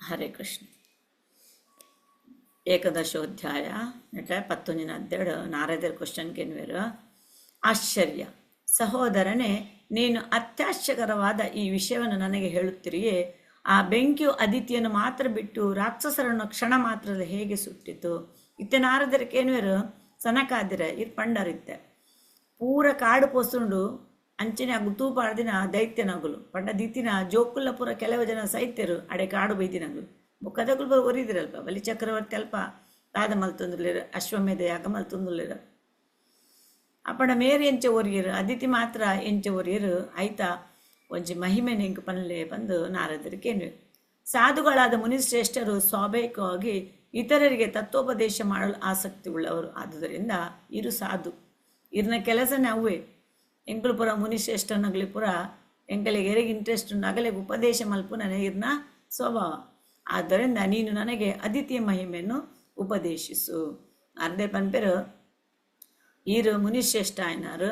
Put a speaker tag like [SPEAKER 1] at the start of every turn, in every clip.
[SPEAKER 1] ಹರೇ ಕೃಷ್ಣ. ಏಕದಶೋಧ್ಯಾಯ ನಟ 11 ನಾರದರ ಕ್ವಶನ್ ಕೇನ್ವೇರು. ಆಶ್ಚರ್ಯ. ಸಹೋದರನೇ, ನೀನು ಅತ್ಯಾಶ್ಚರ್ಯಕರವಾದ ಈ ವಿಷಯವನ್ನು ನನಗೆ ಹೇಳುತ್ತೀರಿಯೇ? ಆ ಬೆಂಕಿಯು ಅದಿತಿಯನ್ನು ಮಾತ್ರ ಬಿಟ್ಟು ರಾಕ್ಷಸರನ್ನು ಕ್ಷಣ ಮಾತ್ರದಲ್ಲಿ ಹೇಗೆ ಸುಟ್ಟಿತು? ಇತ್ತೆ ನಾರದರ ಕೇನ್ವೇರು ಸನಕಾದಿರ ಇರ್ ಪಂಡರಿತ್ತೆ ಪೂರ ಕಾಡು ಪೋಸುಂಡು ಅಂಚಿನ ಗುತೂಪಾಡ್ದಿನ ದೈತ್ಯನಗುಲು ಪಂಡ ದಿತ್ತಿನ ಜೋಕುಲ್ಲ ಪೂರ ಕೆಲವು ಜನ ಸೈತ್ಯರು ಅಡೆ ಕಾಡು ಬೈದಿನಗುಲು ಬೊಕ್ಕದಗುಲು ಬರು ಒರಿದಿರಲ್ಪ ಬಲಿ ಚಕ್ರವರ್ತಿ ಅಲ್ಪ ತಾದ ಮಲ್ತೊಂದುರ್ಲಿರ ಅಶ್ವಮೇಧ ಯಾಗ ಮಲ್ತೊಂದುರ್ಲಿರ ಅಪಂಡ ಮೇರಿ ಎಂಚೆ ಒರಿಯರು ಅದಿತಿ ಮಾತ್ರ ಎಂಚೆ ಒರಿಯರು ಆಯ್ತಾ ಒಂಜಿ ಮಹಿಮೆ ನಿಂಕು ಪನ್ಲೆ ಬಂದು ನಾರದರು ಕೇನ್ವೆ. ಸಾಧುಗಳಾದ ಮುನಿಶ್ರೇಷ್ಠರು ಸ್ವಾಭಾವಿಕವಾಗಿ ಇತರರಿಗೆ ತತ್ವೋಪದೇಶ ಮಾಡಲು ಆಸಕ್ತಿ ಉಳ್ಳವರು ಆದುದರಿಂದ ಇರು ಸಾಧು ಇರ್ನ ಕೆಲಸನೇ ಅವೇ. ಎಂಕಲು ಪುರ ಮುನಿಶ್ರೇಷ್ಠನಗಲಿ ಪುರ ಎಂಕಲಿಗೆ ಎರೆಗೆ ಇಂಟ್ರೆಸ್ಟ್ ಉಂಡು ಅಗಲಿಗೆ ಉಪದೇಶ ಮಲ್ಪು ನನಗೆ ಇರ್ನ ಸ್ವಭಾವ. ಆದ್ದರಿಂದ ನೀನು ನನಗೆ ಅದಿತಿಯ ಮಹಿಮೆಯನ್ನು ಉಪದೇಶಿಸು. ಅರ್ಧೆ ಪನ್ಪೆರು ಈರು ಮುನಿಶ್ರೇಷ್ಠ ಆಯ್ನಾರು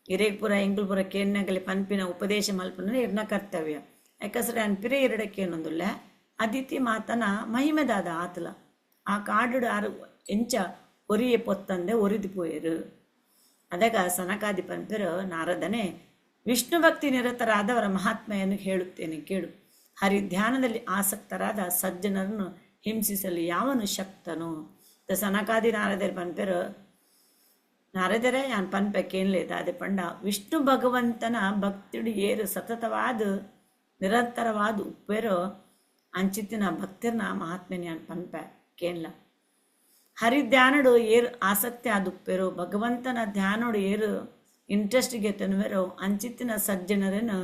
[SPEAKER 1] ಇರೇಗ್ ಪುರ ಎಂಕಲು ಪುರ ಕೇನ್ನಗಲಿ ಪನ್ಪಿನ ಉಪದೇಶ ಮಲ್ಪನ ಇರ್ನ ಕರ್ತವ್ಯ. ಯಾಕಂದ್ರೆ ಅನ್ಪಿರೆ ಎರಡಕ್ಕೇನೊಂದುಲ್ಲ ಅದಿತಿ ಮಾತನ ಮಹಿಮೆದಾದ ಆತಲ ಆ ಕಾಡು ಆರು ಎಂಚ ಒರಿಯೆ ಪೊತ್ತಂದೆ ಒರಿದು ಪೋಯರು. ಅದಗ ಸನಕಾದಿ ಪಂಪರು ನಾರದನೇ, ವಿಷ್ಣು ಭಕ್ತಿ ನಿರತರಾದವರ ಮಹಾತ್ಮೆಯನ್ನು ಹೇಳುತ್ತೇನೆ ಕೇಳು. ಹರಿಧ್ಯಾನದಲ್ಲಿ ಆಸಕ್ತರಾದ ಸಜ್ಜನರನ್ನು ಹಿಂಸಿಸಲು ಯಾವನು ಶಕ್ತನು? ಸನಕಾದಿ ನಾರದರ ಪಂಪರು ನಾರದರೇ ಯಾನ್ ಪನ್ಪೇನ್ಲೇದ ಅದೇ ಪಂಡ ವಿಷ್ಣು ಭಗವಂತನ ಭಕ್ತಿಡು ಏರು ಸತತವಾದ ನಿರಂತರವಾದ ಉಪ್ಪೇರೋ ಅಂಚಿತ್ತಿನ ಭಕ್ತಿರ್ನ ಮಹಾತ್ಮೆನ ಯಾನ್ ಪನ್ಪೆ ಕೇನ್ಲ. ಹರಿಧ್ಯಾನಡು ಏರು ಆಸಕ್ತಿ ಆದುಪ್ಪೇರೋ ಭಗವಂತನ ಧ್ಯಾನೋಡು ಏರು ಇಂಟ್ರೆಸ್ಟ್ಗೆ ತೆನುವೆರೋ ಅಂಚಿತ್ತಿನ ಸಜ್ಜನರನ್ನು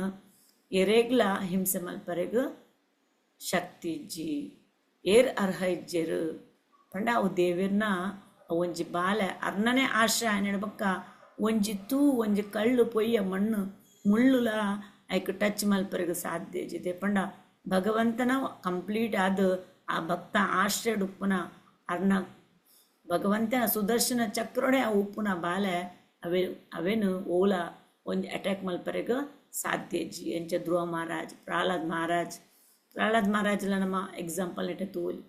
[SPEAKER 1] ಎರೇಗ್ಲ ಹಿಂಸೆ ಮಲ್ಪರೆಗೂ ಶಕ್ತಿ ಇಜ್ಜಿ ಏರ್ ಅರ್ಹ ಇಜ್ಜೆರು ಪಂಡ ಅವು ದೇವಿರ್ನ ಒಂಜಿ ಬಾಲೆ ಅರ್ನನೇ ಆಶ್ರಯ ನೆಡ್ಬಕ್ಕ ಒಂಜಿ ಒಂಜಿ ಕಳ್ಳು ಪೊಯ್ಯ ಮಣ್ಣು ಮುಳ್ಳುಲ ಐಕ್ ಟಚ್ ಮಲ್ಪರೆಗೂ ಸಾಧ್ಯ ಇಜ್ಜಿದೆ ಪಂಡ ಭಗವಂತನ ಕಂಪ್ಲೀಟ್ ಆದ ಆ ಭಕ್ತ ಆಶ್ರಯ ಉಪ್ಪುನ ಅರ್ನ ಭಗವಂತನ ಸುದರ್ಶನ ಚಕ್ರೊಡೆ ಆ ಉಪ್ಪುನ ಬಾಲೆ ಅವೇನು ಓಲ ಒಂದು ಅಟ್ಯಾಕ್ ಮಲ್ಪರೆಗೂ ಸಾಧ್ಯ ಇಜ್ಜಿ. ಎಂಚ ಧ್ರುವ ಮಹಾರಾಜ್ ಪ್ರಹ್ಲಾದ್ ಮಹಾರಾಜ್ಲ ನಮ್ಮ ಎಕ್ಸಾಂಪಲ್ ನೆಟ್ಟೆ ತೂಲಿ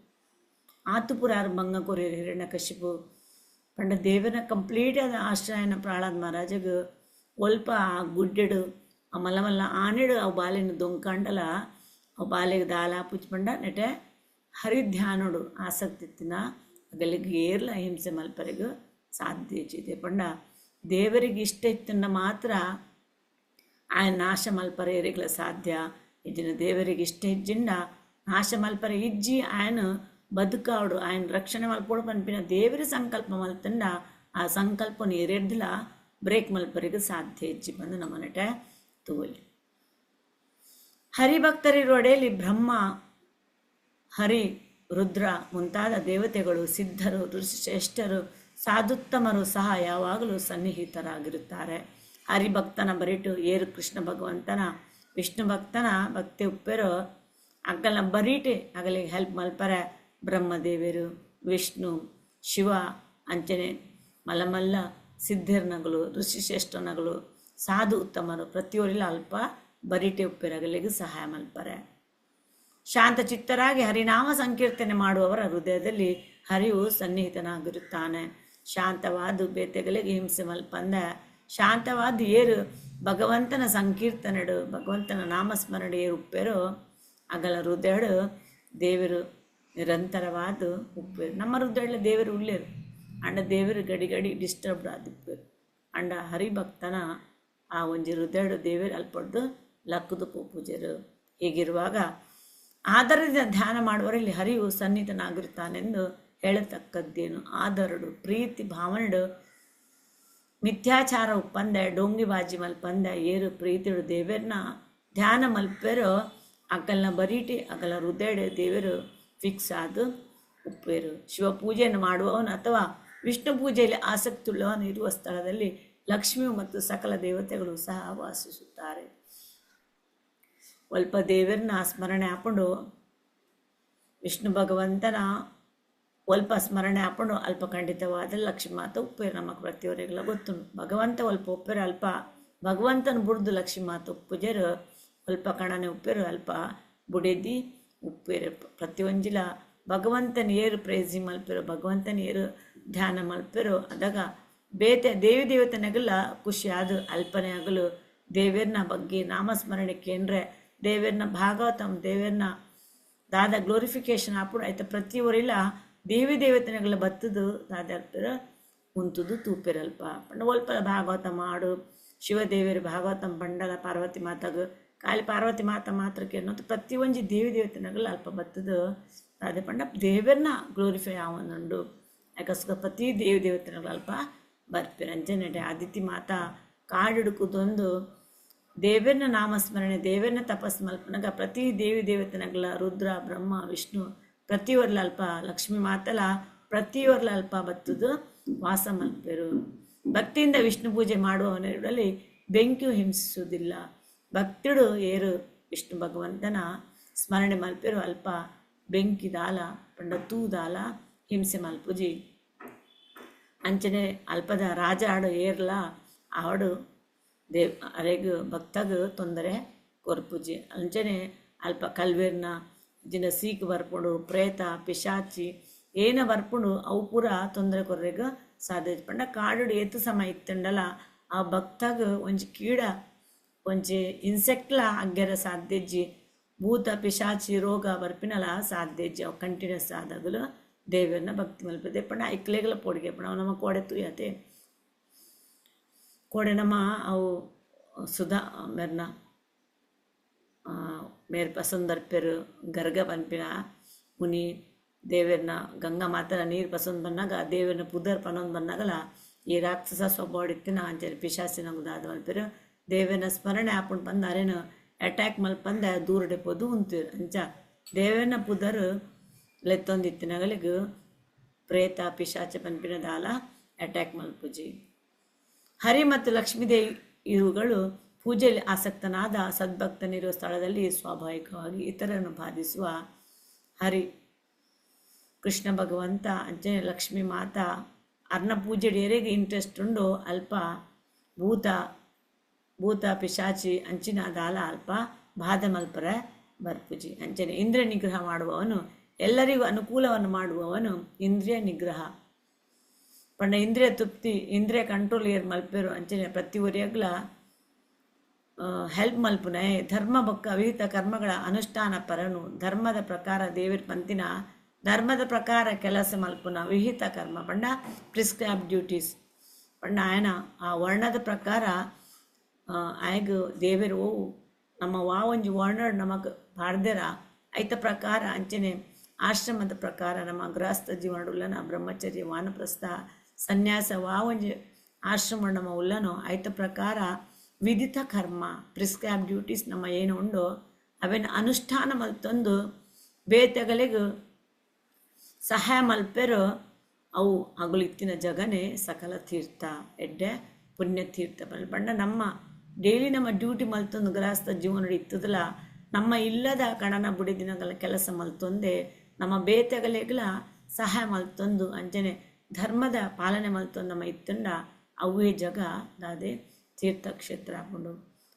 [SPEAKER 1] ಆತು ಪುರ ಯಾರು ಭಂಗ ಕೊರಿಯರು ಹಿರಣ್ಯಕಶಿಪು ಪಂಡ ದೇವರ ಕಂಪ್ಲೀಟ್ ಆದ ಆಶ್ರಯನ ಪ್ರಹ್ಲಾದ್ ಮಹಾರಾಜಗೆ ಒಲ್ಪ ಆ ಗುಡ್ಡೆಡು ಆ ಮಲ್ಲ ಆನೆಡು ಅವು ಬಾಲೆನ ದೊಂಕಂಡಲ ಅವು ಬಾಲೆಗೆ ದಾಲ ಪುಚ್ಪಂಡ ನೆಟ್ಟೆ ಹರಿಧ್ಯಾನೋಡು ಆಸಕ್ತಿ ಇತ್ತಿನ ಅಗಲಿಗೆ ಏರ್ಲ ಹಿಂಸೆ ಮಲ್ಪರೆಗೂ ಸಾಧ್ಯ ಇಜ್ಜಿದೆ ಪಂಡ ದೇವರಿಗೆ ಇಷ್ಟ ಇತ್ತನ್ನ ಮಾತ್ರ ఆయన ನಾಶ ಮಲ್ಪರ ಏರಿಗ್ಲ ಸಾಧ್ಯ ಇಜ್ಜಿನ ದೇವರಿಗೆ ಇಷ್ಟ ಇಜ್ಜಿಂಡ ನಾಶ ಮಲ್ಪರ ಇಜ್ಜಿ ఆయన ಬದುಕಾವಡು ఆయన ರಕ್ಷಣೆ ಮಲ್ಪೋಡು ಪನ್ಪಿನ ದೇವರ ಸಂಕಲ್ಪ ಮಲ್ತಂಡ ಆ ಸಂಕಲ್ಪನ ಎರೆಡ್ಲ ಬ್ರೇಕ್ ಮಲ್ಪರಿಗೂ ಸಾಧ್ಯ ಇಜ್ಜಿ ಬಂದು ನಮ್ಮ ನಟ ತೋಲಿ. ಹರಿಭಕ್ತರಿರೊಡೆಯಲ್ಲಿ ಬ್ರಹ್ಮ ಹರಿ ರುದ್ರ ಮುಂತಾದ ದೇವತೆಗಳು ಸಿದ್ಧರು ಋಷಿಶ್ರೇಷ್ಠರು ಸಾಧುತ್ತಮರು ಸಹ ಯಾವಾಗಲೂ ಸನ್ನಿಹಿತರಾಗಿರುತ್ತಾರೆ. ಹರಿಭಕ್ತನ ಬರಿಟು ಏರು ಕೃಷ್ಣ ಭಗವಂತನ ವಿಷ್ಣು ಭಕ್ತನ ಭಕ್ತಿ ಉಪ್ಪೆರು ಅಗಲ ಬರೀಟೆ ಅಗಲಿಗೆ ಹೆಲ್ಪ್ ಮಲ್ಪರೆ ಬ್ರಹ್ಮದೇವರು ವಿಷ್ಣು ಶಿವ ಅಂಚನೆ ಮಲಮಲ್ಲ ಸಿದ್ಧರ್ನಗಳು ಋಷಿಶ್ರೇಷ್ಠನಗಳು ಸಾಧು ಉತ್ತಮರು ಪ್ರತಿಯೊರಿಲ್ಲ ಅಲ್ಪ ಬರೀಟೆ ಉಪ್ಪೆರಗಲಿಗೂ ಸಹಾಯ ಮಲ್ಪರೆ. ಶಾಂತ ಚಿತ್ತರಾಗಿ ಹರಿನಾಮ ಸಂಕೀರ್ತನೆ ಮಾಡುವವರ ಹೃದಯದಲ್ಲಿ ಹರಿವು ಸನ್ನಿಹಿತನಾಗಿರುತ್ತಾನೆ. ಶಾಂತವಾದ ಬೇತೆಗಳಿಗೆ ಹಿಂಸೆ ಮಲ್ಪಂದ ಶಾಂತವಾದ ಏರು ಭಗವಂತನ ಸಂಕೀರ್ತನೆಡು ಭಗವಂತನ ನಾಮಸ್ಮರಣೆ ಏರು ಉಪ್ಪೇರು ಅಗಲ ಹೃದಯಡು ದೇವರು ನಿರಂತರವಾದ ಉಪ್ಪೇರು. ನಮ್ಮ ಹೃದಯ ದೇವರು ಉಳ್ಳೇರು ಅಂಡ ದೇವರು ಗಡಿ ಡಿಸ್ಟರ್ಬ್ಡ್ ಆದಿಪ್ಪೇರು ಅಂಡ ಹರಿಭಕ್ತನ ಆ ಒಂಜಿ ಹೃದಯಡು ದೇವರು ಅಲ್ಪಡ್ದು ಲಕ್ಕದು ಪೂಜೆರು. ಹೀಗಿರುವಾಗ ಆದರದಿಂದ ಧ್ಯಾನ ಮಾಡುವವರಲ್ಲಿ ಹರಿವು ಸನ್ನಿಹಿತನಾಗಿರುತ್ತಾನೆಂದು ಹೇಳತಕ್ಕದ್ದೇನು? ಆದರಡು ಪ್ರೀತಿ ಭಾವನೆಡು ಮಿಥ್ಯಾಚಾರ ಉಪ್ಪಂದೆ ಡೋಂಗಿ ಬಾಜಿ ಮಲ್ಪಂದ ಏರು ಪ್ರೀತಿಡು ದೇವರನ್ನ ಧ್ಯಾನ ಮಲ್ಪೇರು ಅಗಲ್ನ ಬರೀಟಿ ಅಗಲ ಹೃದಯ ದೇವರು ಫಿಕ್ಸ್ ಆದು ಉಪ್ಪೇರು. ಶಿವಪೂಜೆಯನ್ನು ಮಾಡುವವನು ಅಥವಾ ವಿಷ್ಣು ಪೂಜೆಯಲ್ಲಿ ಆಸಕ್ತಿ ಉಳ್ಳವನು ಇರುವ ಸ್ಥಳದಲ್ಲಿ ಲಕ್ಷ್ಮಿಯು ಮತ್ತು ಸಕಲ ದೇವತೆಗಳು ಸಹ ವಾಸಿಸುತ್ತಾರೆ. ಒಲ್ಪ ದೇವರನ್ನ ಸ್ಮರಣೆ ಹಾಕೊಂಡು ವಿಷ್ಣು ಭಗವಂತನ ಒಲ್ಪ ಸ್ಮರಣೆ ಹಾಕೊಂಡು ಅಲ್ಪ ಖಂಡಿತವಾದ ಲಕ್ಷ್ಮಿ ಮಾತು ಉಪ್ಪೇರು. ನಮಗೆ ಪ್ರತಿಯೊರಿಗೆಲ್ಲ ಗೊತ್ತು ಭಗವಂತ ಒಲ್ಪ ಉಪ್ಪೇರು ಅಲ್ಪ ಭಗವಂತನ ಬುಡ್ದು ಲಕ್ಷ್ಮಿ ಮಾತು ಪೂಜೆರು ಒಲ್ಪ ಕಣನೆ ಉಪ್ಪೇರು ಅಲ್ಪ ಬುಡೆದಿ ಉಪ್ಪೇರು ಪ್ರತಿಯೊಂಜಿಲ ಭಗವಂತನ ಏರು ಪ್ರೇಸಿ ಮಲ್ಪೆರು ಭಗವಂತನ ಏರು ಧ್ಯಾನ ಮಲ್ಪೆರು ಅದಾಗ ಬೇತೆ ದೇವಿ ದೇವತೆನಗಲ ಖುಷಿ ಅದು ಅಲ್ಪನೆ ಆಗಲು ದೇವೇರ್ನ ಬಗ್ಗೆ ನಾಮಸ್ಮರಣೆ ಕೇಂದ್ರೆ ದೇವೇರ್ನ ಭಾಗವತಂ ದೇವೇರ್ನ ದಾದ ಗ್ಲೋರಿಫಿಕೇಶನ್ ಆಪುಡು ಆಯ್ತು ಪ್ರತಿಯೊರಿಲ್ಲ ದೇವಿ ದೇವತೆನಗಳ ಬತ್ತದು ದಾದ ಅಲ್ಪೆರ ಉಂತುದು ತೂಪೆರಲ್ಪ ಪಂಡ ಒಲ್ಪ ಭಾಗವತ ಮಾಡು ಶಿವದೇವಿಯರು ಭಾಗವತಂ ಪಂಡಲ ಪಾರ್ವತಿ ಮಾತಾಗ ಖಾಲಿ ಪಾರ್ವತಿ ಮಾತಾ ಮಾತ್ರಕ್ಕೆ ಅನ್ನೋದು ಪ್ರತಿಯೊಂದು ದೇವಿ ದೇವತೆನಗಳ ಅಲ್ಪ ಬತ್ತದು ಅದೇ ಪಂಡ ದೇವರನ್ನ ಗ್ಲೋರಿಫೈ ಆವನುಂಡು ಯಾಕಸ್ಕ ಪ್ರತಿ ದೇವಿ ದೇವತೆನಗಳ ಅಲ್ಪ ಬರ್ಪೇರು ಅಂಜನಡೆ ಆದಿತ್ಯ ಮಾತಾ ಕಾಡಿಡುಕುದೊಂದು ದೇವರನ್ನ ನಾಮಸ್ಮರಣೆ ದೇವರನ್ನ ತಪಸ್ ಮಲ್ಪನಾಗ ಪ್ರತಿ ದೇವಿ ದೇವತೆನಗಳ ರುದ್ರ ಬ್ರಹ್ಮ ವಿಷ್ಣು ಪ್ರತಿಯೊರ್ಲ ಅಲ್ಪ ಲಕ್ಷ್ಮೀ ಮಾತಲ ಪ್ರತಿಯೊರ್ಲ ಅಲ್ಪ ಬತ್ತದು ವಾಸ ಮಲ್ಪೇರು ಭಕ್ತಿಯಿಂದ ವಿಷ್ಣು ಪೂಜೆ ಮಾಡುವವನಲ್ಲಿ ಬೆಂಕಿಯು ಹಿಂಸಿಸುವುದಿಲ್ಲ ಭಕ್ತಿಡು ಏರು ವಿಷ್ಣು ಭಗವಂತನ ಸ್ಮರಣೆ ಮಲ್ಪೇರು ಅಲ್ಪ ಬೆಂಕಿ ದಾಲ ಪಂಡ ತೂ ದಾಲ ಹಿಂಸೆ ಮಲ್ಪುಜಿ ಅಂಚನೆ ಅಲ್ಪದ ರಾಜ ಆಡು ಏರ್ಲ ಆಡು ಅರೆಗ್ ಭಕ್ತಗ ತೊಂದರೆ ಕೊರ್ಪುಜಿ ಅಂಚನೆ ಅಲ್ಪ ಕಲ್ವೇರ್ನ ಜಿನ ಸೀಕ್ ಬರ್ಪುಡು ಪ್ರೇತ ಪಿಶಾಚಿ ಏನ ಬರ್ಪುಡು ಅವು ಪೂರ ತೊಂದರೆ ಕೊರ್ರೆಗ ಸಾಧ್ಯ ಪಂಡ ಕಾಡು ಏತು ಸಮ ಇತ್ತಂಡಲ ಆ ಭಕ್ತಗ ಒಂಜಿ ಕೀಡ ಒಂಜಿ ಇನ್ಸೆಕ್ಟ್ಲ ಅಗ್ಗೆರ ಸಾಧ್ಯಜ್ಜಿ ಭೂತ ಪಿಶಾಚಿ ರೋಗ ಬರ್ಪಿನಲ ಸಾಧ್ಯಜ್ಜಿ ಅವು ಕಂಟಿನ್ಯೂಸ್ ಆದಾಗಲು ದೇವರನ್ನ ಭಕ್ತಿ ಮಲ್ಪದೆ ಪಂಡ ಐಕ್ಲೆಗಲ ಪೋಡಿಗೆ ಪಣ ಅವು ನಮ್ಮ ಕೋಡೆ ತುಯತೆ ಕೋಡೆ ನಮ್ಮ ಅವು ಸುಧಾ ಮೇರ್ನ ಮೇರ್ ಪಸಂದರ್ಪೆರು ಗರ್ಗ ಪನ್ಪಿನ ಮುನಿ ದೇವರನ್ನ ಗಂಗಾ ಮಾತನ ನೀರು ಪಸಂದ್ ಬಂದಾಗ ದೇವರನ್ನ ಪುದರ್ ಪನೊಂದು ಬಂದಾಗಲ ಈ ರಾಕ್ಷಸ ಸ್ವಭಾವ ಇತ್ತಿನ ಅಂಚೆ ಪಿಶಾಚಿನ ಉದಾದ ಮಲ್ಪೆರು ದೇವರನ್ನ ಸ್ಮರಣೆ ಹಾಕೊಂಡು ಬಂದಾರೇನು ಅಟ್ಯಾಕ್ ಮಲ್ಪಂದ ದೂರ ಡೆಪೋದು ಉಂತೀರು ಅಂಚ ದೇವರನ್ನ ಪುದರ್ ಲೆತ್ತೊಂದಿತ್ತಿನಗಳಿಗೆ ಪ್ರೇತ ಪಿಶಾಚ ಪನ್ಪಿನ ದಾಲ ಅಟ್ಯಾಕ್ ಮಲ್ಪುಜಿ ಹರಿ ಮತ್ತು ಲಕ್ಷ್ಮೀದೇವಿ ಇವುಗಳು ಪೂಜೆಯಲ್ಲಿ ಆಸಕ್ತನಾದ ಸದ್ಭಕ್ತನಿರುವ ಸ್ಥಳದಲ್ಲಿ ಸ್ವಾಭಾವಿಕವಾಗಿ ಇತರರನ್ನು ಬಾಧಿಸುವ ಹರಿ ಕೃಷ್ಣ ಭಗವಂತ ಅಂಜನೆ ಲಕ್ಷ್ಮೀ ಮಾತಾ ಅರ್ನ ಪೂಜೆಡಿಯರಿಗೆ ಇಂಟ್ರೆಸ್ಟ್ ಉಂಡು ಅಲ್ಪ ಭೂತ ಪಿಶಾಚಿ ಅಂಚಿನ ದಾಲ ಅಲ್ಪ ಬಾಧ ಮಲ್ಪರ ಬರ್ಪುಜಿ ಅಂಚನೆ ಇಂದ್ರಿಯ ನಿಗ್ರಹ ಮಾಡುವವನು ಎಲ್ಲರಿಗೂ ಅನುಕೂಲವನ್ನು ಮಾಡುವವನು ಇಂದ್ರಿಯ ನಿಗ್ರಹ ಪಂಡ ಇಂದ್ರಿಯ ತೃಪ್ತಿ ಇಂದ್ರಿಯ ಕಂಟ್ರೋಲ್ ಏರ್ ಮಲ್ಪೇರು ಅಂಚನೆ ಪ್ರತಿ ಒರಿಯಗ್ಲ ಹೆಲ್ಪ್ ಮಲ್ಪುನೆ ಧರ್ಮ ಬೊಕ್ಕ ವಿಹಿತ ಕರ್ಮಗಳ ಅನುಷ್ಠಾನ ಪರನು ಧರ್ಮದ ಪ್ರಕಾರ ದೇವರ ಪಂತಿನ ಧರ್ಮದ ಪ್ರಕಾರ ಕೆಲಸ ಮಲ್ಪುನ ವಿಹಿತ ಕರ್ಮ ಪಂಡ ಪ್ರಿಸ್ಕ್ರೈಬ್ ಡ್ಯೂಟೀಸ್ ಪಂಡ ಆಯನ ಆ ವರ್ಣದ ಪ್ರಕಾರ ಆಯ್ಗ ದೇವರು ನಮ್ಮ ಒಂಜಿ ವರ್ಣ ನಮಗೆ ಬಾರ್ದೆರ ಐತ ಪ್ರಕಾರ ಅಂಚನೆ ಆಶ್ರಮದ ಪ್ರಕಾರ ನಮ್ಮ ಗೃಹಸ್ಥ ಜೀವನಡುಲ್ಲನ ಬ್ರಹ್ಮಚರ್ಯ ವಾನಪ್ರಸ್ಥ ಸನ್ಯಾಸ ಒಂಜಿ ಆಶ್ರಮ ನಮ್ಮ ಉಲ್ಲನೋ ಐತ ಪ್ರಕಾರ ವಿಧಿತ ಕರ್ಮ ಪ್ರಿಸ್ಕ್ರೈಬ್ ಡ್ಯೂಟೀಸ್ ನಮ್ಮ ಏನು ಉಂಡೋ ಅವೇನು ಅನುಷ್ಠಾನ ಮಲ್ತೊಂದು ಬೇತೆಗಳಿಗೆ ಸಹಾಯ ಮಲ್ಪೆರು ಅವು ಅಗುಲಿತ್ತಿನ ಜಗನೇ ಸಕಲ ತೀರ್ಥ ಎಡ್ಡೆ ಪುಣ್ಯ ತೀರ್ಥ ಮಲ್ಪಂಡ ನಮ್ಮ ಡೈಲಿ ನಮ್ಮ ಡ್ಯೂಟಿ ಮಲ್ತೊಂದು ಗೃಹಸ್ಥ ಜೀವನ ಇತ್ತದಲ್ಲ ನಮ್ಮ ಇಲ್ಲದ ಕಣನ ಬುಡಿ ದಿನಗಳ ಕೆಲಸ ಮಲ್ತೊಂದೆ ನಮ್ಮ ಬೇತೆಗಳಿಗೆಲ್ಲ ಸಹಾಯ ಮಲ್ತೊಂದು ಅಂಚನೆ ಧರ್ಮದ ಪಾಲನೆ ಮಲ್ತೊಂದು ನಮ್ಮ ಇತ್ತಂಡ ಅವೇ ಜಗ ದಾದೆ ತೀರ್ಥಕ್ಷೇತ್ರ ಹಾಕೊಂಡು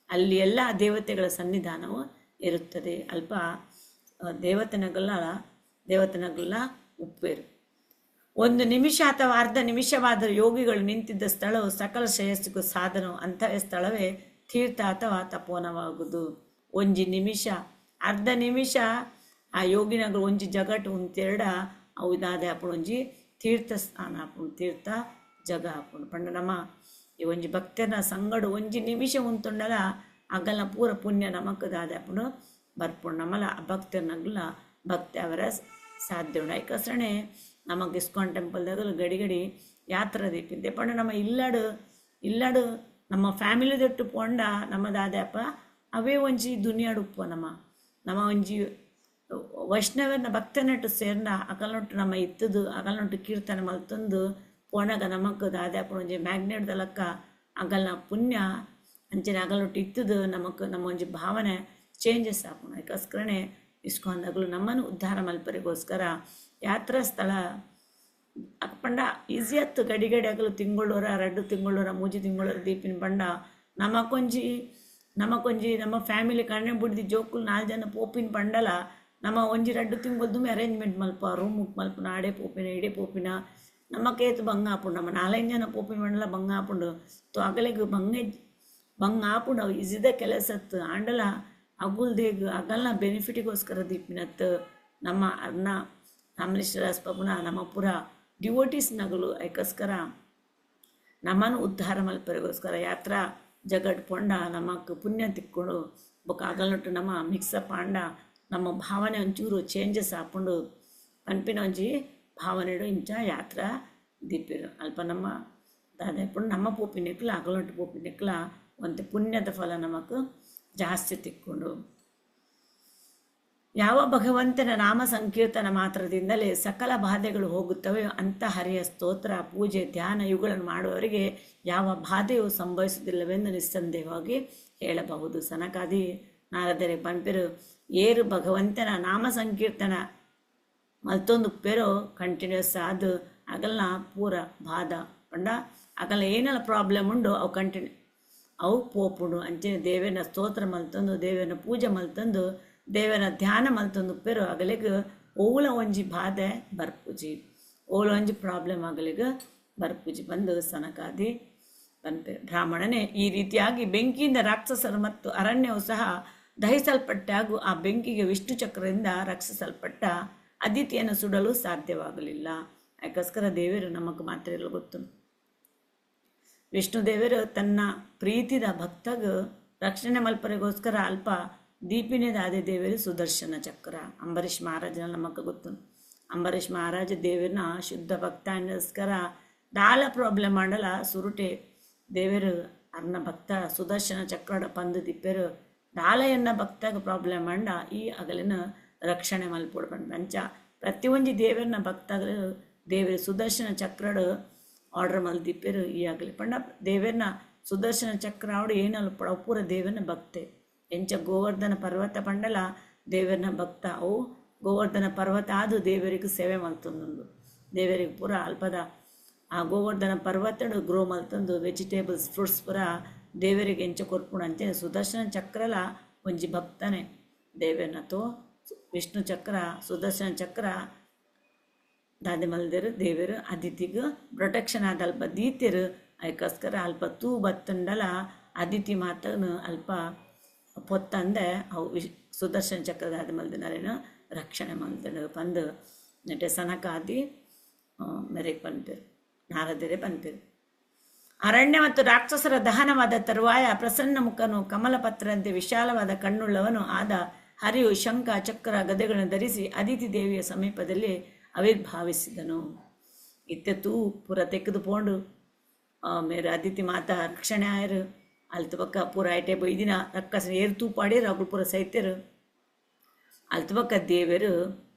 [SPEAKER 1] ಅಲ್ಲಿ ಎಲ್ಲ ದೇವತೆಗಳ ಸನ್ನಿಧಾನವು ಇರುತ್ತದೆ ಅಲ್ಪ ದೇವತೆನಗಲ್ಲ ಉಪ್ಪೇರು ಒಂದು ನಿಮಿಷ ಅಥವಾ ಅರ್ಧ ನಿಮಿಷವಾದರೂ ಯೋಗಿಗಳು ನಿಂತಿದ್ದ ಸ್ಥಳವು ಸಕಲ ಶ್ರೇಯಸ್ಸಿಗೂ ಸಾಧನವು ಅಂತಹ ಸ್ಥಳವೇ ತೀರ್ಥ ಅಥವಾ ತಪೋನವಾಗುವುದು ಒಂಜಿ ನಿಮಿಷ ಅರ್ಧ ನಿಮಿಷ ಆ ಯೋಗಿನಗಳು ಒಂಜಿ ಜಗಟ್ಟು ಒಂದೆರಡ ಅವು ಇದಾದೆ ಹಾಕೊಂಡು ಒಂಜಿ ತೀರ್ಥ ಸ್ಥಾನ ಹಾಕೊಂಡು ತೀರ್ಥ ಜಗ ಹಾಕೊಂಡು ಪಂಡ ನಮ್ಮ ಈ ಒಂಜಿ ಭಕ್ತನ ಸಂಗಡು ಒಂಜಿ ನಿಮಿಷ ಉಂತುಂಡಲ ಅಗಲ ಪೂರ ಪುಣ್ಯ ನಮಕ್ ದಾದೆ ಹಾಕೊಂಡು ಬರ್ಪುಂಡು ನಮ್ಮಲ ಭಕ್ತನಗಲ ಭಕ್ತಿ ಅವರ ಸಾಧ್ಯ ಉಂಡು ಐಕಸರಣೆ ನಮಗೆ ಇಸ್ಕಾನ್ ಟೆಂಪಲ್ದಾಗಲು ಗಡಿ ಯಾತ್ರಾ ದೀಪಿದ್ದೆ ಪಂಡ ನಮ್ಮ ಇಲ್ಲಡು ನಮ್ಮ ಫ್ಯಾಮಿಲಿ ದೊಟ್ಟು ಪೋಂಡ ನಮ್ಮ ದಾದ್ಯಾಪ ಅವೇ ಒಂಜಿ ದುನಿಯಾಡು ಉಪ್ಪು ನಮ್ಮ ಒಂಜಿ ವೈಷ್ಣವನ ಭಕ್ತನಟ್ಟು ಸೇರ್ನ ಅಕಲ್ನೊಟ್ಟು ನಮ್ಮ ಇತ್ತದು ಅಕಲ್ನೊಟ್ಟು ಕೀರ್ತನೆ ಮಲ್ತೊಂದು ಪೋಣಗ ನಮಕ್ ದಾದ್ಯಾಪ ಒಂಜಿ ಮ್ಯಾಗ್ನೆಟ್ ಲಕ್ಕ ಅಗಲ್ನ ಪುಣ್ಯ ಅಂಚನೆ ಅಗಲ್ನೊಟ್ಟು ಇತ್ತದು ನಮಕ್ ನಮ್ಮ ಒಂಜಿ ಭಾವನೆ ಚೇಂಜಸ್ ಆಪುಂಡು ಅದಕ್ಕೋಸ್ಕರನೇ ಇಸ್ಕಾನ್ದಾಗಲು ನಮ್ಮನ್ನು ಉದ್ಧಾರ ಮಲ್ಪರಿಗೋಸ್ಕರ ಯಾತ್ರಾ ಸ್ಥಳ ಪಂಡ ಈಸಿ ಆಯ್ತು ಗಡಿ ಆಗಲು ತಿಂಗಳೂರ 2 ತಿಂಗಳೂರ 3 ತಿಂಗಳೂರ ದೀಪಿನ ಪಂಡ ನಮಕೊಂಜಿ ನಮ್ಮ ಫ್ಯಾಮಿಲಿ ಕಣ್ಣೆ ಬಿಡ್ದು ಜೋಕುಲು 4 ಜನ ಪೋಪಿನ ಪಂಡಲ ನಮ್ಮ ಒಂಜಿ 2 ತಿಂಗೊಲ್ದು ಅರೇಂಜ್ಮೆಂಟ್ ಮಲ್ಪ ರೂಮ್ ಮಲ್ಪುನ ಆಡೆ ಪೋಪಿನ ಇಡೆ ಪೋಪಿನ ನಮ್ಮ ಕೇತು ಬಂಗ ಆಪುಂಡು ನಮ್ಮ 4 ಜನ ಪೋಪಿನ ಮಂಡಲ ಬಂಗ ಆಪುಂಡು ತೋ ಅಗಲೆಗ್ ಬಂಗ ಆಪುಂಡು ಅವು ಇಸಿದ ಕೆಲಸತ್ತು ಆಂಡಲ ಅಗುಲ್ದೇಗ್ ಅಗಲ್ನ ಬೆನಿಫಿಟಿಗೋಸ್ಕರ ದೀಪಿನತ್ತು ನಮ್ಮ ಅರ್ನ ರಾಮಲಿಶ್ವರ ಪಪುನ ನಮ್ಮ ಪೂರ ಡಿವೋಟೀಸ್ ನಗಲು ಐಕೋಸ್ಕರ ನಮ್ಮನ್ನು ಉದ್ಧಾರ ಮಲ್ಪರಿಗೋಸ್ಕರ ಯಾತ್ರಾ ಜಗಡ್ ಪೊಂಡ ನಮಕ್ ಪುಣ್ಯ ತಿಕ್ಕೊಂಡು ಬೊಕ್ಕ ಆಗಲ್ನೊಟ್ಟು ನಮ್ಮ ಮಿಕ್ಸಪ್ ಆಂಡ ನಮ್ಮ ಭಾವನೆ ಒಂಚೂರು ಚೇಂಜಸ್ ಆಪುಂಡು ಪನ್ಪಿನ ಒಂಜಿ ಭಾವನೆಡು ಇಂಚ ಯಾತ್ರಾ ದೀಪಿರು ಅಲ್ಪ ನಮ್ಮ ದಾದಾಪುಂಡು ನಮ್ಮ ಪೋಪಿನೆಕ್ಲ ಅಗಲ್ನೊಟ್ಟು ಪೋಪಿನೆಕ್ಲ ಒಂದು ಪುಣ್ಯದ ಫಲ ನಮಕ್ ಜಾಸ್ತಿ ತಿಕ್ಕೊಂಡು ಯಾವ ಭಗವಂತನ ನಾಮ ಸಂಕೀರ್ತನ ಮಾತ್ರದಿಂದಲೇ ಸಕಲ ಬಾಧೆಗಳು ಹೋಗುತ್ತವೆ ಅಂತ ಹರಿಯ ಸ್ತೋತ್ರ ಪೂಜೆ ಧ್ಯಾನ ಇವುಗಳನ್ನು ಮಾಡುವವರಿಗೆ ಯಾವ ಬಾಧೆಯೂ ಸಂಭವಿಸುವುದಿಲ್ಲವೆಂದು ನಿಸ್ಸಂದೇಹವಾಗಿ ಹೇಳಬಹುದು. ಸನಕಾದಿ ನಾರದರೆ ಪಂಪಿರು ಏರು ಭಗವಂತನ ನಾಮ ಸಂಕೀರ್ತನ ಮತ್ತೊಂದು ಪೆರೋ ಕಂಟಿನ್ಯೂಸ್ ಆದು ಅಗಲ್ನ ಪೂರ ಬಾಧ ಪಂಡ ಅಗಲ ಏನೆಲ್ಲ ಪ್ರಾಬ್ಲಮ್ ಉಂಡು ಅವು ಕಂಟಿನ್ಯೂ ಅವು ಪೋಪುಂಡು ಅಂಚೆ ದೇವನ ಸ್ತೋತ್ರ ಮಲ್ತಂದು ದೇವನ ಪೂಜೆ ಮಲ್ತಂದು ದೇವನ ಧ್ಯಾನ ಮಲ್ತೊಂದು ಪೆರು ಅಗಲಿಗೆ ಓಲ ಒಂಜಿ ಬಾಧೆ ಬರ್ಪುಜಿ ಓಲ ಒಂಜಿ ಪ್ರಾಬ್ಲಮ್ ಅಗಲಿಗೆ ಬರ್ಪುಜಿ ಬಂದು ಸನಕಾದಿ ಬಂಪೆ ಬ್ರಾಹ್ಮಣನೇ ಈ ರೀತಿಯಾಗಿ ಬೆಂಕಿಯಿಂದ ರಾಕ್ಷಸರು ಮತ್ತು ಅರಣ್ಯವು ಸಹ ದಹಿಸಲ್ಪಟ್ಟ ಹಾಗೂ ಆ ಬೆಂಕಿಗೆ ವಿಷ್ಣು ಚಕ್ರದಿಂದ ರಕ್ಷಿಸಲ್ಪಟ್ಟ ಅದಿತಿಯನ್ನು ಸುಡಲು ಸಾಧ್ಯವಾಗಲಿಲ್ಲ. ಯಾಕೋಸ್ಕರ ದೇವರು ನಮಗೆ ಮಾತ್ರ ಎಲ್ಲ ಗೊತ್ತು. ವಿಷ್ಣು ದೇವರು ತನ್ನ ಪ್ರೀತಿದ ಭಕ್ತಗ ರಕ್ಷಣೆ ಮಲ್ಪರಿಗೋಸ್ಕರ ಅಲ್ಪ ದೀಪಿನೇದಾದ ದೇವರು ಸುದರ್ಶನ ಚಕ್ರ. ಅಂಬರೀಷ್ ಮಹಾರಾಜನ ನಮಗೆ ಗೊತ್ತು. ಅಂಬರೀಷ್ ಮಹಾರಾಜ ದೇವರನ್ನ ಶುದ್ಧ ಭಕ್ತ ಅನ್ನೋಸ್ಕರ ದಾಲ ಪ್ರಾಬ್ಲಮ್ ಮಾಡಲ ಸುರುಟೆ ದೇವರು ಅರ್ನ ಭಕ್ತ ಸುದರ್ಶನ ಚಕ್ರಡ ಪಂದು ದಿಪ್ಪೆರು ದಾಲ ಎನ್ನ ಭಕ್ತಗ ಪ್ರಾಬ್ಲಮ್ ಮಂಡ ಈ ಅಗಲಿನ ರಕ್ಷಣೆ ಮಲ್ಪೋಡು ಬಂದು ಅಂಚ ಪ್ರತಿಯೊಂದು ದೇವರನ್ನ ಭಕ್ತಗಳು ದೇವರು ಸುದರ್ಶನ ಚಕ್ರಡು ಆರ್ಡರ್ ಮಲ್ದಿಪ್ಪೆರು ಈ ಆಗಲಿ ಪಂಡ ದೇವರನ್ನ ಸುದರ್ಶನ ಚಕ್ರ ಆವಡು ಏನಲ್ಲ ಪಡ ಪೂರ ದೇವರನ್ನ ಭಕ್ತೆ ಎಂಚ ಗೋವರ್ಧನ ಪರ್ವತ ಪಂಡಲ ದೇವರನ್ನ ಭಕ್ತ ಅವು ಗೋವರ್ಧನ ಪರ್ವತ ಆದು ದೇವರಿಗೆ ಸೇವೆ ಮಲ್ತೊಂದು ದೇವರಿಗೆ ಪೂರ ಅಲ್ಪದ ಆ ಗೋವರ್ಧನ ಪರ್ವತಡು ಗ್ರೋ ಮಲ್ತಂದು ವೆಜಿಟೇಬಲ್ಸ್ ಫ್ರೂಟ್ಸ್ ಪೂರ ದೇವರಿಗೆ ಎಂಚ ಕೊರ್ಪುಣ ಅಂಚೆ ಸುದರ್ಶನ ಚಕ್ರಲ ಒಂಜಿ ಭಕ್ತನೇ ದೇವರನ್ನ ತೋ ವಿಷ್ಣು ಚಕ್ರ ಸುದರ್ಶನ ಚಕ್ರ ದಾದೆ ಮಲ್ದೇರು ದೇವರು ಅದಿತಿಗೆ ಪ್ರೊಟೆಕ್ಷನ್ ಆದ ಅಲ್ಪ ದೀತಿರು ಅದಕ್ಕೋಸ್ಕರ ಅಲ್ಪ ತೂ ಬತ್ತಂಡಲ ಅದಿತಿ ಮಾತನು ಅಲ್ಪ ಪೊತ್ತಂದೆ ಅವು ಸುದರ್ಶನ ಚಕ್ರದ ಆದ ಮಲ್ದಿನರೇನು ರಕ್ಷಣೆ ಮಲ್ದನು ಪಂದು ನೆಟ್ಟೆ ಸನಕಾದಿ ಮೆರೆಗೆ ಪನ್ಪೇರು ನಾರದೆರೆ ಪನ್ಪೇರು. ಅರಣ್ಯ ಮತ್ತು ರಾಕ್ಷಸರ ದಹನವಾದ ತರುವಾಯ ಪ್ರಸನ್ನ ಮುಖನು ಕಮಲಪತ್ರಂತೆ ವಿಶಾಲವಾದ ಕಣ್ಣುಳ್ಳವನು ಆದ ಹರಿಯು ಶಂಖ ಚಕ್ರ ಗದೆಗಳನ್ನು ಧರಿಸಿ ಅದಿತಿ ದೇವಿಯ ಸಮೀಪದಲ್ಲಿ ಆವಿರ್ಭಾವಿಸಿದನು. ಇತ್ತೆತ್ತೂ ಪೂರ ತೆಗೆದು ಪೋಂಡು ಮೇರೆ ಅದಿತಿ ಮಾತಾ ರಕ್ಷಣೆ ಆಯರು ಅಲ್ತು ಪಕ್ಕ ಪೂರ ಐಟೆ ಬೈದಿನ ರಕ್ಕಸ ಏರು ತೂಪಾಡಿರು ಅವ್ರು ಪೂರ ಸೈತ್ಯರು ಅಲ್ತು ಪಕ್ಕ ದೇವರು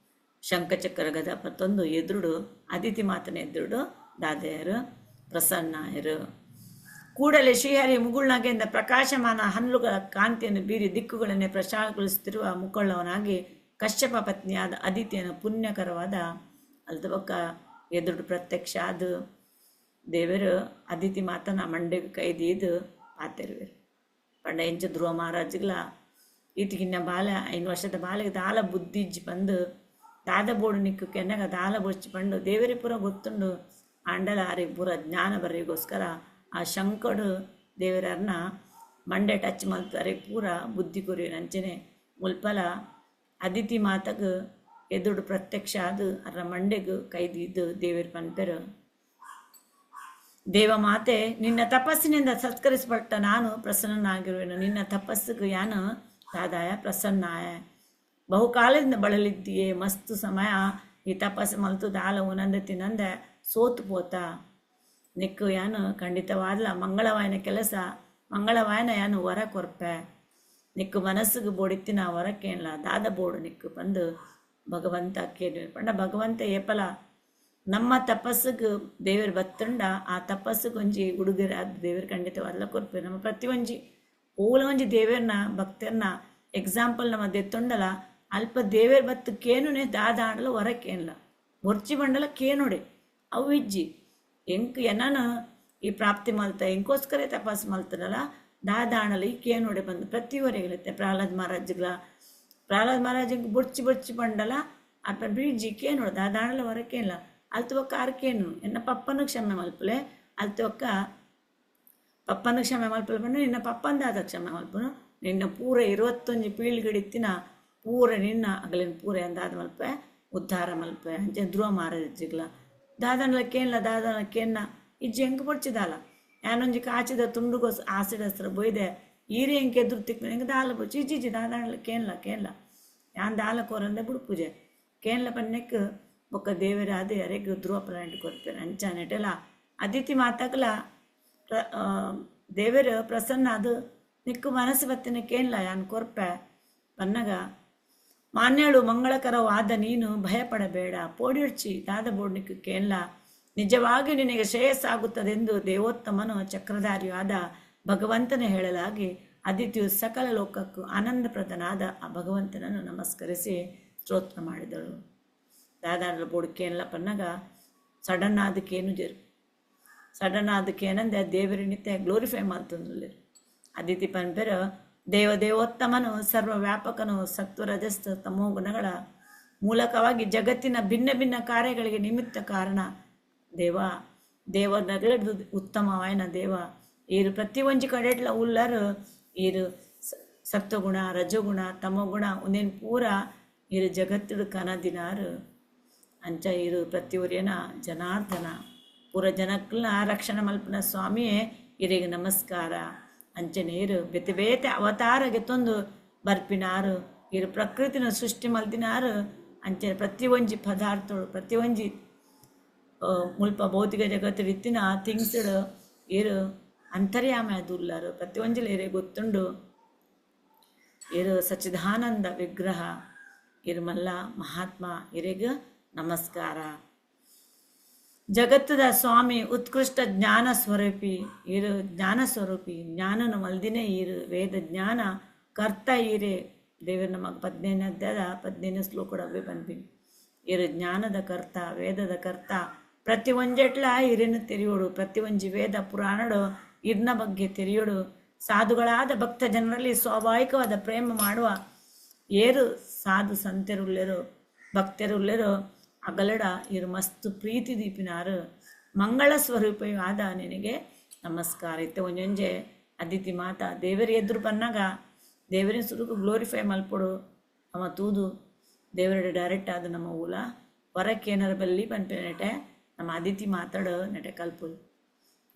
[SPEAKER 1] ಶಂಖಚಕ್ರ ಗದ ಪತ್ತೊಂದು ಎದುರುಡು ಅದಿತಿ ಮಾತನ ಎದುರುಡು ದಾದೆಯರು ಪ್ರಸನ್ನಾಯರು. ಕೂಡಲೇ ಶ್ರೀಹರಿ ಮುಗುಳ್ನಾಗೆಯಿಂದ ಪ್ರಕಾಶಮಾನ ಹನ್ನುಗಳ ಕಾಂತಿಯನ್ನು ಬೀರಿ ದಿಕ್ಕುಗಳನ್ನೇ ಪ್ರಶಾಂತಗೊಳಿಸುತ್ತಿರುವ ಮುಖಳ್ಳವನಾಗಿ ಕಶ್ಯಪ ಪತ್ನಿಯಾದ ಅದಿತಿಯನ್ನು ಪುಣ್ಯಕರವಾದ ಅಲ್ದ ಪಕ್ಕ ಎದುರು ಪ್ರತ್ಯಕ್ಷ ಅದು ದೇವರು ಅದಿತಿ ಮಾತನ ಮಂಡೆಗೆ ಕೈದಿದ್ದು ಪಾತಿರುವರು ಪಂಡ ಎಂಚ ಧ್ರುವ ಮಹಾರಾಜ್ಗಳ ಈತಿಗಿನ್ನ ಬಾಲ 5 ವರ್ಷದ ಬಾಲಿಗೆ ದಾಲ ಬುದ್ಧಿಜ್ಜಿ ಬಂದು ದಾದ ಬೋಡು ನಿಕ್ಕು ಕೆನ್ನಗ ದಾಲ ಬೊಚ್ಚಿ ಪಂಡು ದೇವರಿ ಪೂರ ಗೊತ್ತುಂಡು ಆಂಡಲ ಆರಿಗೆ ಪೂರ ಜ್ಞಾನ ಬರೆಗೋಸ್ಕರ ಆ ಶಂಕಡು ದೇವರನ್ನ ಮಂಡೆ ಟಚ್ ಮಲ್ತಾರೆ ಪೂರ ಬುದ್ಧಿ ಕೊರಿ ನಂಚನೆ ಮುಲ್ಪಲ ಅದಿತಿ ಮಾತಗ ಎದುರು ಪ್ರತ್ಯಕ್ಷ ಅದು ಅರ ಮಂಡೆಗೆ ಕೈದಿದ್ದು ದೇವರು ಪನ್ಪೆರು. ದೇವ ಮಾತೆ ನಿನ್ನ ತಪಸ್ಸಿನಿಂದ ಸತ್ಕರಿಸಲ್ಪಟ್ಟ ನಾನು ಪ್ರಸನ್ನನಾಗಿರುವೆನು. ನಿನ್ನ ತಪಸ್ಸಿಗೆ ಯಾನು ದಾದಾಯ ಪ್ರಸನ್ನಾಯ ಬಹುಕಾಲದಿಂದ ಬಳಲಿದ್ದೀಯೇ ಮಸ್ತು ಸಮಯ ಈ ತಪಸ್ಸು ಮಲ್ತು ದಾಲ ಉನಂದ ತಿನ್ನಂದೆ ಸೋತು ಪೋತ ನಿಕ್ಕು ಯಾನು ಖಂಡಿತವಾದ್ಲ ಮಂಗಳವಾಯನ ಕೆಲಸ ಮಂಗಳವಾಯನ ಯಾನು ವರ ಕೊರ್ಪೆ ನಿಕ್ಕು ಮನಸ್ಸಿಗೆ ಬೋಡಿತ್ತಿನ ವರಕ್ಕೇನಲ್ಲ ದಾದ ಬೋಡು ನಿಕ್ಕು ಬಂದು ಭಗವಂತ ಕೇಳಿ ಪಂಡ ಭಗವಂತ ಏಪಲ ನಮ್ಮ ತಪಸ್ಸಿಗೆ ದೇವರು ಬತ್ತುಂಡ ಆ ತಪಸ್ಸಿಗೆ ಒಂಜಿ ಉಡುಗೊರೆ ಅದು ದೇವರು ಖಂಡಿತವಾದ್ಲ ಕೊರ್ಪೆ ನಮ್ಮ ಪ್ರತಿ ಒಂಜಿ ಓಲ ಒಂಜಿ ದೇವರನ್ನ ಭಕ್ತರನ್ನ ಎಕ್ಸಾಂಪಲ್ ನಮ್ಮ ದೆತ್ತೊಂಡಲ ಅಲ್ಪ ದೇವರ ಬತ್ತು ಕೇನುನೆ ದಾದ ಆಡಲು ಹೊರಕ್ಕೇನಲ್ಲ ಮೊರ್ಚಿ ಬಂಡಲ ಕೇನುಡೆ ಅವು ಇಜ್ಜಿ ಎಂಕ್ ಎನಾನ ಈ ಪ್ರಾಪ್ತಿ ಮಲ್ತ ಎಂಕೋಸ್ಕರ ತಪಾಸ್ ಮಲ್ತನಲ್ಲ ದಾದ ಆಣಲು ಈ ಕೇನುಡೆ ಬಂದು ಪ್ರತಿವರೆಗಿರುತ್ತೆ. ಪ್ರಹ್ಲಾದ್ ಮಹಾರಾಜ್ಗಳ ಪ್ರಹ್ಲಾದ್ ಮಹಾರಾಜಂಗೆ ಬುಡ್ಚಿ ಬುಡ್ಚಿ ಪಂಡಲ ಅಪ್ಪ ಬೀಜಿ ಕೇನು ದಾದಾಣಲ ಹೊರಕೇನಿಲ್ಲ ಅಲ್ತು ಒಕ್ಕ ಆರ್ಕೇನು ಎನ್ನ ಪಪ್ಪನ ಕ್ಷಮೆ ಮಲ್ಪಲೆ ಅಲ್ತು ಒಕ್ಕ ಪಪ್ಪನ ಕ್ಷಮೆ ಮಲ್ಪಲೆ ಬಂದು ನಿನ್ನ ಪಪ್ಪಂದಾದ ಕ್ಷಮೆ ಮಲ್ಪನು ನಿನ್ನ ಪೂರ 21 ಪೀಳಿಗಡಿತ್ತಿನ ಪೂರ ನಿನ್ನ ಅಗಲಿನ ಪೂರ ಎಂದಾದ ಮಲ್ಪೆ ಉದ್ಧಾರ ಮಲ್ಪೆ ಅಂಚೆ ಧ್ರುವ ಮಾರಜಿಗ್ಲ ದಾದಾಣಲ ಕೇನ್ಲ ದಾದಾಣ ಕೇನ್ನ ಇಜ್ಜಿ ಹೆಂಗೆ ಪೊಡ್ಚಿದಾಲ ಯಾನೊಂಜಿ ಕಾಚಿದ ತುಂಡುಗೋ ಆಸಿಡಸ್ತ್ರ ಬೊಯ್ದೆ ಈರಿ ಹೆಂಗೆ ಎದುರು ತಿಕ್ಕ ಹೆಂಗೆ ದಾಲ ಬೊಚ್ಚಿ ಇಜ್ಜಿಜ್ಜಿ ದಾದಾಣಲ ಕೇನ್ಲ ಯಾನ್ ದಾಲ ಕೋರಂದೆ ಬುಡು ಪೂಜೆ ಕೇನ್ಲ ಪನ್ನೆಕ್ ಬೊಕ್ಕ ದೇವರ ಅದೇ ಅರೆಗ್ ಧ್ರುವ ಪ್ಲಾಂಟ್ ಕೊಡ್ತೇನೆ ಅಂಚ ನೆಟೆಲ್ಲ ಅದಿತಿ ಮಾತಾಕಲ ದೇವರ ಪ್ರಸನ್ನ ಅದು ನಿಕ್ಕು ಮನಸ್ಸು ಬತ್ತಿನ ಕೇನ್ಲ ಯಾನ್ ಕೊರ್ಪೆ ಪನ್ನಗ ಮಾನ್ಯಳು ಮಂಗಳಕರವಾದ ನೀನು ಭಯಪಡಬೇಡ ಪೋಡಿಡ್ಚಿ ದಾದ ಬೋಡ್ನಿಕ್ಕು ಕೇನ್ಲ ನಿಜವಾಗಿ ನಿನಗೆ ಶ್ರೇಯಸ್ಸಾಗುತ್ತದೆಂದು ದೇವೋತ್ತಮನು ಚಕ್ರಧಾರಿಯಾದ ಭಗವಂತನೇ ಹೇಳಲಾಗಿ ಅದಿತಿಯು ಸಕಲ ಲೋಕಕ್ಕೂ ಆನಂದಪ್ರದನಾದ ಆ ಭಗವಂತನನ್ನು ನಮಸ್ಕರಿಸಿ ಸ್ತೋತ್ರ ಮಾಡಿದಳು. ದಾದಾಡ ಬೋಡ್ಕೇನ್ಲ ಪನ್ನಗ ಸಡನ್ ಆದಕ್ಕೇನು ಜರು ಸಡನ್ ಆದಕ್ಕೇನಂದೆ ದೇವರಿನಿತ್ಯ ಗ್ಲೋರಿಫೈ ಮಾಡ್ತಂದ್ರಲ್ಲಿರು ಅದಿತಿ ಪನ್ಪೆರ ದೇವೋತ್ತಮನು ಸರ್ವವ್ಯಾಪಕನು ಸತ್ವರಜಸ್ಥ ತಮೋ ಗುಣಗಳ ಮೂಲಕವಾಗಿ ಜಗತ್ತಿನ ಭಿನ್ನ ಭಿನ್ನ ಕಾರ್ಯಗಳಿಗೆ ನಿಮಿತ್ತ ಕಾರಣ ದೇವನಗಳೆದು ಉತ್ತಮವಾಯನ ದೇವ ಈರು ಪ್ರತಿ ಒಂಜಿ ಕಡೆಟ್ಲ ಉಲ್ಲರು ಈರು ಸತ್ವಗುಣ ರಜೋಗುಣ ತಮೋಗುಣ ಒಂದೇನು ಪೂರ ಈರು ಜಗತ್ತಿಡು ಕನದಿನಾರು ಅಂಚ ಈರು ಪ್ರತಿ ಒರಿಯನ ಜನಾರ್ದನ ಪೂರ ಜನಕ್ಕಲ್ನ ರಕ್ಷಣ ಮಲ್ಪನ ಸ್ವಾಮಿಯೇ ಇರಿಗೆ ನಮಸ್ಕಾರ ಅಂಚನೆ ಇರು ಬೇತೆ ಬೇತೆ ಅವತಾರಗೆ ತಂದು ಬರ್ಪಿನಾರು ಇರು ಪ್ರಕೃತಿನ ಸೃಷ್ಟಿ ಮಲ್ದಿನಾರು ಅಂಚೆ ಪ್ರತಿ ಒಂಜಿ ಪದಾರ್ಥಗಳು ಪ್ರತಿ ಒಂಜಿ ಮುಲ್ಪ ಭೌತಿಕ ಜಗತ್ತು ಇತ್ತಿನ ಥಿಂಗ್ಸ್ಡ್ ಇರು ಅಂತರ್ಯಾಮ ಅದುಲ್ಲರು ಪ್ರತಿ ಒಂಜಿಲ ಇರೆ ಗೊತ್ತುಂಡು ಇರು ಸಚ್ಚಿದಾನಂದ ವಿಗ್ರಹ ಇರು ಮಲ್ಲ ಮಹಾತ್ಮ ಇರೆಗ ನಮಸ್ಕಾರ. ಜಗತ್ತದ ಸ್ವಾಮಿ ಉತ್ಕೃಷ್ಟ ಜ್ಞಾನ ಸ್ವರೂಪಿ ಇರು ಜ್ಞಾನ ಸ್ವರೂಪಿ ಜ್ಞಾನನ ಮಲ್ದಿನೇ ಇರು ವೇದ ಜ್ಞಾನ ಕರ್ತ ಇರೆ ದೇವರ ನಮಗೆ 15ನೇ ಅಧ್ಯಾಯದ 15ನೇ ಶ್ಲೋಕಡವೇ ಬಂದ್ಬಿನಿ ಇರು ಜ್ಞಾನದ ಕರ್ತ ವೇದದ ಕರ್ತ ಪ್ರತಿ ಒಂಜೆಟ್ಲ ಇರೇನು ತೆರೆಯೋಡು ಪ್ರತಿ ಒಂಜಿ ವೇದ ಪುರಾಣಡು ಇರ್ನ ಬಗ್ಗೆ ತೆರೆಯೋಡು ಸಾಧುಗಳಾದ ಭಕ್ತ ಜನರಲ್ಲಿ ಸ್ವಾಭಾವಿಕವಾದ ಪ್ರೇಮ ಮಾಡುವ ಏರು ಸಾಧು ಸಂತೆರುಳ್ಳೆರು ಭಕ್ತರುಳ್ಳೆರು ಅಗಲಡ ಇರು ಮಸ್ತು ಪ್ರೀತಿ ದೀಪಿನಾರು ಮಂಗಳ ಸ್ವರೂಪವಾದ ನಿನಗೆ ನಮಸ್ಕಾರ ಇತ್ತೆ ಒಂಜೊಂಜೆ ಅದಿತಿ ಮಾತಾ ದೇವರ ಎದುರು ಪನ್ನಾಗ ದೇವರಿನ ಸುರುಕು ಗ್ಲೋರಿಫೈ ಮಲ್ಪೊಡು ಅವ ತೂದು ದೇವರ ಡೈರೆಕ್ಟ್ ಆದ ನಮ್ಮ ಊಲ ಹೊರಕ್ಕೆ ಏನಾರ ಬಲ್ಲಿ ಪನ್ಪೆ ನೆಟೆ ನಮ್ಮ ಅದಿತಿ ಮಾತಾಡು ನೆಟೆ ಕಲ್ಪುದು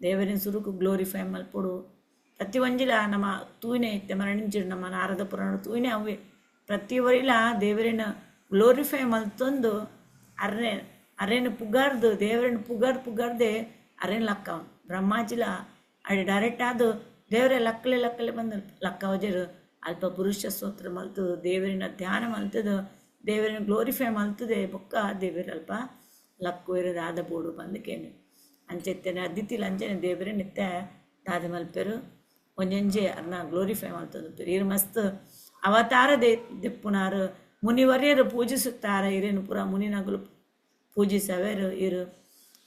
[SPEAKER 1] ದೇವರಿನ ಸುರುಕು ಗ್ಲೋರಿಫೈ ಮಲ್ಪೊಡು ಪ್ರತಿ ಒಂಜಿಲ ನಮ್ಮ ತೂಯಿನೇ ಇತ್ತೆ ಮರಣಿಂಚಿಡು ನಮ್ಮ ನಾರದ ಪುರಾಣ ತೂಯಿನೇ ಅವೇ ಪ್ರತಿ ಒರಿಲ ದೇವರಿನ ಗ್ಲೋರಿಫೈ ಮಲ್ತೊಂದು ಅರೇನು ಪುಗಾರ್ದು ದೇವರನ್ನು ಪುಗಾರ್ದೆ ಅರೇನು ಲಕ್ಕ ಬ್ರಹ್ಮಾಜಿಲ ಅಡಿ ಡೈರೆಕ್ಟ್ ಆದು ದೇವರೇ ಲಕ್ಕಲೆ ಬಂದು ಲಕ್ಕ ವಜರು ಅಲ್ಪ ಪುರುಷ ಸ್ತೋತ್ರ ಮಲ್ತದು ದೇವರಿನ ಧ್ಯಾನ ಮಲ್ತದು ದೇವರಿನ ಗ್ಲೋರಿಫೈ ಮಲ್ತದೆ ಬೊಕ್ಕ ದೇವರಲ್ಪ ಲಕ್ಕು ಇರೋದು ಆದ ಬೋಡು ಬಂದಕೇನು ಅಂಚೆತ್ತೇನೆ ಅದಿತಿಲ ಅಂಚೆನೆ ದೇವರಿನಿತ್ತೆ ದಾದ ಮಲ್ಪೆರು ಒಂಜೊಂಜೆ ಅರ್ನ ಗ್ಲೋರಿಫೈ ಮಲ್ತದು ಇರು ಮಸ್ತ್ ಅವತಾರ ದೆಪ್ಪುನಾರು ಮುನಿವರ್ಯರು ಪೂಜಿಸುತ್ತಾರೆ ಇರೇನು ಪುರ ಮುನಿನಗಲು ಪೂಜಿಸವೇರು ಇರು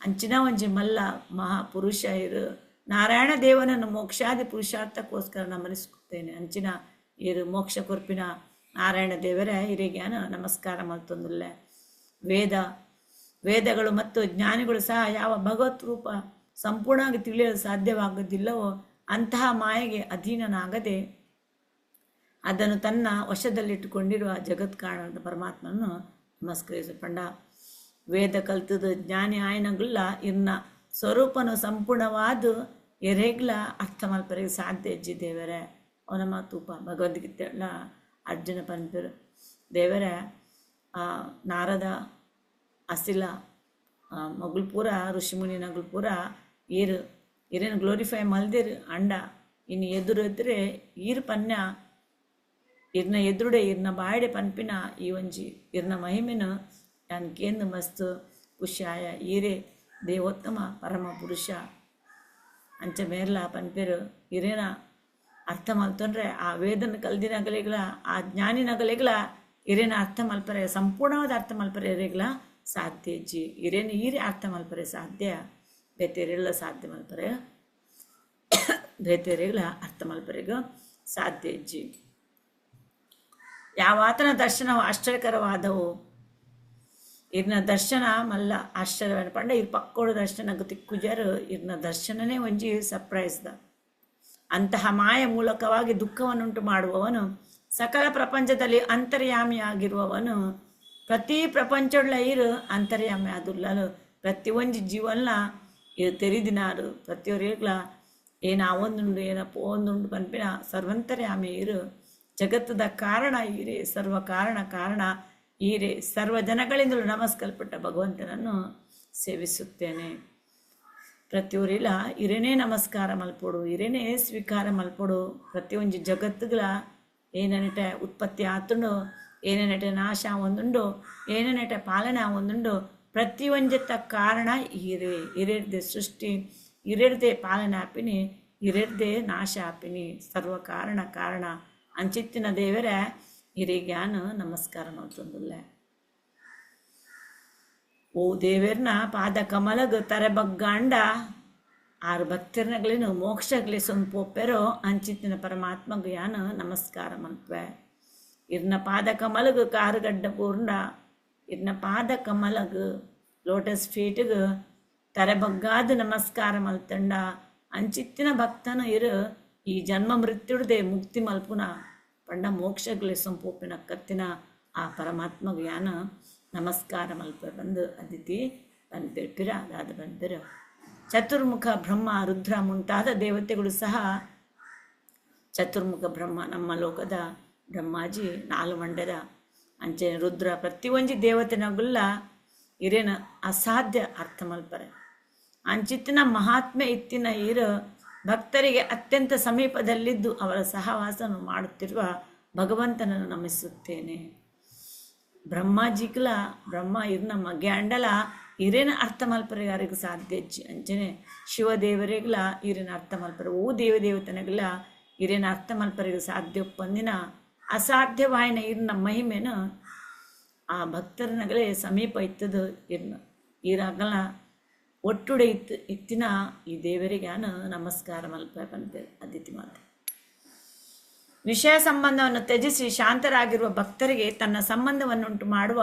[SPEAKER 1] ಅಂಚಿನ ಒಂಜಿ ಮಲ್ಲ ಮಹಾಪುರುಷ ಇರು ನಾರಾಯಣ ದೇವನನ್ನು ಮೋಕ್ಷಾದಿ ಪುರುಷಾರ್ಥಕ್ಕೋಸ್ಕರ ನಮನಿಸುತ್ತೇನೆ ಅಂಚಿನ ಇರು ಮೋಕ್ಷ ಕೊರ್ಪಿನ ನಾರಾಯಣ ದೇವರೇ ಹಿರಿಗ್ಯಾನ ನಮಸ್ಕಾರ ಮಲ್ತೊಂದುಲ್ಲೆ ವೇದಗಳು ಮತ್ತು ಜ್ಞಾನಿಗಳು ಸಹ ಯಾವ ಭಗವತ್ ರೂಪ ಸಂಪೂರ್ಣವಾಗಿ ತಿಳಿಯಲು ಸಾಧ್ಯವಾಗುವುದಿಲ್ಲವೋ ಅಂತಹ ಮಾಯೆಗೆ ಅಧೀನನಾಗದೆ ಅದನ್ನು ತನ್ನ ವಶದಲ್ಲಿಟ್ಟುಕೊಂಡಿರುವ ಜಗತ್ಕಾರಣದ ಪರಮಾತ್ಮನನ್ನು ನಮಸ್ಕರಿಸು ಪಂಡ ವೇದ ಕಲ್ತದ ಜ್ಞಾನಿ ಆಯನಗುಲ್ಲ ಇರ್ನ ಸ್ವರೂಪನು ಸಂಪೂರ್ಣವಾದ ಎರೆಗ್ಲ ಅರ್ಥ ಮಲ್ಪರಿಗೆ ಸಾಧ್ಯ ಹೆಜ್ಜಿ ದೇವರೇ ಅವನ ಮಾತೂಪ ಭಗವದ್ಗೀತೆ ಎಲ್ಲ ಅರ್ಜುನ ಪಂಪರು ದೇವರೇ ನಾರದ ಅಸಿಲ ಮಗಳು ಪೂರ ಋಷಿಮುನಿ ನಗಳು ಪೂರ ಇರೇನು ಗ್ಲೋರಿಫೈ ಮಲ್ದಿರು ಅಂಡ ಇನ್ನು ಎದುರೆ ಈರು ಪನ್ಯ ಇರ್ನ ಎದುರುಡೆ ಇರ್ನ ಬಾಯಡೆ ಪನ್ಪಿನ ಈ ಒಂಜಿ ಇರ್ನ ಮಹಿಮೆನು ಯಾನ್ಕೇಂದು ಮಸ್ತ್ ಖುಷಿಯಾಯ ಈರೇ ದೇವೋತ್ತಮ ಪರಮ ಪುರುಷ ಅಂಚ ಮೇರ್ಲ ಪನ್ಪೇರು ಇರೇನ ಅರ್ಥ ಮಲ್ತಂದ್ರೆ ಆ ವೇದನ ಕಲ್ದಿನಗಲಿಗಳ ಆ ಜ್ಞಾನಿನಗಲಿಗಳ ಇರೇನ ಅರ್ಥ ಮಲ್ಪರೆ ಸಂಪೂರ್ಣವಾದ ಅರ್ಥ ಮಲ್ಪರೆ ಇರೇಗ್ಲ ಸಾಧ್ಯ ಜಿ ಇರೇನು ಈರೇ ಅರ್ಥ ಮಲ್ಪರೆ ಸಾಧ್ಯ ಬೇತೆರೆಲ್ಲ ಸಾಧ್ಯ ಮಲ್ಪರೆ ಬೇತೆರೆಗ್ಲ ಅರ್ಥ ಮಲ್ಪರೆಗೂ ಸಾಧ್ಯ ಜಿ ಯಾವಾತನ ದರ್ಶನವು ಆಶ್ಚರ್ಯಕರವಾದವು. ಇರ್ನ ದರ್ಶನ ಮಲ್ಲ ಆಶ್ಚರ್ಯವನ್ನು ಪಂಡ ಇರ್ ಪಕ್ಕೋಡು ದರ್ಶನ ತಿಕ್ಕುಜರು ಇರ್ನ ದರ್ಶನನೇ ಒಂಜಿ ಸರ್ಪ್ರೈಸ್ದ. ಅಂತಹ ಮಾಯ ಮೂಲಕವಾಗಿ ದುಃಖವನ್ನುಂಟು ಮಾಡುವವನು, ಸಕಲ ಪ್ರಪಂಚದಲ್ಲಿ ಅಂತರ್ಯಾಮಿಯಾಗಿರುವವನು, ಪ್ರತಿ ಪ್ರಪಂಚಡ್ಲ ಇರು ಅಂತರ್ಯಾಮಿ ಆದುಲ್ಲಲು ಪ್ರತಿ ಒಂಜಿ ಜೀವನ್ಲ ಇದು ತೆರಿದಿನಾರು ಪ್ರತಿಯೊರಿಗ್ಲ ಏನ ಅವೊಂದುಂಡು ಏನ ಪೋಂದುಂಡು ಪನ್ಪಿನ ಸರ್ವಂತರ್ಯಾಮಿ ಇರು. ಜಗತ್ತದ ಕಾರಣ ಈರೆ, ಸರ್ವ ಕಾರಣ ಈರೆ. ಸರ್ವ ಜನಗಳಿಂದಲೂ ನಮಸ್ಕಲ್ಪಟ್ಟ ಭಗವಂತನನ್ನು ಸೇವಿಸುತ್ತೇನೆ. ಪ್ರತಿಯೊರಿಲ ಇರೇನೇ ನಮಸ್ಕಾರ ಮಲ್ಪೊಡು, ಇರೇನೇ ಸ್ವೀಕಾರ ಮಲ್ಪೊಡು. ಪ್ರತಿಯೊಂದು ಜಗತ್ತುಗಳ ಏನೇನಟೆ ಉತ್ಪತ್ತಿ ಆತುಂಡು, ಏನೇನಟೆ ನಾಶ ಒಂದುಂಡು, ಏನೇನಟೆ ಪಾಲನೆ ಒಂದುಂಡು. ಪ್ರತಿಯೊಂದತ್ತ ಕಾರಣ ಈರೆ. ಇರೇರ್ದೆ ಸೃಷ್ಟಿ, ಇರೇರ್ದೆ ಪಾಲನೆ ಆಪಿನಿ, ಇರೇರ್ದೆ ನಾಶ ಆಪಿನಿ. ಸರ್ವ ಕಾರಣ ಅಂಚಿತ್ತಿನ ದೇವರೇ ಇರಿಗ್ಯಾನು ನಮಸ್ಕಾರ ಮಾಡ್ತಂದುಲ್ಲೆ. ಓ ದೇವರ್ನ ಪಾದ ಕಮಲಗ್ ತರೆಬಗ್ಗಾಂಡ ಆರು ಭಕ್ತಿರ್ನಗಳೇನು ಮೋಕ್ಷಗ್ಲಿ ಸೊಂಪೊಪ್ಪೆರೋ ಅಂಚಿತ್ತಿನ ಪರಮಾತ್ಮಗ್ ಯಾನು ನಮಸ್ಕಾರ ಮಲ್ಪೆ. ಇರ್ನ ಪಾದ ಕಮಲಗ್ ಕಾರುಗಡ್ಡ ಪೂರ್ಣ, ಇರ್ನ ಪಾದ ಕಮಲಗ್ ಲೋಟಸ್ ಫೀಟ್ಗ್ ತರೆಬಗ್ಗಾದು ನಮಸ್ಕಾರ ಮಲ್ತಂಡ. ಅಂಚಿತ್ತಿನ ಭಕ್ತನು ಇರು ಈ ಜನ್ಮ ಮೃತ್ಯುಡ್ದೆ ಮುಕ್ತಿ ಮಲ್ಪುನ ಪಂಡ ಮೋಕ್ಷಗ್ಲಿ ಸೊಂಪೊಪ್ಪಿನ ಕತ್ತಿನ ಆ ಪರಮಾತ್ಮಗ್ ಯಾನ ನಮಸ್ಕಾರ ಮಲ್ಪೆ. ಬಂದು ಅದಿತಿ ಬಂದ್ಬಿಡ್ಪಿರ ಅದಾದ ಬಂದ್ಬಿರ. ಚತುರ್ಮುಖ ಬ್ರಹ್ಮ ರುದ್ರ ಮುಂತಾದ ದೇವತೆಗಳು ಸಹ, ಚತುರ್ಮುಖ ಬ್ರಹ್ಮ ನಮ್ಮ ಲೋಕದ ಬ್ರಹ್ಮಾಜಿ ನಾಲು ಮಂಡ್ಯದ ಅಂಚೆ ರುದ್ರ ಪ್ರತಿಯೊಂಜಿ ದೇವತೆನಗುಲ್ಲ ಇರೇನ ಅಸಾಧ್ಯ ಅರ್ಥ ಮಲ್ಪರೆ. ಅಂಚಿತ್ತಿನ ಮಹಾತ್ಮೆ ಇತ್ತಿನ ಇರು ಭಕ್ತರಿಗೆ ಅತ್ಯಂತ ಸಮೀಪದಲ್ಲಿದ್ದು ಅವರ ಸಹವಾಸವನ್ನು ಮಾಡುತ್ತಿರುವ ಭಗವಂತನನ್ನು ನಮಿಸುತ್ತೇನೆ. ಬ್ರಹ್ಮಾಜಿಗ್ಲ ಬ್ರಹ್ಮ ಇರ್ನ ಮಗೆ ಅಂಡಲ ಇರೇನ ಅರ್ಥ ಮಲ್ಪರೆ ಯಾರಿಗೂ ಸಾಧ್ಯ ಅಂಚನೆ ಶಿವದೇವರಿಗ್ಲ ಇರೇನ ಅರ್ಥ ಮಲ್ಪರೆ. ಓ ದೇವದೇವತನಗ್ಲ ಇರೇನ ಅರ್ಥ ಮಲ್ಪರೆಗೆ ಸಾಧ್ಯ ಪಂದಿನ ಅಸಾಧ್ಯವಾಯಿನ ಇರ್ನ ಮಹಿಮೆನು ಆ ಭಕ್ತರನಗಳೇ ಸಮೀಪ ಇತ್ತದು ಇರ್ನ ಈರಾಗಲ ಒಟ್ಟುಡೆ ಇತ್ತಿನ ಈ ದೇವರಿಗೆ ನಾನು ನಮಸ್ಕಾರ ಮಲ್ಪೆ ಬಂದೆ. ಅದಿತಿ ಮಾತೆ ವಿಷಯ ಸಂಬಂಧವನ್ನು ತ್ಯಜಿಸಿ ಶಾಂತರಾಗಿರುವ ಭಕ್ತರಿಗೆ ತನ್ನ ಸಂಬಂಧವನ್ನುಂಟು ಮಾಡುವ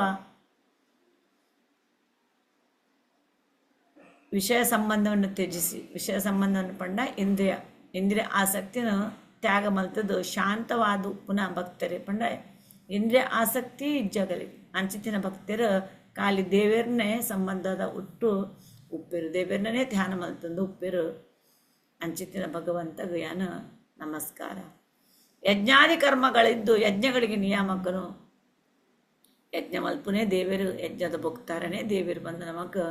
[SPEAKER 1] ವಿಷಯ ಸಂಬಂಧವನ್ನು ತ್ಯಜಿಸಿ, ವಿಷಯ ಸಂಬಂಧವನ್ನು ಪಂಡ ಇಂದ್ರಿಯ ಆಸಕ್ತಿನ ತ್ಯಾಗ ಮಲ್ತದ್ದು ಶಾಂತವಾದ ಪುನಃ ಭಕ್ತರೇ ಪಂಡ ಇಂದ್ರಿಯ ಆಸಕ್ತಿ ಇಜ್ಜಗಲಿ. ಅಂಚಿತಿನ ಭಕ್ತರು ಖಾಲಿ ದೇವರನ್ನೇ ಸಂಬಂಧದ ಹುಟ್ಟು ಉಪ್ಪೆರು, ದೇವರನ್ನೇ ಧ್ಯಾನ ಮಲ್ತಂದು ಉಪ್ಪೆರು. ಅಂಚಿತಿನ ಭಗವಂತಗ ಯಾನ ನಮಸ್ಕಾರ. ಯಜ್ಞಾದಿ ಕರ್ಮಗಳಿದ್ದು ಯಜ್ಞಗಳಿಗೆ ನಿಯಾಮಕನು. ಯಜ್ಞ ಮಲ್ಪುನೇ ದೇವರು, ಯಜ್ಞದ ಭಕ್ತಾರನೇ ದೇವರು ಬಂದು ನಮಗೆ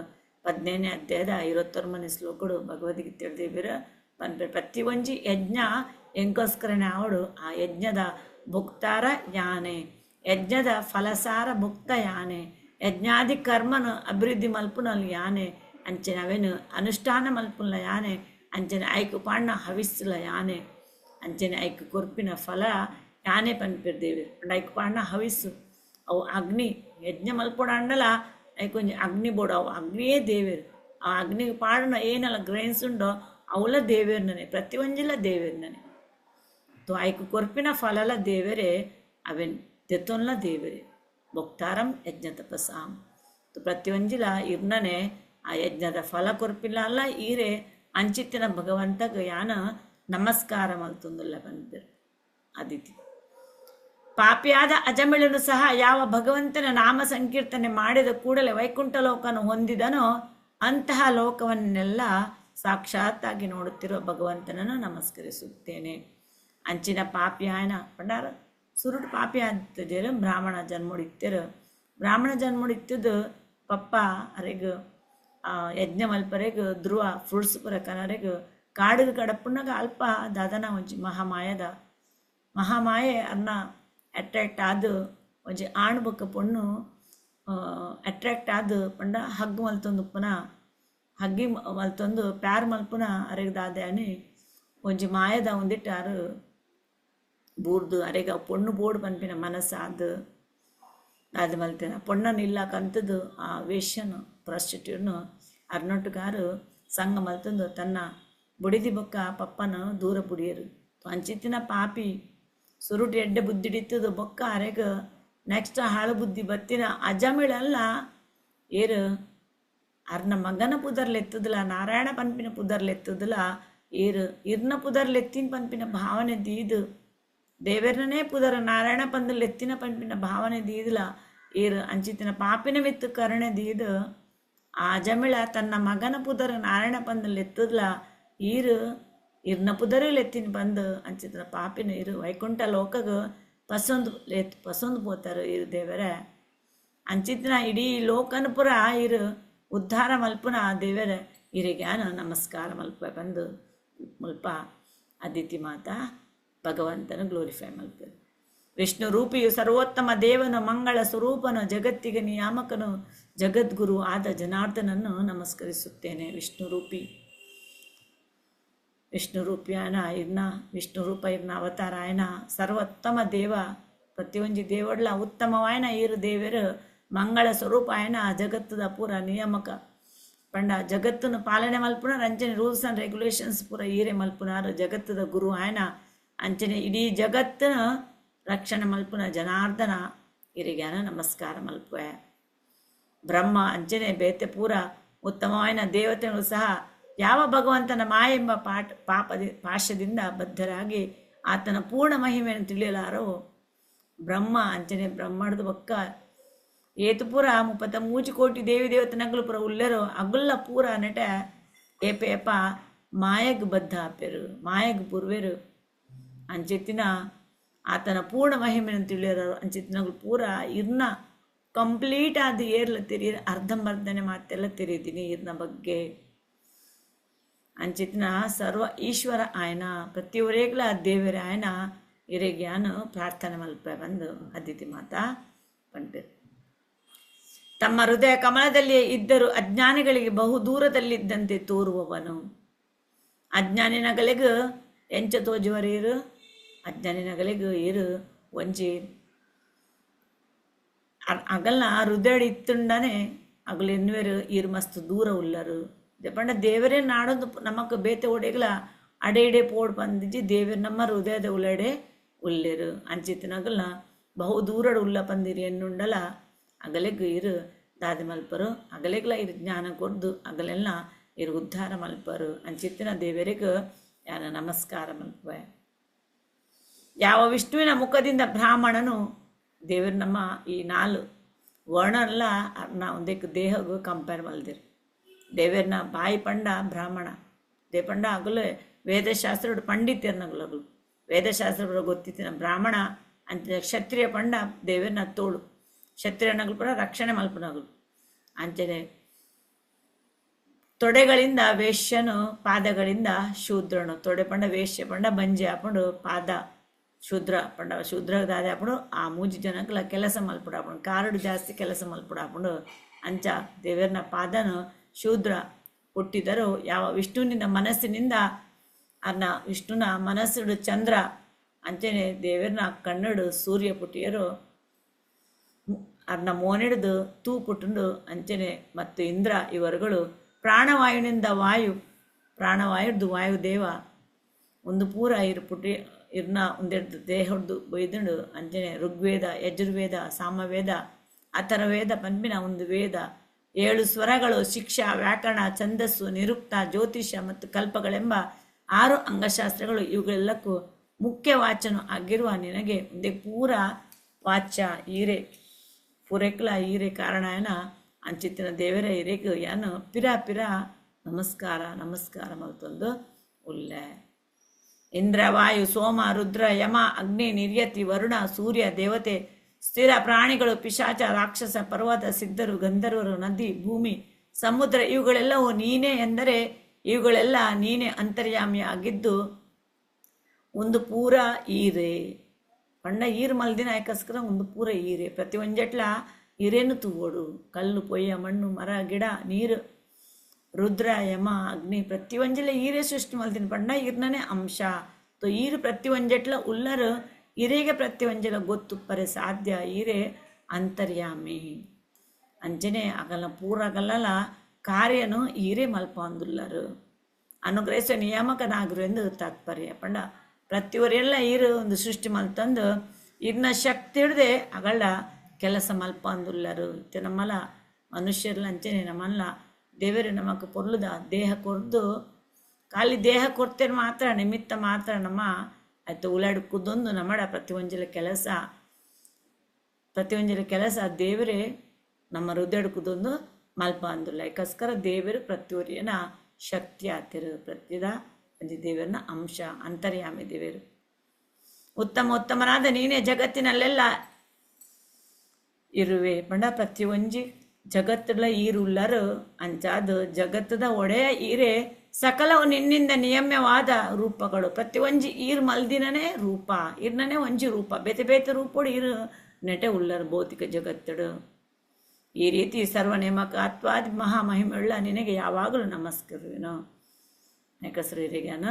[SPEAKER 1] 15ನೇ ಅಧ್ಯಾಯದ 56ನೇ ಶ್ಲೋಕಡು ಭಗವದ್ಗೀತೆ ದೇವರ ಬಂದ್ರೆ ಪ್ರತಿ ಒಂಜಿ ಯಜ್ಞ ಎಂಕೋಸ್ಕರನೇ ಆವಡು ಆ ಯಜ್ಞದ ಭುಕ್ತಾರ ಯಾನೆ, ಯಜ್ಞದ ಫಲಸಾರ ಭುಕ್ತ ಯಾನೆ, ಯಜ್ಞಾದಿ ಕರ್ಮನು ಅಭಿವೃದ್ಧಿ ಮಲ್ಪುನಲ್ಲಿ ಯಾನೆ ಅಂಚೆ ನಾವೇನು ಅನುಷ್ಠಾನ ಮಲ್ಪುಲ್ಲ ಯಾನೆ ಅಂಚನೆ ಐಕು ಪಾಣ್ಣ ಹವಿಸ್ಲ ಯಾನೆ ಅಂಚನೆ ಐಕು ಕೊರ್ಪಿನ ಫಲ ಯಾನೆ ಪನ್ಪಿರ್ದೇವಿ ಐಕು ಪಾಣ್ಣ ಹವಿಸ್ಸು ಅವು ಅಗ್ನಿ ಯಜ್ಞ ಮಲ್ಪೋಡ ಅಂಡಲ ಐಕೊಂಜಿ ಅಗ್ನಿ ಬೋಡು ಅವು ಅಗ್ನಿಯೇ ದೇವೇರು. ಆ ಅಗ್ನಿಗೆ ಪಾಡನ ಏನಲ್ಲ ಗ್ರೈನ್ಸ್ ಉಂಡೋ ಅವಲ ದೇವೇರ್ನೇ, ಪ್ರತಿ ಒಂಜಿಲ್ಲ ದೇವೇರ್ನೇ. ತೋ ಐಕು ಕೊರ್ಪಿನ ಫಲಲ ದೇವರೇ ಅವೆನ್ ತೆತ್ತೊನ್ಲ ದೇವರೇ ಭಕ್ತಾರಂ ಯಜ್ಞ ತಪಸಾಂ. ಪ್ರತಿ ಒಂಜಿಲ ಇರ್ನನೆ ಆ ಯಜ್ಞದ ಫಲ ಕೊರ್ಪಿಲ್ಲ ಅಲ್ಲ ಈರೆ ಅಂಚಿತ್ತಿನ ಭಗವಂತಗ ಯಾನ ನಮಸ್ಕಾರ ಮಲ್ತೊಂದುಲ್ಲ ಬಂದಿರು. ಅದಿತಿ ಪಾಪಿಯಾದ ಅಜಮಿಳನು ಸಹ ಯಾವ ಭಗವಂತನ ನಾಮ ಸಂಕೀರ್ತನೆ ಮಾಡಿದ ಕೂಡಲೇ ವೈಕುಂಠ ಲೋಕನು ಹೊಂದಿದನೋ ಅಂತಹ ಲೋಕವನ್ನೆಲ್ಲ ಸಾಕ್ಷಾತ್ತಾಗಿ ನೋಡುತ್ತಿರುವ ಭಗವಂತನನ್ನು ನಮಸ್ಕರಿಸುತ್ತೇನೆ. ಅಂಚಿನ ಪಾಪಿಯಾಯನ ಪಂಡಾರ ಸುರುಟು ಪಾಪಿ ಆಗ್ತದೇರು ಬ್ರಾಹ್ಮಣ ಜನ್ಮಡಿತ್ತರು. ಬ್ರಾಹ್ಮಣ ಜನ್ಮಡಿತ್ತದು ಪಪ್ಪ ಅರೆಗ ಯಜ್ಞ ಮಲ್ಪರೆಗ ಧ್ರುವ ಫ್ರೂಟ್ಸ್ ಪುರ ಕನರೆಗ ಕಾಡಿಗೆ ಕಡಪುಣ್ಣಗ ಅಲ್ಪ ದಾದನ ಒಂಜಿ ಮಹಾಮಾಯೆ ಅನ್ನ ಅಟ್ರಾಕ್ಟ್ ಆದು ಒಂಜಿ ಆಣ್ಬಕ್ಕ ಪೊಣ್ಣು ಅಟ್ರಾಕ್ಟ್ ಆದು ಪಂಡ ಹಗ್ಗು ಮಲ್ತೊಂದು ಪುನಃ ಹಗ್ಗಿ ಮಲ್ತೊಂದು ಪ್ಯಾರ್ ಮಲ್ಪುನ ಅರೆಗ ದಾದೆ అని ಒಂಜಿ ಮಾಯದ ಒಂದಿಟ್ಟು ಆರು ಬೂರ್ದು ಅರೆಗ ಪೊಣ್ಣು ಬೋರ್ಡು ಪನ್ಪಿನ ಮನಸ್ಸಾದು ಅದು ಮಲ್ತೇನೆ ಪೊಣ್ಣನ್ನು ಇಲ್ಲ ಕಂತದ್ದು ಆ ವೇಷ್ಯನು ಪ್ರಾಸ್ಟಿಟ್ಯೂಟ್ನು ಅರ್ನೊಟ್ಟುಗಾರು ಸಂಘ ಮಲ್ತಂದು ತನ್ನ ಬುಡಿದಿ ಬೊಕ್ಕ ಪಪ್ಪನ ದೂರ ಬುಡಿಯರು. ಅಂಚಿತ್ತಿನ ಪಾಪಿ ಸುರುಟಿ ಎಡ್ಡೆ ಬುದ್ಧಿ ಹಿಡಿತದ ಬೊಕ್ಕ ಅರೆಗ ನೆಕ್ಸ್ಟ್ ಹಾಳು ಬುದ್ಧಿ ಬತ್ತಿನ ಅಜಮಿಳಲ್ಲ ಏರು ಅರ್ನ ಮಗನ ಪುದರ್ಲೆತ್ತದಲ್ಲ ನಾರಾಯಣ ಪನ್ಪಿನ ಪುದರ್ಲೆತ್ತದಲ್ಲ ಏರು ಇರ್ನ ಪುದರ್ಲೆತ್ತಿನ ಪನ್ಪಿನ ಭಾವನೆ ದೀದು ದೇವರನೇ ಪುದರ ನಾರಾಯಣ ಪಂದಲ್ಲಿ ಎತ್ತಿನ ಪಂಪಿನ ಭಾವನೆ ದೀದಲ ಏರು ಅಂಚಿತಿನ ಪಾಪಿನ ವಿತ್ತು ಕರುಣೆ ದೀದು ಆ ಜಮಿಳ ತನ್ನ ಮಗನ ಪುದರ ನಾರಾಯಣ ಪಂದಲ್ಲಿ ಎತ್ತದಲ ಈರು ಇರ್ನ ಪುದರಲ್ಲಿ ಎತ್ತಿನ ಬಂದು ಅಂಚಿತಿನ ಪಾಪಿನ ಇರು ವೈಕುಂಠ ಲೋಕಗ ಪಸಂದು ಪೋತಾರು ಇರು ದೇವರೇ ಅಂಚಿತಿನ ಇಡೀ ಲೋಕನ ಪುರ ಇರು ಉದ್ಧಾರ ಮಲ್ಪುನ ದೇವರ ಇರಿಗ್ಯಾನ ನಮಸ್ಕಾರ ಮಲ್ಪ ಬಂದು ಮಲ್ಪ ಅದಿತಿ ಮಾತಾ ಭಗವಂತನ ಗ್ಲೋರಿಫೈ ಮಲ್ಪರು. ವಿಷ್ಣು ರೂಪಿಯು ಸರ್ವೋತ್ತಮ ದೇವನು ಮಂಗಳ ಸ್ವರೂಪನು ಜಗತ್ತಿಗೆ ನಿಯಾಮಕನು ಜಗದ್ಗುರು ಆದ ಜನಾರ್ದನನ್ನು ನಮಸ್ಕರಿಸುತ್ತೇನೆ. ವಿಷ್ಣು ರೂಪಿಯಾನ ಇರ್ನ ವಿಷ್ಣು ರೂಪ ಇರ್ನ ಅವತಾರ ಆಯ್ನ ಸರ್ವೋತ್ತಮ ದೇವ ಪ್ರತಿಯೊಂದು ದೇವಡ್ಲ ಉತ್ತಮವಾಯನ ಈರು ದೇವರು ಮಂಗಳ ಸ್ವರೂಪ ಆಯ್ನ ಜಗತ್ತದ ಪೂರ ನಿಯಾಮಕ ಪಂಡ ಜಗತ್ತನ್ನು ಪಾಲನೆ ಮಲ್ಪುನ ಅಂಚನೆ ರೂಲ್ಸ್ ಆ್ಯಂಡ್ ರೆಗ್ಯುಲೇಷನ್ಸ್ ಪೂರ ಈರೆ ಮಲ್ಪುನಾರು ಜಗತ್ತದ ಗುರು ಆಯ್ನ ಅಂಚನೆ ಇಡೀ ಜಗತ್ತಿನ ರಕ್ಷಣೆ ಮಲ್ಪುನ ಜನಾರ್ದನ ಇರಿಗ್ಯಾನ ನಮಸ್ಕಾರ ಮಲ್ಪುವೆ. ಬ್ರಹ್ಮ ಅಂಚನೆ ಬೇತೆ ಪೂರ ಉತ್ತಮವಾದ ದೇವತೆಗಳು ಸಹ ಯಾವ ಭಗವಂತನ ಮಾಯ ಎಂಬ ಪಾಶದಿಂದ ಬದ್ಧರಾಗಿ ಆತನ ಪೂರ್ಣ ಮಹಿಮೆಯನ್ನು ತಿಳಿಯಲಾರೋ ಬ್ರಹ್ಮ ಅಂಚನೆ ಬ್ರಹ್ಮಾಂಡದ ಬೊಕ್ಕ ಏತು ಪೂರ 33 ಕೋಟಿ ದೇವಿ ದೇವತನಗಳು ಪೂರ ಉಲ್ಲೆರು ಅಗುಲ್ಲ ಪೂರ ನೆಟ ಏಪೇಪ ಮಾಯಗ್ ಬದ್ಧ ಆಪೆರು ಮಾಯಗ್ ಪೂರ್ವೆರು ಅಂಚೆತ್ತಿನ ಆತನ ಪೂರ್ಣ ಮಹಿಮೆಯನ್ನು ತಿಳಿಯೋರು ಅಂಚೆತ್ತಿನಗಳು ಪೂರ ಇರ್ನ ಕಂಪ್ಲೀಟ್ ಆದ ಏರ್ಲ ತಿರಿ ಅರ್ಧಂಬರ್ಧನೆ ಮಾತೆಲ್ಲ ತಿರಿದೀನಿ ಇರ್ನ ಬಗ್ಗೆ ಅಂಚೆತ್ತಿನ ಸರ್ವ ಈಶ್ವರ ಆಯ್ನ ಪ್ರತಿಯೊರೆಗ್ಲ ದೇವರೇ ಆಯ್ನ ಇರೆಗ್ಯಾನ ಪ್ರಾರ್ಥನೆ ಮಲ್ಪ ಬಂದು ಅದಿತಿ ಮಾತಾ ಪಂಟರು. ತಮ್ಮ ಹೃದಯ ಕಮಲದಲ್ಲಿಯೇ ಇದ್ದರೂ ಅಜ್ಞಾನಿಗಳಿಗೆ ಬಹು ದೂರದಲ್ಲಿದ್ದಂತೆ ತೋರುವವನು. ಅಜ್ಞಾನಿನಗಳಿಗೂ ಎಂಚ ತೋಜುವರೀರು ಅಜ್ಞಾನಿನಗಳಿಗೂ ಇರು ಒಂಜಿ ಅಗಲ್ನ ಹೃದಯ ಇತ್ತುಂಡನೆ ಅಗಲು ಎನ್ನುವರು ಇರು ಮಸ್ತ್ ದೂರ ಉಳ್ಳರು ಪಂಡ ದೇವರೇ ನಾಡೊಂದು ನಮಕ್ ಬೇತೆ ಒಡೆಗ್ಲ ಅಡೆಡೆ ಪೋಡ್ ಬಂದಿಜ್ಜಿ ದೇವರು ನಮ್ಮ ಹೃದಯದ ಉಳ್ಳಡೆ ಉಲ್ಲೆರು ಅಂಚಿತ್ತಿನಗಲ್ನ ಬಹು ದೂರ ಉಲ್ಲ ಪಂದಿರಿ ಎನ್ನುಂಡಲ ಅಗಲೆಗ್ ಇರು ದಾದಿ ಮಲ್ಪರು ಅಗಲೆಗ್ಲ ಇರು ಜ್ಞಾನ ಕೊಡ್ದು ಅಗಲೆಲ್ಲ ಇರು ಉದ್ಧಾರ ಮಲ್ಪರು ಅಂಚಿತ್ತಿನ ದೇವರಿಗೂ ಯಾನ ನಮಸ್ಕಾರ ಮಲ್ಪುವೆ. ಯಾವ ವಿಷ್ಣುವಿನ ಮುಖದಿಂದ ಬ್ರಾಹ್ಮಣನು ದೇವರು ನಮ್ಮ ಈ 4 ವರ್ಣಲ್ಲ ನಾ ಒಂದಕ್ಕೆ ದೇಹಗೂ ಕಂಪೇರ್ ಮಲ್ದಿರು ದೇವರನ್ನ ಬಾಯಿ ಪಂಡ ಬ್ರಾಹ್ಮಣ ದೇ ಪಂಡ ಅಗಲು ವೇದಶಾಸ್ತ್ರ ಪಂಡಿತರ್ನಗಳು ವೇದಶಾಸ್ತ್ರ ಗೊತ್ತಿತ್ತಿನ ಬ್ರಾಹ್ಮಣ ಅಂತ ಕ್ಷತ್ರಿಯ ಪಂಡ ದೇವರನ್ನ ತೋಳು ಕ್ಷತ್ರಿಯನಗಳು ಪುರ ರಕ್ಷಣೆ ಮಲ್ಪನಗಳು ಅಂಚನೆ ತೊಡೆಗಳಿಂದ ವೇಶ್ಯನು ಪಾದಗಳಿಂದ ಶೂದ್ರನು ತೊಡೆ ಪಂಡ ವೇಶ್ಯ ಪಂಡ ಬಂಜೆ ಹಾಕೊಂಡು ಪಾದ ಶೂದ್ರ ಪಂಡ ಶೂದ್ರದಾದ ಹಾಕೊಂಡು ಆ ಮೂಜಿ ಜನಕ್ಕೆಲ್ಲ ಕೆಲಸ ಮಲ್ಪುಡ ಹಾಕೊಂಡು ಕಾರಡು ಜಾಸ್ತಿ ಕೆಲಸ ಮಲ್ಪುಡ ಹಾಕೊಂಡು ಅಂಚ ದೇವರನ ಪಾದನು ಶೂದ್ರ ಹುಟ್ಟಿದರು. ಯಾವ ವಿಷ್ಣುವಿನ ಮನಸ್ಸಿನಿಂದ ಅನ್ನ ವಿಷ್ಣುನ ಮನಸ್ಸುಡು ಚಂದ್ರ ಅಂಚನೆ ದೇವರನ ಕಣ್ಣಡು ಸೂರ್ಯ ಪುಟ್ಟಿಯರು ಅರ್ನ ಮೋನೆಡ್ದು ತೂ ಪುಟ್ಟುಂಡು ಅಂಚನೆ ಮತ್ತು ಇಂದ್ರ ಇವರುಗಳು ಪ್ರಾಣವಾಯುವಿನಿಂದ ಪ್ರಾಣವಾಯುಡ್ದು ವಾಯುದೇವ ಒಂದು ಪೂರ ಇರು ಪುಟ್ಟಿ ಇರ್ನ ಒಂದೆರಡು ದೇಹದ್ದು ಬೈದುಂಡು ಅಂಚನೆ ಋಗ್ವೇದ ಯಜುರ್ವೇದ ಸಾಮವೇದ ಅಥರ್ವವೇದ ಪಂಪಿನ ಒಂದು ವೇದ 7 ಸ್ವರಗಳು ಶಿಕ್ಷಾ ವ್ಯಾಕರಣ ಛಂದಸ್ಸು ನಿರುಕ್ತ ಜ್ಯೋತಿಷ್ಯ ಮತ್ತು ಕಲ್ಪಗಳೆಂಬ 6 ಅಂಗಶಾಸ್ತ್ರಗಳು ಇವುಗಳೆಲ್ಲಕ್ಕೂ ಮುಖ್ಯ ವಾಚನ ಆಗಿರುವ ನಿನಗೆ ಒಂದೇ ಪೂರ ವಾಚ್ಯ ಈರೆ ಪೂರೆಕ್ಲ ಈರೆ ಕಾರಣಯನ ಅಂಚಿತ್ತಿನ ದೇವರ ಇರೆಗೂ ಯಾನು ಪಿರ ನಮಸ್ಕಾರ ಮಲ್ತೊಂದು ಉಲ್ಲೆ. ಇಂದ್ರ ವಾಯು ಸೋಮ ರುದ್ರ ಯಮ ಅಗ್ನಿ ನಿರ್ಯತಿ ವರುಣ ಸೂರ್ಯ ದೇವತೆ ಸ್ಥಿರ ಪ್ರಾಣಿಗಳು ಪಿಶಾಚ ರಾಕ್ಷಸ ಪರ್ವತ ಸಿದ್ಧರು ಗಂಧರ್ವರು ನದಿ ಭೂಮಿ ಸಮುದ್ರ ಇವುಗಳೆಲ್ಲವೂ ನೀನೇ ಎಂದರೆ ಇವುಗಳೆಲ್ಲ ನೀನೇ ಅಂತರ್ಯಾಮಿ ಆಗಿದ್ದು ಒಂದು ಪೂರ ಈರೆ ಪಂಡ ಈರು ಮಲ್ದಿನ ಯಾಕಸ್ಕರ ಒಂದು ಪೂರ ಈರೆ ಪ್ರತಿ ಒಂಜಟ್ಲ ಈರೇನು ತೂಗೋಡು ಕಲ್ಲು ಪೊಯ್ಯ ಮಣ್ಣು ಮರ ಗಿಡ ನೀರು ರುದ್ರ ಯಮ ಅಗ್ನಿ ಪ್ರತಿ ಒಂಜಲ ಈರೇ ಸೃಷ್ಟಿ ಮಲ್ದಿನ ಪಂಡ ಈರ್ನೇ ಅಂಶ ತೋ ಈರು ಪ್ರತಿ ಒಂಜಟ್ಲ ಉಲ್ಲರು ಈರೆಗೆ ಪ್ರತಿ ಒಂಜಲ ಗೊತ್ತುಪ್ಪರೆ ಸಾಧ್ಯ ಈರೆ ಅಂತರ್ಯಾಮಿ ಅಂಜನೆ ಅಗಲ ಪೂರ ಅಗಲಲ ಕಾರ್ಯನು ಈರೆ ಮಲ್ಪ ಅಂದುಲ್ಲರು ಅನುಗ್ರಹಿಸುವ ನಿಯಾಮಕನಾಗರು ಎಂದು ತಾತ್ಪರ್ಯ ಪಂಡ ಪ್ರತಿಯೊರೆಲ್ಲ ಈರು ಒಂದು ಸೃಷ್ಟಿ ಮಲ್ತಂದು ಇರ್ನ ಶಕ್ತಿ ಹಿಡ್ದೆ ಅಗಳ ಕೆಲಸ ಮಲ್ಪ ಅಂದುಲ್ಲರು ಇತ್ತೆ ನಮ್ಮಲ್ಲ ಮನುಷ್ಯರ್ಲ ಅಂಚೆನೆ ನಮ್ಮಲ್ಲ ದೇವರು ನಮಕ್ ಪೊರ್ಲುದ ದೇಹ ಕೊರ್ದು ಖಾಲಿ ದೇಹ ಕೊಡ್ತೇನೆ ಮಾತ್ರ ನಿಮಿತ್ತ ಮಾತ್ರ ನಮ್ಮ ಆಯ್ತು ಉಲಾಡುಕುದೊಂದು ನಮ್ಮಡ ಪ್ರತಿಯೊಂಜಲ ಕೆಲಸ ದೇವರೇ ನಮ್ಮ ಹೃದಯಡ್ಕುದೊಂದು ಮಲ್ಪ ಅಂದುಲ್ಲ ಯಾಕೋಸ್ಕರ ದೇವರು ಪ್ರತಿಯೊರಿಯನ ಶಕ್ತಿ ಆತಿರು ಪ್ರತಿದ ಒಂದು ದೇವರನ ಅಂಶ ಅಂತರ್ಯಾಮಿ ದೇವರು ಉತ್ತಮನಾದ ನೀನೇ ಜಗತ್ತಿನಲ್ಲೆಲ್ಲ ಇರುವೆ ಪಂಡ ಪ್ರತಿಯೊಂಜಿ ಜಗತ್ತುಗಳ ಈರುಳ್ಳರು ಅಂಚಾದು ಜಗತ್ತದ ಒಡೆಯ ಈರೆ ಸಕಲವು ನಿನ್ನಿಂದ ನಿಯಮ್ಯವಾದ ರೂಪಗಳು ಪ್ರತಿಯೊಂಜಿ ಈರು ಮಲ್ದಿನೇ ರೂಪ ಇರ್ನೇ ಒಂಜಿ ರೂಪ ಬೇತೆ ಬೇತೆ ರೂಪಡು ಈರು ನೆಟೆ ಉಳ್ಳರು ಭೌತಿಕ ಜಗತ್ತಡು ಈ ರೀತಿ ಸರ್ವನೇಮಕಾತ್ವಾದಿ ಮಹಾಮಹಿಮೆಯುಳ್ಳ ನಿನಗೆ ಯಾವಾಗಲೂ ನಮಸ್ಕರುವೆನು ನೆಕಸರಿಗೆನ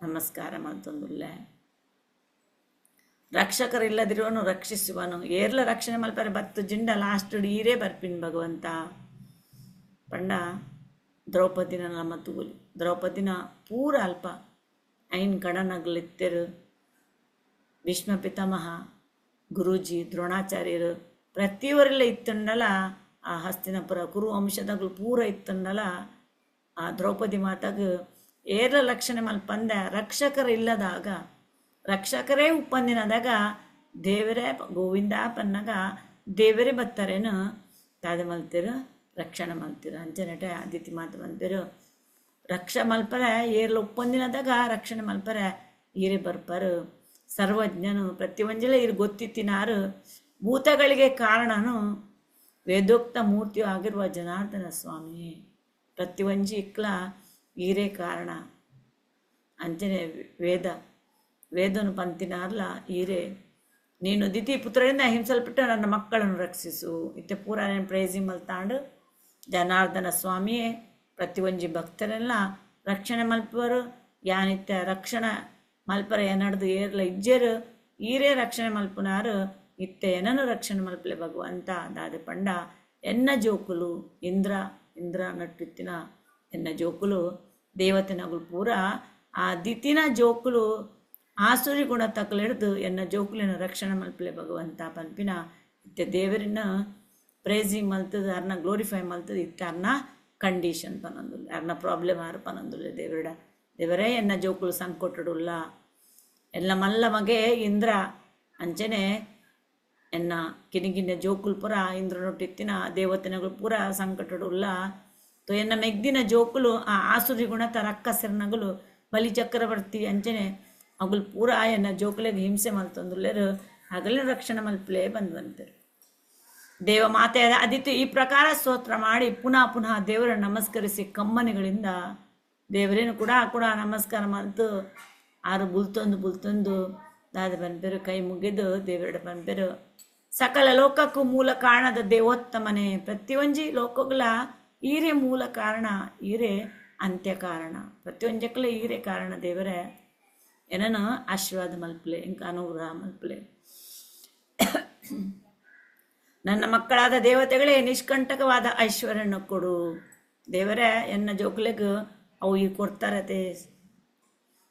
[SPEAKER 1] ನಮಸ್ಕಾರ ಮಾಡ್ತಂದುಲ್ಲ ರಕ್ಷಕರಿಲ್ಲದಿರುವನು ರಕ್ಷಿಸುವನು ಏರ್ಲ ರಕ್ಷಣೆ ಮಲ್ಪರೆ ಬತ್ತು ಜಿಂಡ ಲಾಸ್ಟ್ ಈರೇ ಬರ್ಪಿನ್ ಭಗವಂತ ಪಂಡ ದ್ರೌಪದಿನ ನಮ್ಮ ತೂಲಿ ದ್ರೌಪದಿನ ಪೂರ ಅಲ್ಪ ಐನ್ ಕಡನಗ್ಲಿತ್ತೆರು ಭೀಷ್ಮ ಪಿತಾಮಹ ಗುರೂಜಿ ದ್ರೋಣಾಚಾರ್ಯರು ಪ್ರತಿಯವರೆಲ್ಲ ಇತ್ತಂಡಲ ಆ ಹಸ್ತಿನಪುರ ಕುರು ವಂಶದಾಗಲು ಪೂರ ಇತ್ತಂಡಲ ಆ ದ್ರೌಪದಿ ಮಾತಾಗ ಏರ್ಲ ರಕ್ಷಣೆ ಮಲ್ಪಂದ ರಕ್ಷಕರು ಇಲ್ಲದಾಗ ರಕ್ಷಕರೇ ಉಪ್ಪಂದಿನದಾಗ ದೇವರೇ ಗೋವಿಂದ ಪನ್ನಾಗ ದೇವರೇ ಬರ್ತಾರೇನು ತಾದ ಮಲ್ತಿರು ರಕ್ಷಣೆ ಮಲ್ತಿರು ಅಂಚನಟೆ ಆದಿತಿ ಮಾತು ಬಂದಿರು ರಕ್ಷ ಮಲ್ಪರ ಏರ್ಲ ಉಪ್ಪಂದಿನದಾಗ ರಕ್ಷಣೆ ಮಲ್ಪರ ಈರೇ ಬರ್ಪಾರು ಸರ್ವಜ್ಞನು ಪ್ರತಿಯೊಂಜಲ ಇರು ಗೊತ್ತಿತ್ತಿನಾರು ಭೂತಗಳಿಗೆ ಕಾರಣನು ವೇದೋಕ್ತ ಮೂರ್ತಿಯು ಆಗಿರುವ ಜನಾರ್ದನ ಸ್ವಾಮಿ ಪ್ರತಿಯೊಂಜಿ ಇಕ್ಲ ಈರೇ ಕಾರಣ ಅಂಚನೆ ವೇದನು ಪಂತಿನಾರ್ಲ ಈರೇ ನೀನು ದಿತಿ ಪುತ್ರರಿಂದ ಹಿಂಸಲ್ಪಟ್ಟು ನನ್ನ ಮಕ್ಕಳನ್ನು ರಕ್ಷಿಸು ಇತ್ತೆ ಪೂರ ಪ್ರೈಸಿ ಮಲ್ತಾಂಡು ಜನಾರ್ದನ ಸ್ವಾಮಿಯೇ ಪ್ರತಿಯೊಂಜಿ ಭಕ್ತರೆಲ್ಲ ರಕ್ಷಣೆ ಮಲ್ಪರು ಯಾನಿತ್ಯ ರಕ್ಷಣೆ ಮಲ್ಪರ ಏನಡ್ದು ಏರ್ಲ ಇಜ್ಜರು ಈರೇ ರಕ್ಷಣೆ ಮಲ್ಪುನಾರು ಇತ್ತೆ ಏನನ್ನು ರಕ್ಷಣೆ ಮಲ್ಪಲೆ ಭಗವಂತ ದಾದೆ ಪಂಡ ಎನ್ನ ಜೋಕುಲು ಇಂದ್ರ ನಟ್ಟಿತ್ತಿನ ಎನ್ನ ಜೋಕುಲು ದೇವತೆನಗಳು ಪೂರ ಆ ದಿತಿನ ಜೋಕುಲು ಆಸುರಿ ಗುಣ ತಕ್ಕಲಿಡ್ದು ಎನ್ನ ಜೋಕುಲಿನ ರಕ್ಷಣೆ ಮಲ್ಪಲೆ ಭಗವಂತ ಪನ್ಪಿನ ಇತ್ತೆ ದೇವರಿನ ಪ್ರೇಸಿ ಮಲ್ತದ ಅರ್ನ ಗ್ಲೋರಿಫೈ ಮಲ್ತದ ಇತ್ತೆ ಅರ್ನ ಕಂಡೀಷನ್ ಪನಂದುಲ್ಲ ಅರ್ನ ಪ್ರಾಬ್ಲಮ್ ಆರು ಪನಂದುಲ್ಲ ದೇವರೇ ಎನ್ನ ಜೋಕುಲು ಸಂಕೊಟ್ಟಡುಲ್ಲ ಎಲ್ಲ ಮಲ್ಲ ಮಗೆ ಇಂದ್ರ ಅಂಚನೆ ಎನ್ನ ಕಿನಿಗಿನ ಜೋಕುಲು ಪುರ ಇಂದ್ರ ನೊಟ್ಟಿತ್ತಿನ ದೇವತೆನಗಳು ಪೂರ ಸಂಕಟಡುಲ್ಲ ತೋ ಎನ್ನ ಮೆಗ್ದಿನ ಜೋಕುಲು ಆ ಆಸುರಿ ಗುಣತ ರಕ್ಕಸೆರ್ನಗಳು ಬಲಿ ಚಕ್ರವರ್ತಿ ಅಂಚನೆ ಅಗುಲು ಪೂರ ಎನ್ನ ಜೋಕುಲಿಗೆ ಹಿಂಸೆ ಮಲ್ತಂದುಲ್ಲೇರು ಹಗಲಿನ ರಕ್ಷಣೆ ಮಲ್ಪಲೇ ಬಂದ್ವಂತರು ದೇವ ಮಾತೆಯಾದ ಅದಿತ್ತು ಈ ಪ್ರಕಾರ ಸ್ತೋತ್ರ ಮಾಡಿ ಪುನಃ ದೇವರ ನಮಸ್ಕರಿಸಿ ಕಮ್ಮನಿಗಳಿಂದ ದೇವರೇನು ಕೂಡ ನಮಸ್ಕಾರ ಮಲ್ತು ಆರು ಬುಲ್ತೊಂದು ದಾದ ಬಂಪೆರು ಕೈ ಮುಗಿದು ದೇವರಡ ಬಂಪೆರು ಸಕಲ ಲೋಕಕ್ಕೂ ಮೂಲ ಕಾರಣದ ದೇವೋತ್ತಮನೆ ಪ್ರತಿಯೊಂಜಿ ಲೋಕಗಳ ಈರೇ ಮೂಲ ಕಾರಣ ಈರೇ ಅಂತ್ಯ ಕಾರಣ ಪ್ರತಿಯೊಂಜಕ್ಕಲ ಈರೇ ಕಾರಣ ದೇವರೇ ಏನನು ಆಶೀರ್ವಾದ ಮಲ್ಪಲೆ ಇಂಕ ಅನುಗ್ರಹ ಮಲ್ಪಲೆ ನನ್ನ ಮಕ್ಕಳಾದ ದೇವತೆಗಳೇ ನಿಷ್ಕಂಟಕವಾದ ಐಶ್ವರ್ಯನ ಕೊಡು ದೇವರೇ ಎನ್ನ ಜೋಕುಲೆಗ್ ಅವು ಈಗ ಕೊಡ್ತಾರತೆ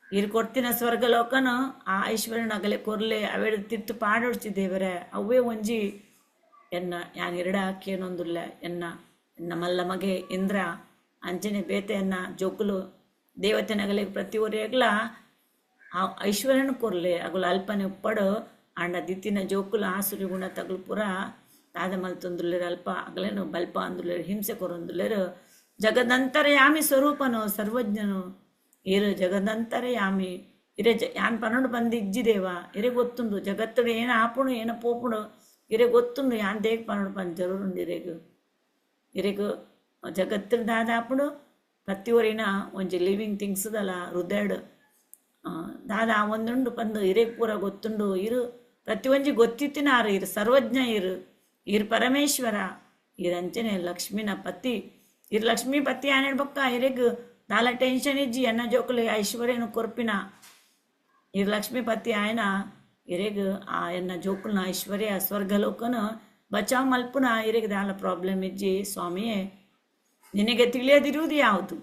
[SPEAKER 1] ಇರ್ ಕೊಡ್ತಿನ ಸ್ವರ್ಗಲೋಕನು ಆ ಐಶ್ವರ್ಯನ ಅಗಲೆ ಕೊರ್ಲೆ ಅವೆಡ್ ತಿತ್ತು ಪಾಡೊಡ್ಸಿ ದೇವರೇ ಅವೇ ಒಂಜಿ ಎನ್ನ ಯಾನ್ ಎರಡ ಹಾಕೇನೊಂದುಲ್ಲ ಎನ್ನ ಮಲ್ಲ ಮಗೆ ಇಂದ್ರ ಅಂಚನೆ ಬೇತೆ ಎನ್ನ ಜೋಕುಲು ದೇವತೆನಗಲೆ ಪ್ರತಿ ಒರೆಗ್ಲ ಆ ಐಶ್ವರ್ಯನ ಕೊರ್ಲೆ ಅಗುಲು ಅಲ್ಪನೆ ಉಪ್ಪಡು ಅಂಡ ದಿತ್ತಿನ ಜೋಕುಲು ಆಸುರಿ ಗುಣ ತಗುಲು ಪುರ ತಾದ ಮಲ್ತೊಂದುಲ್ಲೇರು ಅಲ್ಪ ಅಗಲೇನು ಬಲ್ಪ ಅಂದುಲ್ಲೇರು ಹಿಂಸೆ ಕೊರೊಂದುಲ್ಲೇರು ಜಗದಂತರಯಾಮಿ ಸ್ವರೂಪನು ಸರ್ವಜ್ಞನು ಇರು ಜಗದಂತರಯಾಮಿ ಇರೆ ಯಾನ್ ಪನ್ನೊಂಡು ಬಂದು ಇಜ್ಜಿದೇವ ಇರೆ ಗೊತ್ತುಂಡು ಜಗತ್ತುಡು ಏನು ಆಪುಣು ಏನು ಪೋಪುಡು ಇರೆ ಗೊತ್ತುಂಡು ಯಾನ್ ದೇಗ ಪನ್ನೊಂಡು ಬಂದು ಜರೂರುಂಡು ಇರೆಗು ಜಗತ್ತಿನ ದಾದ ಆಪುಡು ಪ್ರತಿಯೊರಿನ ಒಂಜಿ ಲಿವಿಂಗ್ ಥಿಂಗ್ಸ್ದಲ್ಲ ಹೃದಯಡು ದಾದ ಒಂದುಂಡು ಬಂದು ಇರೆಗ್ ಪೂರ ಗೊತ್ತುಂಡು ಇರು ಪ್ರತಿಯೊಂಜಿ ಗೊತ್ತಿತ್ತಿನಾರು ಇರು ಸರ್ವಜ್ಞ ಇರು ಪರಮೇಶ್ವರ ಇರಂಚನೆ ಲಕ್ಷ್ಮಿನ ಪತಿ ಇರು ಲಕ್ಷ್ಮೀ ಪತಿ ಏನ್ ಹೇಳ್ಬಕ್ಕ ಇರೆಗ್ ದಾಲ ಟೆನ್ಷನ್ ಇಜ್ಜಿ ಎನ್ನ ಜೋಕುಲೆ ಐಶ್ವರ್ಯನು ಕೊರ್ಪಿನ ಇರು ಲಕ್ಷ್ಮೀ ಪತಿ ಆಯ್ನ ಇರೆಗ್ ಆ ಎನ್ನ ಜೋಕುಲ್ನ ಐಶ್ವರ್ಯ ಸ್ವರ್ಗಲೋಕನು ಬಚಾವ್ ಮಲ್ಪುನ ಇರೆಗ್ ದಾಲ ಪ್ರಾಬ್ಲಮ್ ಇಜ್ಜಿ ಸ್ವಾಮಿಯೇ ನಿನಗೆ ತಿಳಿಯದಿರುವುದು ಯಾವುದು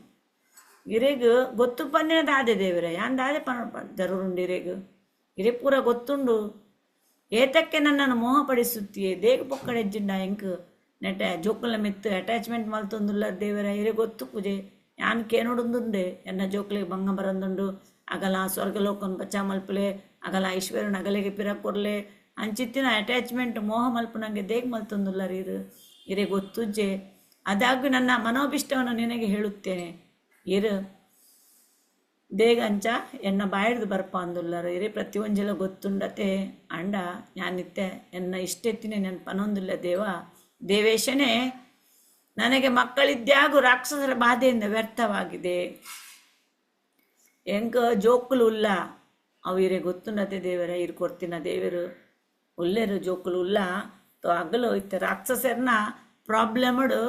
[SPEAKER 1] ಇರೇಗ ಗೊತ್ತು ಪಂದಿನ ದಾದೆ ದೇವರ ಯಾನ್ ದಾದೆ ಜರೂರುಂಡು ಇರೇಗ ಇರೇ ಪೂರ ಗೊತ್ತುಂಡು ಏತಕ್ಕೆ ನನ್ನನ್ನು ಮೋಹಪಡಿಸುತ್ತೀಯೇ ದೇಗ ಪೊಕ್ಕಡೆಜ್ಜಿಂಡ ಎಂಕ್ ನೆಟ್ಟೆ ಜೋಕುಲ ಮಿತ್ತು ಅಟ್ಯಾಚ್ಮೆಂಟ್ ಮಲ್ತೊಂದುಲ್ಲ ದೇವರ ಇರೇ ಗೊತ್ತು ಪೂಜೆ ಯಾನ್ ಕೇನೋಡೊಂದುಂಡೆ ಎನ್ನ ಜೋಕ್ಲಿಗೆ ಭಂಗ ಬರಂದುಂಡು ಅಗಲ ಸ್ವರ್ಗಲೋಕನ್ ಬಚ್ಚ ಮಲ್ಪಲೆ ಅಗಲ ಐಶ್ವರ್ಯನ ಅಗಲಿಗೆ ಪಿರ ಕೊರ್ಲೆ ಅಂಚಿತ್ತಿನ ಅಟ್ಯಾಚ್ಮೆಂಟ್ ಮೋಹ ಮಲ್ಪ ನನಗೆ ದೇಗ್ ಮಲ್ತೊಂದುಲ್ಲ ರೀರು ಇರೇ ಗೊತ್ತುಜ್ಜೆ ಆದಾಗ್ಯೂ ನನ್ನ ಮನೋಭಿಷ್ಟವನ್ನು ನಿನಗೆ ಹೇಳುತ್ತೇನೆ ಇರು ದೇಗ ಅಂಚ ಎನ್ನ ಬಾಯಿಡ್ದು ಬರ್ಪ ಅಂದುಲ್ಲರು ಇರೇ ಪ್ರತಿಯೊಂಜಲ ಗೊತ್ತುಂಡತೆ ಅಂಡ ಯಾನಿತ್ತೆ ಎನ್ನ ಇಷ್ಟೆತ್ತಿನ ನನ್ನ ಪನೊಂದಿಲ್ಲ ದೇವೇಶನೇ ನನಗೆ ಮಕ್ಕಳಿದ್ಯಾಗೂ ರಾಕ್ಷಸರ ಬಾಧೆಯಿಂದ ವ್ಯರ್ಥವಾಗಿದೆ ಎಂಕ ಜೋಕುಲು ಉಲ್ಲ ಅವು ಇರೇ ಗೊತ್ತುಂಡತೆ ದೇವರ ಇರು ಕೊಡ್ತಿನ ದೇವರು ಉಲ್ಲೆರು ಜೋಕುಲು ಉಲ್ಲ ತೋ ಅಗಲು ಇತ್ತ ರಾಕ್ಷಸರನ್ನ ಪ್ರಾಬ್ಲಮಡು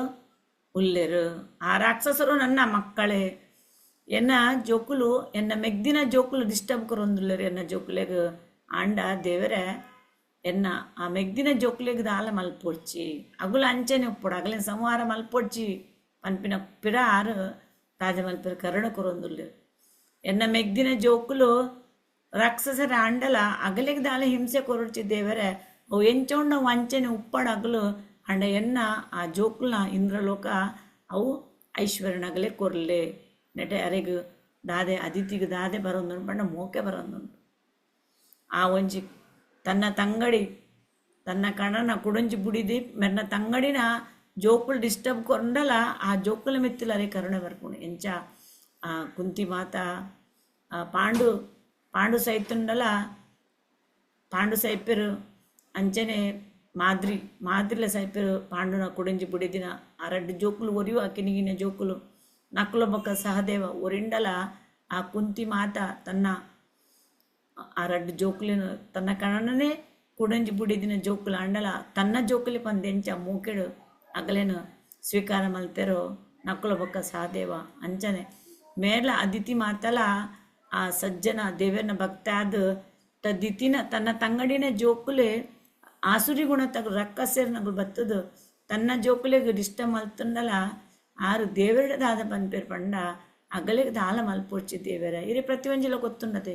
[SPEAKER 1] ಉಲ್ಲೆರು ಆ ರಾಕ್ಷಸರು ನನ್ನ ಮಕ್ಕಳೇ ಎನ್ನ ಜೋಕುಲು ಎನ್ನ ಮೆಗ್ದಿನ ಜೋಕುಲು ಡಿಸ್ಟರ್ಬ್ ಕೊರೊಂದುಲ್ಲರು ಎನ್ನ ಜೋಕುಲೆಗ್ ಆಂಡ ದೇವರ ಎನ್ನ ಆ ಮೆಗ್ದಿನ ಜೋಕುಲೆಗ್ ದಾಲ ಮಲ್ಪೊಡ್ಚಿ ಅಗುಲ ಅಂಚನೆ ಉಪ್ಪೊಡು ಅಗಲಿನ ಸಂಹಾರ ಮಲ್ಪೊಡ್ಚಿ ಪನ್ಪಿನ ಪಿರ ಆರು ತಾಜ ಮಲ್ಪಿರ ಕರುಣ ಕೊರೊಂದುಲ್ಲೆರು ಎನ್ನ ಮೆಗ್ದಿನ ಜೋಕುಲು ರಾಕ್ಷಸರ ಅಂಡಲ ಅಗಲಿಗೆ ದಾಲ ಹಿಂಸೆ ಕೊರಡ್ಚಿ ದೇವರ ಅವು ಎಂಚೋಂಡ ವಂಚನೆ ಉಪ್ಪಡ ಅಗಲು ಅಂಡ ಎನ್ನ ಆ ಜೋಕುಲ್ನ ಇಂದ್ರಲೋಕ ಅವು ಐಶ್ವರ್ಯನಗಲೆ ಕೊರ್ಲೆ ನೆಟೆ ಅರೆಗು ದಾದೆ ಅದಿತಿಗೆ ದಾದೆ ಬರೋದು ಪಂಡ ಮೋಕೆ ಬರೋದುಂಟು ಆ ಒಂಜಿ ತನ್ನ ತಂಗಡಿ ತನ್ನ ಕಣನ ಕುಡಂಜಿ ಬುಡಿದಿ ಮೆರ್ನ ತಂಗಡಿನ ಜೋಕುಲು ಡಿಸ್ಟರ್ಬ್ ಕೊಂಡಲ ಆ ಜೋಕುಲ ಮಿತ್ತಿಲ ಅರೆ ಕರುಣೆ ಬರ್ಕೊಂಡು ಎಂಚ ಆ ಕುಂತಿ ಮಾತಾ ಪಾಂಡು ಸೈತುಂಡಲ ಪಾಂಡು ಸೈಪೆರು ಅಂಚನೆ ಮಾದ್ರಿಲ ಸೈಪೆರು ಪಾಂಡುನ ಕುಡಂಜಿ ಬುಡಿದಿನ ಆ ರಡ್ಡು ಜೋಕುಲು ಒರಿಯು ಅಕ್ಕಿನಿಗಿನ ಜೋಕುಲು ನಕುಲ ಬೊಕ್ಕ ಸಹದೇವ ಒರಿಂಡಲ ಆ ಕುಂತಿ ಮಾತ ತನ್ನ ಆ ರಡ್ಡು ಜೋಕುಲಿನ ತನ್ನ ಕಣನೇ ಕುಡಂಜಿ ಬುಡಿದಿನ ಜೋಕುಲು ಅಂಡಲ ತನ್ನ ಜೋಕುಲಿ ಪಂದೆಂಚ ಮೂಕೆಡು ಅಗಲೇನು ಸ್ವೀಕಾರ ಮಲ್ತೆರೋ ನಕುಲ ಬೊಕ್ಕ ಸಹದೇವ ಅಂಚನೆ ಮೇಲ ಅದಿತಿ ಮಾತಲ ಆ ಸಜ್ಜನ ದೇವರನ ಭಕ್ತ ಆದ ದಿತಿನ ತನ್ನ ತಂಗಡಿನ ಜೋಕುಲೆ ಆಸುರಿ ಗುಣ ತಗ ರಕ್ಕಸೇರ್ನಗಳು ಬತ್ತದು ತನ್ನ ಜೋಕುಲೆಗೆ ಡಿಸ್ಟರ್ಬ್ ಮಲ್ತಂಡಲ ಆರು ದೇವರ ದಾದ ಪನ್ಪೇರು ಪಂಡ ಅಗಲಿಗೆ ದಾಲ ಮಲ್ಪೊಡ್ಚಿ ದೇವರ ಇರೇ ಪ್ರತಿಯೊಂಜಲ ಗೊತ್ತುಂಡತೆ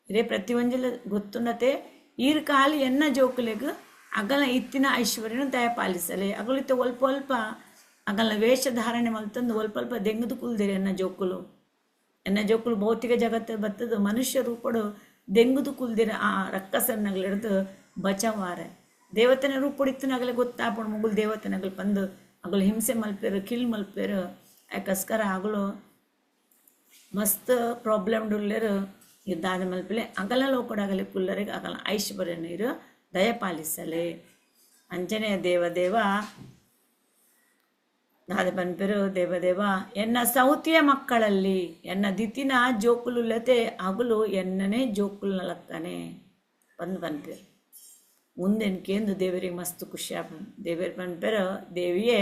[SPEAKER 1] ಇರೇ ಪ್ರತಿಯೊಂಜಲ ಗೊತ್ತುಂಡತೆ ಈರು ಕಾಲಿ ಎನ್ನ ಜೋಕುಲೆಗ್ ಅಗಲ ಇತ್ತಿನ ಐಶ್ವರ್ಯನ ದಯ ಪಾಲಿಸಲೆ ಅಗಲಿತ ಒಲ್ಪ ಒಲ್ಪ ಅಗಲ ವೇಷಧಾರಣೆ ಮಲ್ತಂದು ಒಲ್ಪ ಒಲ್ಪ ದೆಂಗದು ಕುಲ್ದಿರಿ ಎನ್ನ ಜೋಕುಲು ಭೌತಿಕ ಜಗತ್ತು ಬತ್ತದು ಮನುಷ್ಯ ರೂಪಡು ದೆಂಗುದು ಕುಲ್ದಿರ ಆ ರಕ್ಕಸನ್ನಗಳಿಡ್ದು ಬಚವಾರೆ ದೇವತನ ರೂಪೊಡಿತ್ತು ನಗಲೆ ಗೊತ್ತಾಪಡು ಮುಗುಲ್ ದೇವತನಗಳು ಬಂದು ಅಗಲು ಹಿಂಸೆ ಮಲ್ಪೇರು ಕಿಲ್ ಮಲ್ಪೇರು ಯಾಕಸ್ಕರ ಆಗಲು ಮಸ್ತ್ ಪ್ರಾಬ್ಲಮ್ ಡುಲ್ಲೆರು ಇದ್ದಾದ ಮಲ್ಪಲೆ ಅಗಲ ಲೋಕಡಾಗಲಿ ಕುಲ್ಲರಿಗೆ ಅಗಲ ಐಶ್ವರ್ಯ ನೀರು ದಯಪಾಲಿಸಲೆ ಅಂಜನೆಯ ದೇವದೇವ ದಾದ ಪನ್ಪೆರು ದೇವದೇವ ಎನ್ನ ಸೌತಿಯ ಮಕ್ಕಳಲ್ಲಿ ಎನ್ನ ದಿತಿನ ಜೋಕುಲುಲ್ಲತೆ ಅಗಲು ಎನ್ನನೇ ಜೋಕುಲ್ ನಲಕ್ಕನೆ ಪನ್ಪೇರು ಮುಂದೆನ್ಕೇಂದು ದೇವರಿಗೆ ಮಸ್ತ್ ಖುಷಿ ದೇವರ ಪನ್ಪೆರು ದೇವಿಯೇ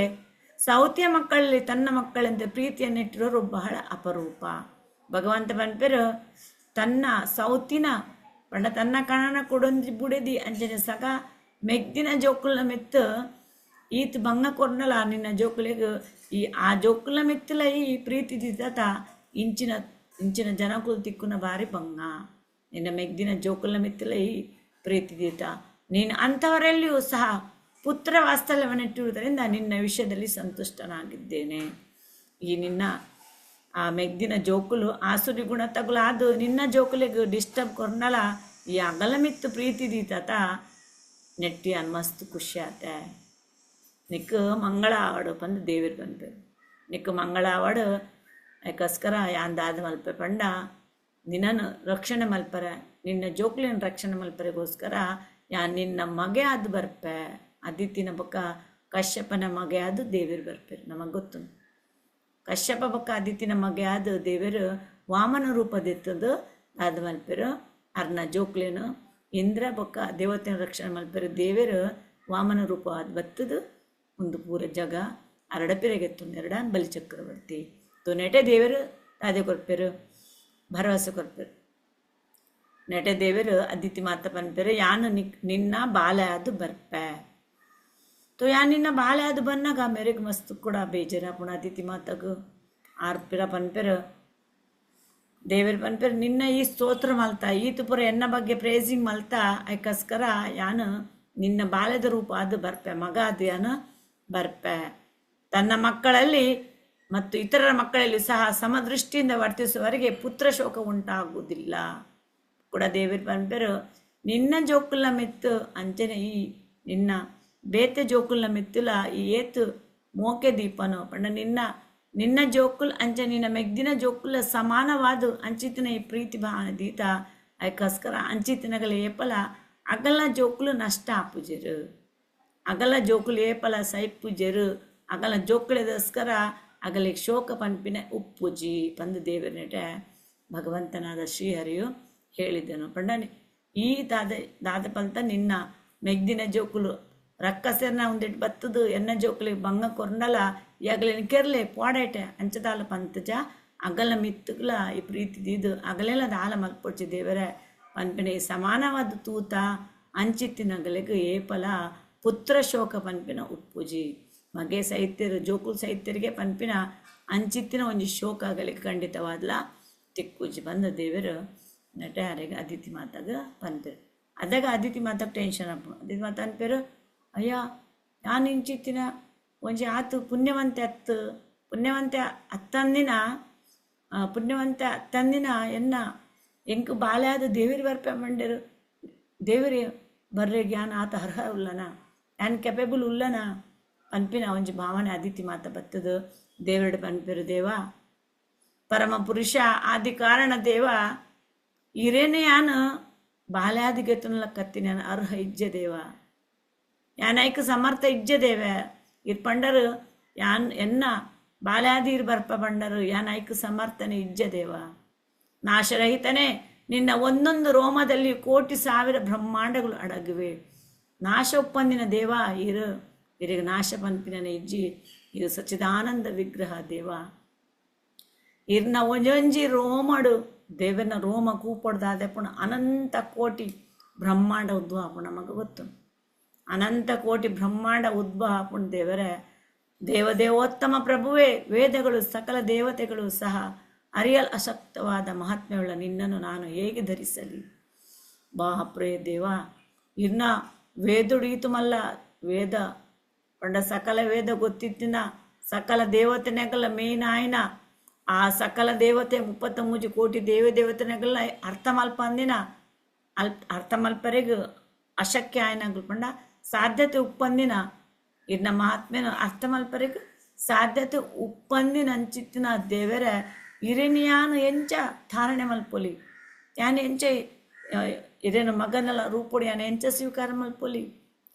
[SPEAKER 1] ಸೌತಿಯ ಮಕ್ಕಳಲ್ಲಿ ತನ್ನ ಮಕ್ಕಳಂತೆ ಪ್ರೀತಿಯನ್ನಿಟ್ಟಿರೋರು ಬಹಳ ಅಪರೂಪ ಭಗವಂತ ಪನ್ಪೆರು ತನ್ನ ಸೌತಿನ ಪಂಡ ತನ್ನ ಕಣನ ಕೊಡೊಂದಿ ಬುಡಿದಿ ಅಂಚನೆ ಸಗ ಮೆಗ್ದಿನ ಜೋಕುಲ್ನ ಮಿತ್ತು ಈತ್ ಭಂಗ ಕೊರ್ನಲ ನಿನ್ನ ಜೋಕುಲಿಗೆ ಆ ಜೋಕುಲ್ನ ಮಿತ್ತಲ ಈ ಪ್ರೀತಿ ದಿತ ಇಂಚಿನ ಜನಕುಲ್ ತಿಕ್ಕುನ ಬಾರಿ ಭಂಗ ನಿನ್ನ ಮೆಗ್ದಿನ ಜೋಕುಲ್ನ ಮಿತ್ತಲ ಈ ಪ್ರೀತಿ ದೀತ ನೀನು ಅಂಥವರಲ್ಲಿಯೂ ಸಹ ಪುತ್ರ ವಾತ್ಸಲ್ಯವನ್ನಿಟ್ಟಿರುವುದರಿಂದ ನಿನ್ನ ವಿಷಯದಲ್ಲಿ ಸಂತುಷ್ಟನಾಗಿದ್ದೇನೆ ಈ ನಿನ್ನ ಆ ಮೆಗ್ದಿನ ಜೋಕುಲು ಆಸುರಿ ಗುಣ ತಗುಲಾದು ನಿನ್ನ ಜೋಕುಲಿಗೆ ಡಿಸ್ಟರ್ಬ್ ಕೊರ್ನಲ ಈ ಅಗಲ ಮಿತ್ತು ಪ್ರೀತಿ ದೀತ ನೆಟ್ಟಿ ಅನ್ ಮಸ್ತ್ ಖುಷಿ ಆತ ನಿಕ್ ಮಂಗಳ ಆವಾಡು ಪಂದು ದೇವಿರ್ ಬಂದು ನಿಕ್ ಮಂಗಳ ಆವಾಡು ಯಾಕಸ್ಕರ ಯಾಂದಾದ ಮಲ್ಪೆ ಪಂಡ ನಿನ್ನನ್ನು ರಕ್ಷಣೆ ಮಲ್ಪರ ನಿನ್ನ ಜೋಕ್ಲಿನ ರಕ್ಷಣೆ ಮಲ್ಪರಿಗೋಸ್ಕರ ನಿನ್ನ ಮಗೆ ಅದು ಬರ್ಪೆ ಅದಿತಿನ ಬೊಕ್ಕ ಕಶ್ಯಪನ ಮಗೆ ಅದು ದೇವಿರು ಬರ್ಪೇರು ನಮಗೆ ಗೊತ್ತು ಕಶ್ಯಪ ಬೊಕ್ಕ ಅದಿತಿನ ಮಗೆ ಅದು ದೇವರು ವಾಮನ ರೂಪದಿತ್ತದು ಅದು ಮಲ್ಪೇರು ಅರ್ನ ಜೋಕ್ಲೇನು ಇಂದ್ರ ಬೊಕ್ಕ ದೇವತೆನ ರಕ್ಷಣೆ ಮಲ್ಪೇರು ದೇವರು ವಾಮನ ರೂಪ ಅದು ಬತ್ತದು ಒಂದು ಪೂರ ಜಗ ಅರಡಪಿರೆಗೆತ್ತು ಎರಡಾನ್ ಬಲಿ ಚಕ್ರವರ್ತಿ ನೆಟೆ ದೇವರು ಅದೇ ಕೊರ್ಪೇರು ಭರವಸೆ ಕೊರ್ಪೇರು ನೆಟೆ ದೇವರು ಅದಿತಿ ಮಾತ ಪನ್ಪೇರು ಯಾನು ನಿನ್ನ ಬಾಲೆ ಅದು ಬರ್ಪೆ ತೋ ಯಾನ್ ನಿನ್ನ ಬಾಲೆ ಅದು ಬನ್ನಾಗ ಮೇರೆಗೆ ಮಸ್ತ್ ಕೂಡ ಬೇಜಾರ ಪುಣ ಅದಿತಿ ಮಾತಗು ಆರ್ಪಿರ ಪನ್ಪೆರು ದೇವರ ಪನ್ಪೆರು ನಿನ್ನ ಈ ಸ್ತೋತ್ರ ಮಲ್ತಾ ಈತು ಪುರ ಎನ್ನ ಬಗ್ಗೆ ಪ್ರೇಸಿಂಗ್ ಮಲ್ತಾ ಐಕಸ್ಕರ ಯಾನು ನಿನ್ನ ಬಾಲ್ಯದ ರೂಪ ಅದು ಬರ್ಪೆ ಮಗ ಅದು ಯಾನು ಬರ್ಪೆ. ತನ್ನ ಮಕ್ಕಳಲ್ಲಿ ಮತ್ತು ಇತರರ ಮಕ್ಕಳಲ್ಲಿ ಸಹ ಸಮದೃಷ್ಟಿಯಿಂದ ವರ್ತಿಸುವವರೆಗೆ ಪುತ್ರ ಶೋಕ ಉಂಟಾಗುವುದಿಲ್ಲ ಕೂಡ ದೇವರ ಪನ್ಪೆರು ನಿನ್ನ ಜೋಕುಲ ಮೆತ್ತು ಅಂಚನೆ ಈ ನಿನ್ನ ಬೇತೆ ಜೋಕುಲ ಮೆತ್ತುಲ ಈ ಏತು ಮೋಕೆ ದೀಪನು ಪಂಡ ನಿನ್ನ ಜೋಕುಲ್ ಅಂಚ ನಿನ್ನ ಮೆಗ್ದಿನ ಜೋಕುಲ ಸಮಾನವಾದು ಅಂಚಿತಿನ ಈ ಪ್ರೀತಿ ಭಾವನ ದೀತ ಅದಕ್ಕೋಸ್ಕರ ಅಂಚಿತಿನಗಳ ಏಪಲ ಅಗಲ ಜೋಕುಲು ನಷ್ಟ ಆಪುಜರು ಅಗಲ ಜೋಕುಲು ಏಪಲ ಸೈಪುಜರು ಅಗಲ ಜೋಕುಳದಸ್ಕರ ಅಗಲಿಗೆ ಶೋಕ ಪನ್ಪಿನ ಉಪ್ಪುಜಿ ಪಂದು ದೇವರನೆಟ ಭಗವಂತನಾದ ಶ್ರೀಹರಿಯು ಹೇಳಿದನು ಪಂಡ ಈ ದಾದ ಪಂತ ನಿನ್ನ ಮೆಗ್ದಿನ ಜೋಕುಲು ರಕ್ಕಸೆರ್ನ ಒಂದಿಟ್ಟು ಬತ್ತದು ಎನ್ನ ಜೋಕುಲಿಗೆ ಭಂಗ ಕೊರ್ನಲ ಯಾಗಲಿನ ಕೆರ್ಲೆ ಪಾಡೇಟೆ ಅಂಚದಾಲ ಪಂತಜ ಅಗಲ ಮಿತ್ತುಗ್ಲ ಈ ಪ್ರೀತಿ ದೀದು ಅಗಲೆಲ್ಲ ದಾಲ ಮಲ್ಪೊಚ್ಚಿ ದೇವರೇ ಪನ್ಪಿನ ಈ ಸಮಾನವಾದ ತೂತ ಅಂಚಿತ್ತಿನಗಲಿಗೆ ಏಪಲ ಪುತ್ರ ಶೋಕ ಪನ್ಪಿನ ಉಪ್ಪುಜಿ ಮಗೆ ಸೈತ್ಯರು ಜೋಕುಲ್ ಸೈತ್ಯರಿಗೆ ಪನ್ಪಿನ ಅಂಚಿತ್ತಿನ ಒಂಜಿ ಶೋಕ ಆಗಲಿಕ್ಕೆ ಖಂಡಿತವಾದ್ಲ ತಿಕ್ಕುಜಿ ಬಂದ ದೇವರು ನಟ ಯಾರಿಗೆ ಅದಿತಿ ಮಾತಾಗ ಪನ್ಪೇರು ಅದಾಗ ಅದಿತಿ ಮಾತಾಗ ಟೆನ್ಷನ್ ಅಪ್ಪ ಅದಿತಿ ಮಾತ ಅನ್ಪೇರು ಅಯ್ಯ ನಾನು ಇಂಚಿತ್ತಿನ ಒಂಜಿ ಆತು ಪುಣ್ಯವಂತೆ ಅತ್ತಂದಿನ ಎನ್ನ ಎಂಕ್ ಬಾಲ್ಯಾದ ದೇವಿರಿ ಬರ್ಪೆ ಮಂಡ್ಯರು ದೇವಿರಿ ಬರ್ರೆ ಜ್ಞಾನ ಆತ ಅರ್ಹ ಉಲ್ಲನ ಯಾನ್ ಕೆಪೇಬಲ್ ಉಲ್ಲನ ಪನ್ಪಿನ ಒಂಜಿ ಭಾವನೆ ಅದಿತಿ ಮಾತ ಬತ್ತದು ದೇವರಡು ಪನ್ಪೇರು ದೇವ ಪರಮ ಪುರುಷ ಆದಿ ಕಾರಣ ದೇವ ಇರೇನೆ ಯಾನು ಬಾಲ್ಯಾದಿ ಗೆತುನಲ ಕತ್ತಿ ನಾನು ಅರ್ಹ ಇಜ್ಜೆ ದೇವ ಯಾನ್ ಐಕ್ ಸಮರ್ಥ ಇಜ್ಜೆ ದೇವ ಇರ್ ಪಂಡರು ಯಾನ್ ಎನ್ನ ಬಾಲ್ಯಾದೀರ್ ಬರ್ಪ ಪಂಡರು ಯಾನ್ ಐಕ್ ಸಮರ್ಥನೆ ಇಜ್ಜೆ ದೇವ ನಾಶರಹಿತನೇ ನಿನ್ನ ಒಂದೊಂದು ರೋಮದಲ್ಲಿ ಕೋಟಿ ಸಾವಿರ ಬ್ರಹ್ಮಾಂಡಗಳು ಅಡಗಿವೆ ನಾಶ ಒಪ್ಪಂದಿನ ದೇವ ಇರಿಗೆ ನಾಶ ಪಂಪಿನ ಇಜ್ಜಿ ಇದು ಸಚ್ಚಿದಾನಂದ ವಿಗ್ರಹ ದೇವ ಇರ್ನ ಒಂಜೊಂಜಿ ರೋಮಡು ದೇವನ ರೋಮ ಕೂಪಡ್ದಾದೆ ಪುಣ ಅನಂತ ಕೋಟಿ ಬ್ರಹ್ಮಾಂಡ ಉದ್ಭವ ಪುಣ ನಮಗೆ ಗೊತ್ತು ಅನಂತ ಕೋಟಿ ಬ್ರಹ್ಮಾಂಡ ಉದ್ಭವ ಪುಣ ದೇವರೇ ದೇವದೇವೋತ್ತಮ ಪ್ರಭುವೇ ವೇದಗಳು ಸಕಲ ದೇವತೆಗಳು ಸಹ ಅರಿಯಲ್ ಅಶಕ್ತವಾದ ಮಹಾತ್ಮೆಯುಳ್ಳ ನಿನ್ನನ್ನು ನಾನು ಹೇಗೆ ಧರಿಸಲಿ ಬಾಪ್ರೇ ದೇವ ಇನ್ನ ವೇದುಡೀತು ಮಲ್ಲ ವೇದ ಪಂಡ ಸಕಲ ವೇದ ಗೊತ್ತಿತ್ತಿನ ಸಕಲ ದೇವತೆನೆಗಳ ಮೇನಾಯ್ನ ಆ ಸಕಲ ದೇವತೆ 33 ಕೋಟಿ ದೇವತೆನೆಗಳ ಅರ್ಥಮಲ್ಪ ಅಂದಿನ ಅರ್ಥಮಲ್ಪರೆಗೂ ಅಶಕ್ಯ ಆಯ್ನಗಳು ಪಂಡ ಸಾಧ್ಯತೆ ಉಪ್ಪಂದಿನ ಇನ್ನ ಮಹಾತ್ಮೆನ ಅರ್ಥಮಲ್ಪರೆಗೂ ಸಾಧ್ಯತೆ ಉಪ್ಪಂದಿನ ಅಂಚಿತ್ತಿನ ದೇವರೇ ಇರೇನಿಯಾನು ಎಂಚ ಧಾರಣೆ ಮಲ್ಪೊಲಿ ಯಾನು ಎಂಚ ಇರೇನು ಮಗನಲ್ಲ ರೂಪೊಡಿ ಯಾನು ಎಂಚ ಸ್ವೀಕಾರ ಮಲ್ಪೊಲಿ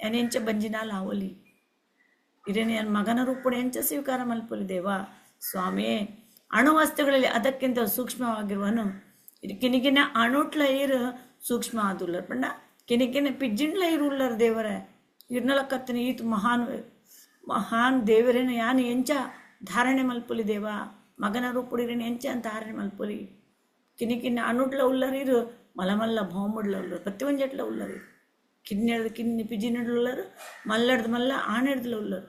[SPEAKER 1] ಯಾನು ಎಂಚ ಬಂಜಿನಾಲ ಅವಲಿ ಇರೇನು ಯಾನು ಮಗನ ರೂಪೊಡಿ ಎಂಚ ಸ್ವೀಕಾರ ಮಲ್ಪೊಲಿ ದೇವ ಸ್ವಾಮಿಯೇ ಅಣುವಸ್ತುಗಳಲ್ಲಿ ಅದಕ್ಕಿಂತ ಸೂಕ್ಷ್ಮವಾಗಿರುವನು ಇದು ಕಿನಿಕಿನ ಅಣುಟ್ಲ ಇರು ಸೂಕ್ಷ್ಮ ಆದುಲ್ಲರ್ ಪಂಡ ಕಿನಿಕಿನ ಪಿಜ್ಜಿಂಡ್ಲ ಇರುಲ್ಲರ್ ದೇವರೇ ಇರ್ನಲ ಕತ್ತನ ಈತು ಮಹಾನ್ ದೇವರೇನು ಯಾನು ಎಂಚ ಧಾರಣೆ ಮಲ್ಪೊಲಿ ದೇವ ಮಗನ ರೂಪುಡಿರೇನು ಎಂಚ ಅಂತ ಧಾರಣೆ ಮಲ್ಪೊಲಿ ಕಿನಿಕಿನ ಅಣುಟ್ಲ ಉಲ್ಲರಿರು ಮಲಮಲ್ಲ ಭೌಮುಡ್ಲ ಉಲ್ಲರು ಪ್ರತಿ ಒಂಜಟ್ಲ ಉಲ್ಲರು ಕಿನ್ನೆಡ್ದು ಕಿನ್ನಿ ಪಿಜಿನಡ್ಲ ಉಲ್ಲರು ಮಲ್ಲಡ್ದು ಮಲ್ಲ ಆನೆಡ್ದಲ ಉಲ್ಲರು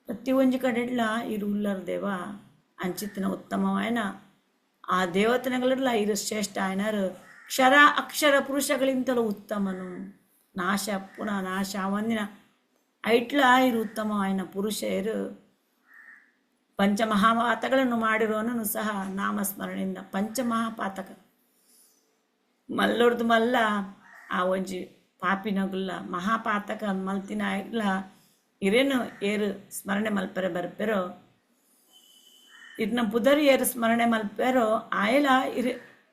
[SPEAKER 1] ಪ್ರತಿ ಒಂಜಿ ಕಡೆಡ್ಲ ಇರು ಉಲ್ಲರು ದೇವ ಅಂಚಿತ್ತಿನ ಉತ್ತಮವಾಯನ ಆ ದೇವತನಗಳೆಲ್ಲ ಇರು ಶ್ರೇಷ್ಠ ಆಯ್ನಾರು ಕ್ಷರ ಅಕ್ಷರ ಪುರುಷಗಳಿಂತಲೂ ಉತ್ತಮನು ನಾಶ ಪುನಃ ನಾಶ ಒಂದಿನ ಐಟ್ಲ ಇರು ಉತ್ತಮವಾಯನ ಪುರುಷರು ಪಂಚಮಹಾಪಾತಗಳನ್ನು ಮಾಡಿರೋನು ಸಹ ನಾಮಸ್ಮರಣೆಯಿಂದ ಪಂಚಮಹಾಪಾತಕ ಮಲ್ಲೊಡ್ದು ಮಲ್ಲ ಆ ಒಂಜಿ ಪಾಪಿನಗುಲ್ಲ ಮಹಾಪಾತಕ ಮಲ್ತಿನ ಐಟ್ಲ ಇರೇನು ಏರು ಸ್ಮರಣೆ ಮಲ್ಪರೆ ಬರ್ಪೆರೋ ಇರ್ನ ಪುದರಿ ಏರು ಸ್ಮರಣೆ ಮಲ್ಪೆರೋ ಆಯಲ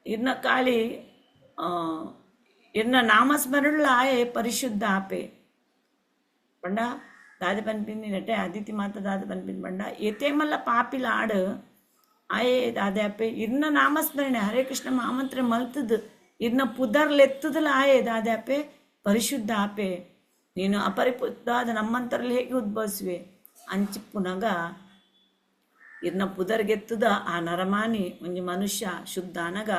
[SPEAKER 1] ಇರ್ನ ಕಾಳಿ ಇರ್ನ ನಾಮಸ್ಮರಣೆಲ್ಲ ಆಯೆ ಪರಿಶುದ್ಧ ಆಪೆ ಪಂಡ ದಾದ ಪನ್ಪಿಂದಿ ನಟೆ ಅದಿತಿ ಮಾತ ದಾದ ಪನ್ಪಿನ್ ಪಂಡ ಏತೇ ಮಲ್ಲ ಪಾಪಿಲ ಆಡು ಆಯೆ ದಾದೆ ಆಪೆ ಇರ್ನ ನಾಮಸ್ಮರಣೆ ಹರೇ ಕೃಷ್ಣ ಮಾಮಂತ್ರ ಮಲ್ತದ್ದು ಇರ್ನ ಪುದರ್ಲೆತ್ತದಲ್ಲ ಆಯೆ ದಾದೆ ಆಪೆ ಪರಿಶುದ್ಧ ಆಪೆ ನೀನು ಅಪರಿಪುದ್ಧಾದ ನಮ್ಮಂತರಲ್ಲಿ ಹೇಗೆ ಉದ್ಭವಿಸುವೆ ಅಂಚಿಪ್ಪುನಗ ಇರ್ನ ಪುದರ್ಗೆತ್ತದ ಆ ನರಮಾನಿ ಒಂಜಿ ಮನುಷ್ಯ ಶುದ್ಧ ಅನಗ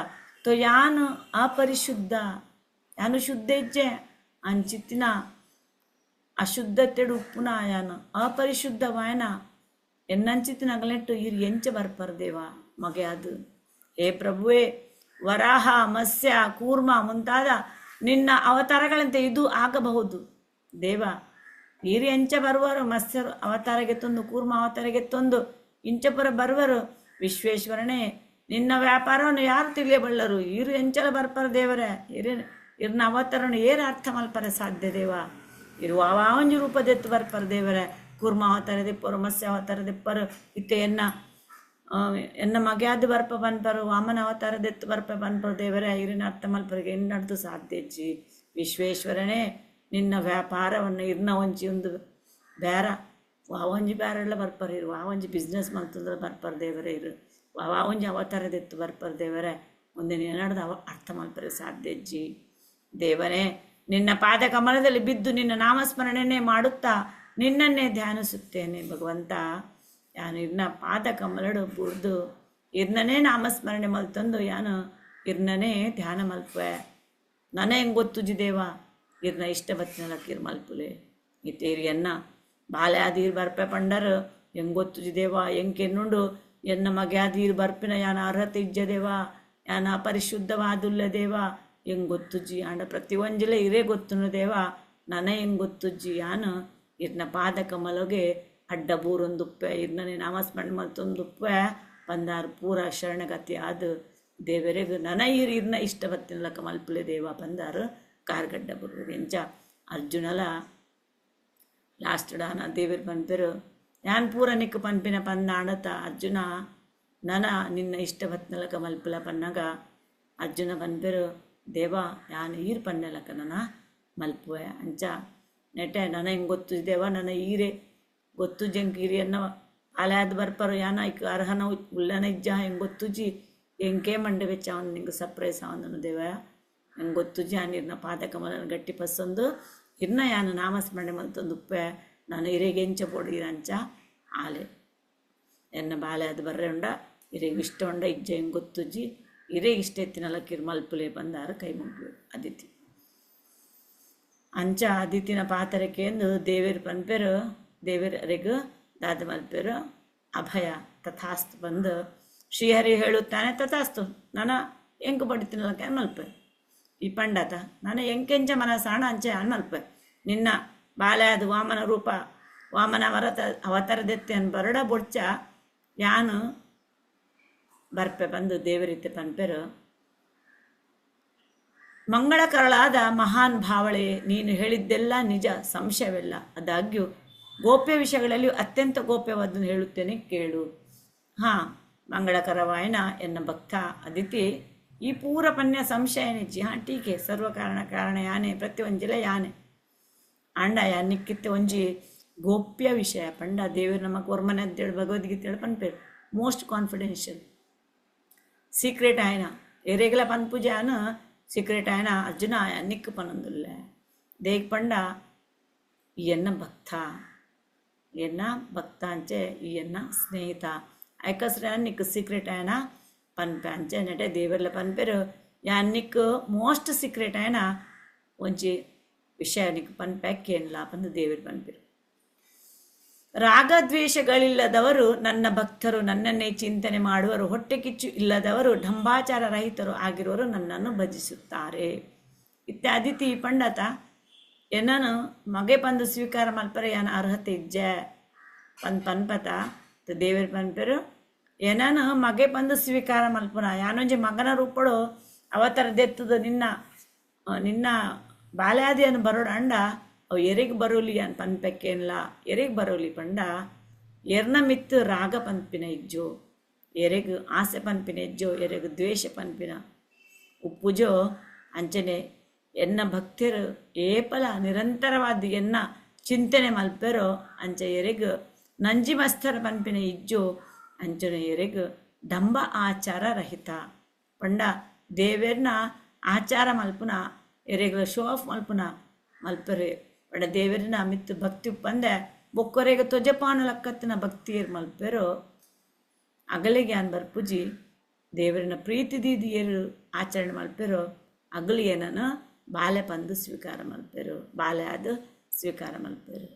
[SPEAKER 1] ತೊ ಯಾನು ಅಪರಿಶುದ್ಧ ಯಾನು ಶುದ್ಧ ಇಜ್ಜೆ ಅಂಚಿತ್ತಿನ ಅಶುದ್ಧತೆಡು ಉಪ್ಪುನ ಯಾನು ಅಪರಿಶುದ್ಧವಾಯನ ಎನ್ನಂಚಿತ್ತಿನಗಲೆಟ್ಟು ಇರು ಎಂಚ ಬರ್ಪರ್ ದೇವ ಮಗೆ ಅದು. ಹೇ ಪ್ರಭುವೇ, ವರಾಹ, ಮತ್ಸ್ಯ, ಕೂರ್ಮ ಮುಂತಾದ ನಿನ್ನ ಅವತಾರಗಳಂತೆ ಇದು ಆಗಬಹುದು ದೇವ. ಈರು ಎಂಚ ಬರುವರು ಮತ್ಸ್ಯರು ಅವತಾರಗೆ ತಂದು, ಕೂರ್ಮ ಅವತಾರಗೆ ತಂದು ಇಂಚಪುರ ಬರುವರು. ವಿಶ್ವೇಶ್ವರನೇ, ನಿನ್ನ ವ್ಯಾಪಾರವನ್ನು ಯಾರು ತಿಳಿಯಬಲ್ಲರು? ಈರು ಎಂಚಲ ಬರ್ಪರ ದೇವರೇ, ಇರ್ನ ಅವತಾರವನ್ನು ಏರು ಅರ್ಥ ಮಲ್ಪರ ಸಾಧ್ಯ ದೇವ. ಇರು ಅವಾಂಜಿ ರೂಪದೆತ್ತು ಬರ್ಪರ ದೇವರೇ. ಕೂರ್ಮ ಅವತಾರ ದಿಪ್ಪರು, ಮತ್ಸ್ಯ ಅವತಾರ ದಿಪ್ಪರು, ಇತ್ತೆ ಎನ್ನ ಮಗ್ಯಾದ ಬರ್ಪ ಬನ್ಪರು, ವಾಮನ ಅವತಾರದೆತ್ತು ಬರ್ಪ ಬನ್ಪರು ದೇವರೇ. ಇರಿನ ಅರ್ಥ ಮಲ್ಪರಿಗೆ ಎನ್ನಡ್ದು ಸಾಧ್ಯಜ್ಜಿ. ವಿಶ್ವೇಶ್ವರನೇ, ನಿನ್ನ ವ್ಯಾಪಾರವನ್ನು ಇರ್ನ ಒಂಜಿ ಒಂದು ಬೇರ ವಾವಂಜಿ ಬೇರೆಲ್ಲ ಬರ್ಪರು. ಇರು ವಾವಂಜಿ ಬಿಸ್ನೆಸ್ ಮಾಡ್ತಂದ್ರೆ ಬರ್ಪರು ದೇವರೇ. ಇರು ವಾವಂಜಿ ಅವತಾರದೆತ್ತು ಬರ್ಪರು ದೇವರೇ. ಒಂದಿನ ಏನಾಡ್ದು ಅರ್ಥ ಮಲ್ಪರಿಗೆ ಸಾಧ್ಯಜ್ಜಿ. ದೇವರೇ, ನಿನ್ನ ಪಾದ ಕಮಲದಲ್ಲಿ ಬಿದ್ದು ನಿನ್ನ ನಾಮಸ್ಮರಣೆಯೇ ಮಾಡುತ್ತಾ ನಿನ್ನನ್ನೇ ಧ್ಯಾನಿಸುತ್ತೇನೆ ಭಗವಂತ. ಯಾನು ಇರ್ನ ಪಾದ ಕಮಲಡು ಬುಡ್ದು ಇರ್ನನೇ ನಾಮಸ್ಮರಣೆ ಮಲ್ತಂದು ಯಾನು ಇರ್ನನೇ ಧ್ಯಾನ ಮಲ್ಪೆ. ನನಗೆ ಹೆಂಗೆ ಗೊತ್ತುಜಿ ದೇವ, ಇರ್ನ ಇಷ್ಟ ಬತ್ತಿನಲಕ್ಕೆ ಇರ್ ಮಲ್ಪುಲೆ. ಇತ್ತೇರಿ ಎನ್ನ ಬಾಲ್ಯಾದೀರ್ ಬರ್ಪೆ ಪಂಡರು ಹೆಂಗೆ ಗೊತ್ತುಜಿ ದೇವ. ಎಂಕೆನ್ನುಂಡು ಎನ್ನ ಮಗ್ಯಾದೀರ್ ಬರ್ಪಿನ ಯಾನ ಅರ್ಹತೆ ಇಜ್ಜ ದೇವ, ಯಾನ ಅಪರಿಶುದ್ಧವಾದುಲ್ಲ ದೇವ. ಹೆಂಗೆ ಗೊತ್ತುಜ್ಜಿ ಆಂಡ ಪ್ರತಿ ಒಂಜಿಲೆ ಇರೇ ಗೊತ್ತುನು ದೇವ. ನನಗೆ ಹೆಂಗೆ ಗೊತ್ತುಜ್ಜಿ ಯಾನು ಇರ್ನ ಪಾದ ಕಮಲಗೆ ಅಡ್ಡ ಬೂರೊಂದುಪ್ಪೆ ಇರ್ನೇ ನಾಮಸ್ಮರಣೆ ಮಲ್ತೊಂದುಪ್ಪೆ ಬಂದಾರು ಪೂರ ಶರಣಗತಿ ಆದ ದೇವರೆಗೂ ಇರ್ನ ಇಷ್ಟ ಬತ್ತಿನಲಕ ಮಲ್ಪಲೆ ದೇವ ಬಂದಾರು ಕಾರ್ಗಡ್ಡ ಬರುವುದು ಎಂಚ ಅರ್ಜುನಲ ಲಾಸ್ಟ್ ಡಾನ ದೇವರು ಪನ್ಪೆರು ಯಾನ್ ಪೂರ ನಿಕ್ಕು ಪನ್ಪಿನ ಪಂದಾಡತ ಅರ್ಜುನ ನಿನ್ನ ಇಷ್ಟ ಬತ್ತಿನಲಕ ಮಲ್ಪಲ ಪನ್ನಾಗ ಅರ್ಜುನ ಪನ್ಪೆರು ದೇವ ಯಾನ್ ಈರ್ ಪನ್ನೆಲಕ ಮಲ್ಪುವೆ ಅಂಚ ನೆಟ್ಟೆ ಹೆಂಗೆ ಗೊತ್ತು ದೇವ. ಈರೇ ಗೊತ್ತು ಜಂಕ್ ಹಿರಿಯನ್ನ ಆಲಯಾದ ಬರ್ಪರು ಯಾನ ಇಕ್ ಅರ್ಹನ ಉಲ್ಲನ ಇಜ್ಜ ಹೆಂಗೆ ಗೊತ್ತುಜಿ. ಎಂಕೆ ಮಂಡೆ ಬೆಚ್ಚ ಅವನು ನಿಂಗೆ ಸರ್ಪ್ರೈಸ್ ಅವನು ದೇವ. ಹೆಂಗೆ ಗೊತ್ತುಜಿ ಆ ನೀರಿನ ಪಾದ ಕಮಲನ ಗಟ್ಟಿ ಪಸ್ಸೊಂದು ಇರ್ನ ಯಾನು ನಾಮಸ್ಮರಣೆ ಮಲ್ತೊಂದು ಉಪ್ಪೆ ಹಿರೇಗೆ ಎಂಚ ಪೊಡಿರ ಅಂಚ ಆಲೆ ಎನ್ನ ಬಾಲ್ಯಾದ ಬರ್ರೆ ಉಂಡ ಹಿರೇಗೆ ಇಷ್ಟ ಉಂಡ ಇಜ್ಜ ಹೆಂಗೆ ಗೊತ್ತುಜಿ. ಹಿರೇಗೆ ಇಷ್ಟ ಎತ್ತಿನಲಕ್ಕಿರ್ ಮಲ್ಪುಲೆ ಬಂದಾರ ಕೈ ಮುಗ್ಳು ಅದಿತಿ ಅಂಚ ಅದಿತಿನ ಪಾತರಕ್ಕೆಂದು ದೇವರು ಪನ್ಪೆರು ದೇವರಿಗೂ ದಾದ ಮಲ್ಪೆರು ಅಭಯ ತಥಾಸ್ತು ಬಂದು ಶ್ರೀಹರಿ ಹೇಳುತ್ತಾನೆ ತಥಾಸ್ತು ನಾನು ಎಂಕು ಬಡಿತೀನಲ್ಲಕ್ಕೆ ಮಲ್ಪೆ ಈ ಪಂಡತ ನಾನು ಎಂಕೆಂಚ ಮನಸಾಣ ಅಂಚೆ ಮಲ್ಪೆ ನಿನ್ನ ಬಾಲ್ಯಾದ ವಾಮನ ರೂಪ ವಾಮನ ಅವತಾರದೆತ್ತೆ ಅನ್ ಬರಡ ಬೊಡ್ಚ ಯಾನು ಬರ್ಪೆ ಬಂದು ದೇವರಿತ್ತೆ ಪನ್ಪೆರು ಮಂಗಳಕರಳಾದ ಮಹಾನ್ ಭಾವಳೆ, ನೀನು ಹೇಳಿದ್ದೆಲ್ಲ ನಿಜ, ಸಂಶಯವಿಲ್ಲ. ಆದಾಗ್ಯೂ ಗೋಪ್ಯ ವಿಷಯಗಳಲ್ಲಿಯೂ ಅತ್ಯಂತ ಗೋಪ್ಯವಾದನ್ನು ಹೇಳುತ್ತೇನೆ ಕೇಳು. ಮಂಗಳಕರವಾಯನ ಎನ್ನ ಭಕ್ತ ಅದಿತಿ ಈ ಪೂರ ಪನ್ಯ ಸಂಶಯ ನಿಜ್ಜಿ. ಟೀಕೆ ಸರ್ವ ಕಾರಣ ಯಾನೆ ಪ್ರತಿಯೊಂಜಿಲ ಯಾನೆ ಅಂಡ ಯಾನಿಕ್ಕಿತ್ತೆ ಒಂಜಿ ಗೋಪ್ಯ ವಿಷಯ ಪಂಡ ದೇವರು ನಮಗೆ ವರ್ಮನೆ ಅಂತೇಳಿ ಭಗವದ್ಗೀತೆ ಪನ್ಪೇರು ಮೋಸ್ಟ್ ಕಾನ್ಫಿಡೆನ್ಷಿಯಲ್ ಸೀಕ್ರೆಟ್ ಆಯ್ನ ಎರೆಗಲ ಪನ್ಪೂಜಾನ ಸೀಕ್ರೆಟ್ ಆಯ್ನ ಅರ್ಜುನ ನಿಕ್ಕು ಪನೊಂದುಲ್ಲ ದೇಗ್ ಪಂಡ ಈ ಎನ್ನ ಭಕ್ತ ಅಂಚೆ ಈ ಎನ್ನ ಸ್ನೇಹಿತ ಐಕಸ್ರ ನಿಕ್ಕು ಸೀಕ್ರೆಟ್ ಆಯ್ನ ಪನ್ಪೆ ಅಂಚೆ ನೆಟೆ ದೇವರ್ಲ ಪನ್ಪೆರು ಯಾನಿಕ್ಕು ಮೋಸ್ಟ್ ಸೀಕ್ರೆಟ್ ಆಯ್ನ ಒಂಜಿ ವಿಷಯ ನಿಕ್ಕು ಪನ್ಪ್ಯಾಕೇನ್ಲ ಪಂದು ದೇವರು ಪನ್ಪೆರು. ರಾಗದ್ವೇಷಗಳಿಲ್ಲದವರು ನನ್ನ ಭಕ್ತರು, ನನ್ನನ್ನೇ ಚಿಂತನೆ ಮಾಡುವರು. ಹೊಟ್ಟೆ ಕಿಚ್ಚು ಇಲ್ಲದವರು, ಢಂಬಾಚಾರ ರಹಿತರು ಆಗಿರುವರು ನನ್ನನ್ನು ಭಜಿಸುತ್ತಾರೆ. ಇತ್ಯಾದಿತಿ ಪಂಡತ ಏನನು ಮಗೆ ಪಂದು ಸ್ವೀಕಾರ ಮಲ್ಪರೆ ಯಾನ ಅರ್ಹತೆ ಇಜ್ಜೆ ಪನ್ಪತ ದೇವರು ಪನ್ಪೆರು ಏನನು ಮಗೆ ಪಂದು ಸ್ವೀಕಾರ ಮಲ್ಪುನ ಯಾನೊಂಜಿ ಮಗನ ರೂಪಡು ಅವತರ ದೆತ್ತದು ನಿನ್ನ ಬಾಲ್ಯಾದಿಯನ್ನು ಬರೋಡು ಅಂಡ ಅವು ಎರೆಗೆ ಬರೋಲಿ ಅನ್ ಪನ್ಪೆಕ್ಕೇನ್ಲ ಎರೆಗೆ ಬರೋಲಿ ಪಂಡ ಎರ್ನ ಮಿತ್ತು ರಾಗ ಪನ್ಪಿನ ಇಜ್ಜೋ ಎರೆಗೆ ಆಸೆ ಪನ್ಪಿನ ಇಜ್ಜೋ ಎರೆಗೆ ದ್ವೇಷ ಪನ್ಪಿನ ಉಪ್ಪುಜೋ ಅಂಚನೆ ಎನ್ನ ಭಕ್ತರು ಏಪಲ ನಿರಂತರವಾದ ಎನ್ನ ಚಿಂತನೆ ಮಲ್ಪೆರೋ ಅಂಚ ಎರೆಗೆ ನಂಜಿ ಮಸ್ತರ ಪನ್ಪಿನ ಇಜ್ಜೋ ಅಂಚನೆ ಎರೆಗೆ ಢಂಬ ಆಚಾರ ರಹಿತ ಪಂಡ ದೇವೇರ್ನ ಆಚಾರ ಮಲ್ಪುನ ಎರೆಗಳ ಶೋ ಆಫ್ ಮಲ್ಪರೆ ಪಂಡ ದೇವರಿನ ಮಿತ್ತು ಭಕ್ತಿ ಪಂದೆ ಬೊಕ್ಕೊರೆಗೆ ತೊಜಪಾನ ಲಕ್ಕತ್ತಿನ ಭಕ್ತಿಯರು ಮಲ್ಪೆರೋ ಅಗಲಿಗೆ ಅನ್ ಬರ್ಪುಜಿ ದೇವರಿನ ಪ್ರೀತಿ ದೀದಿಯರು ಆಚರಣೆ ಮಲ್ಪೆರೋ ಅಗಲಿ ಏನನು ಬಾಲ್ಯ ಪಂದು ಸ್ವೀಕಾರ ಮಲ್ಪೆರು ಬಾಲ್ಯ ಅದು ಸ್ವೀಕಾರ ಮಲ್ಪೆರು.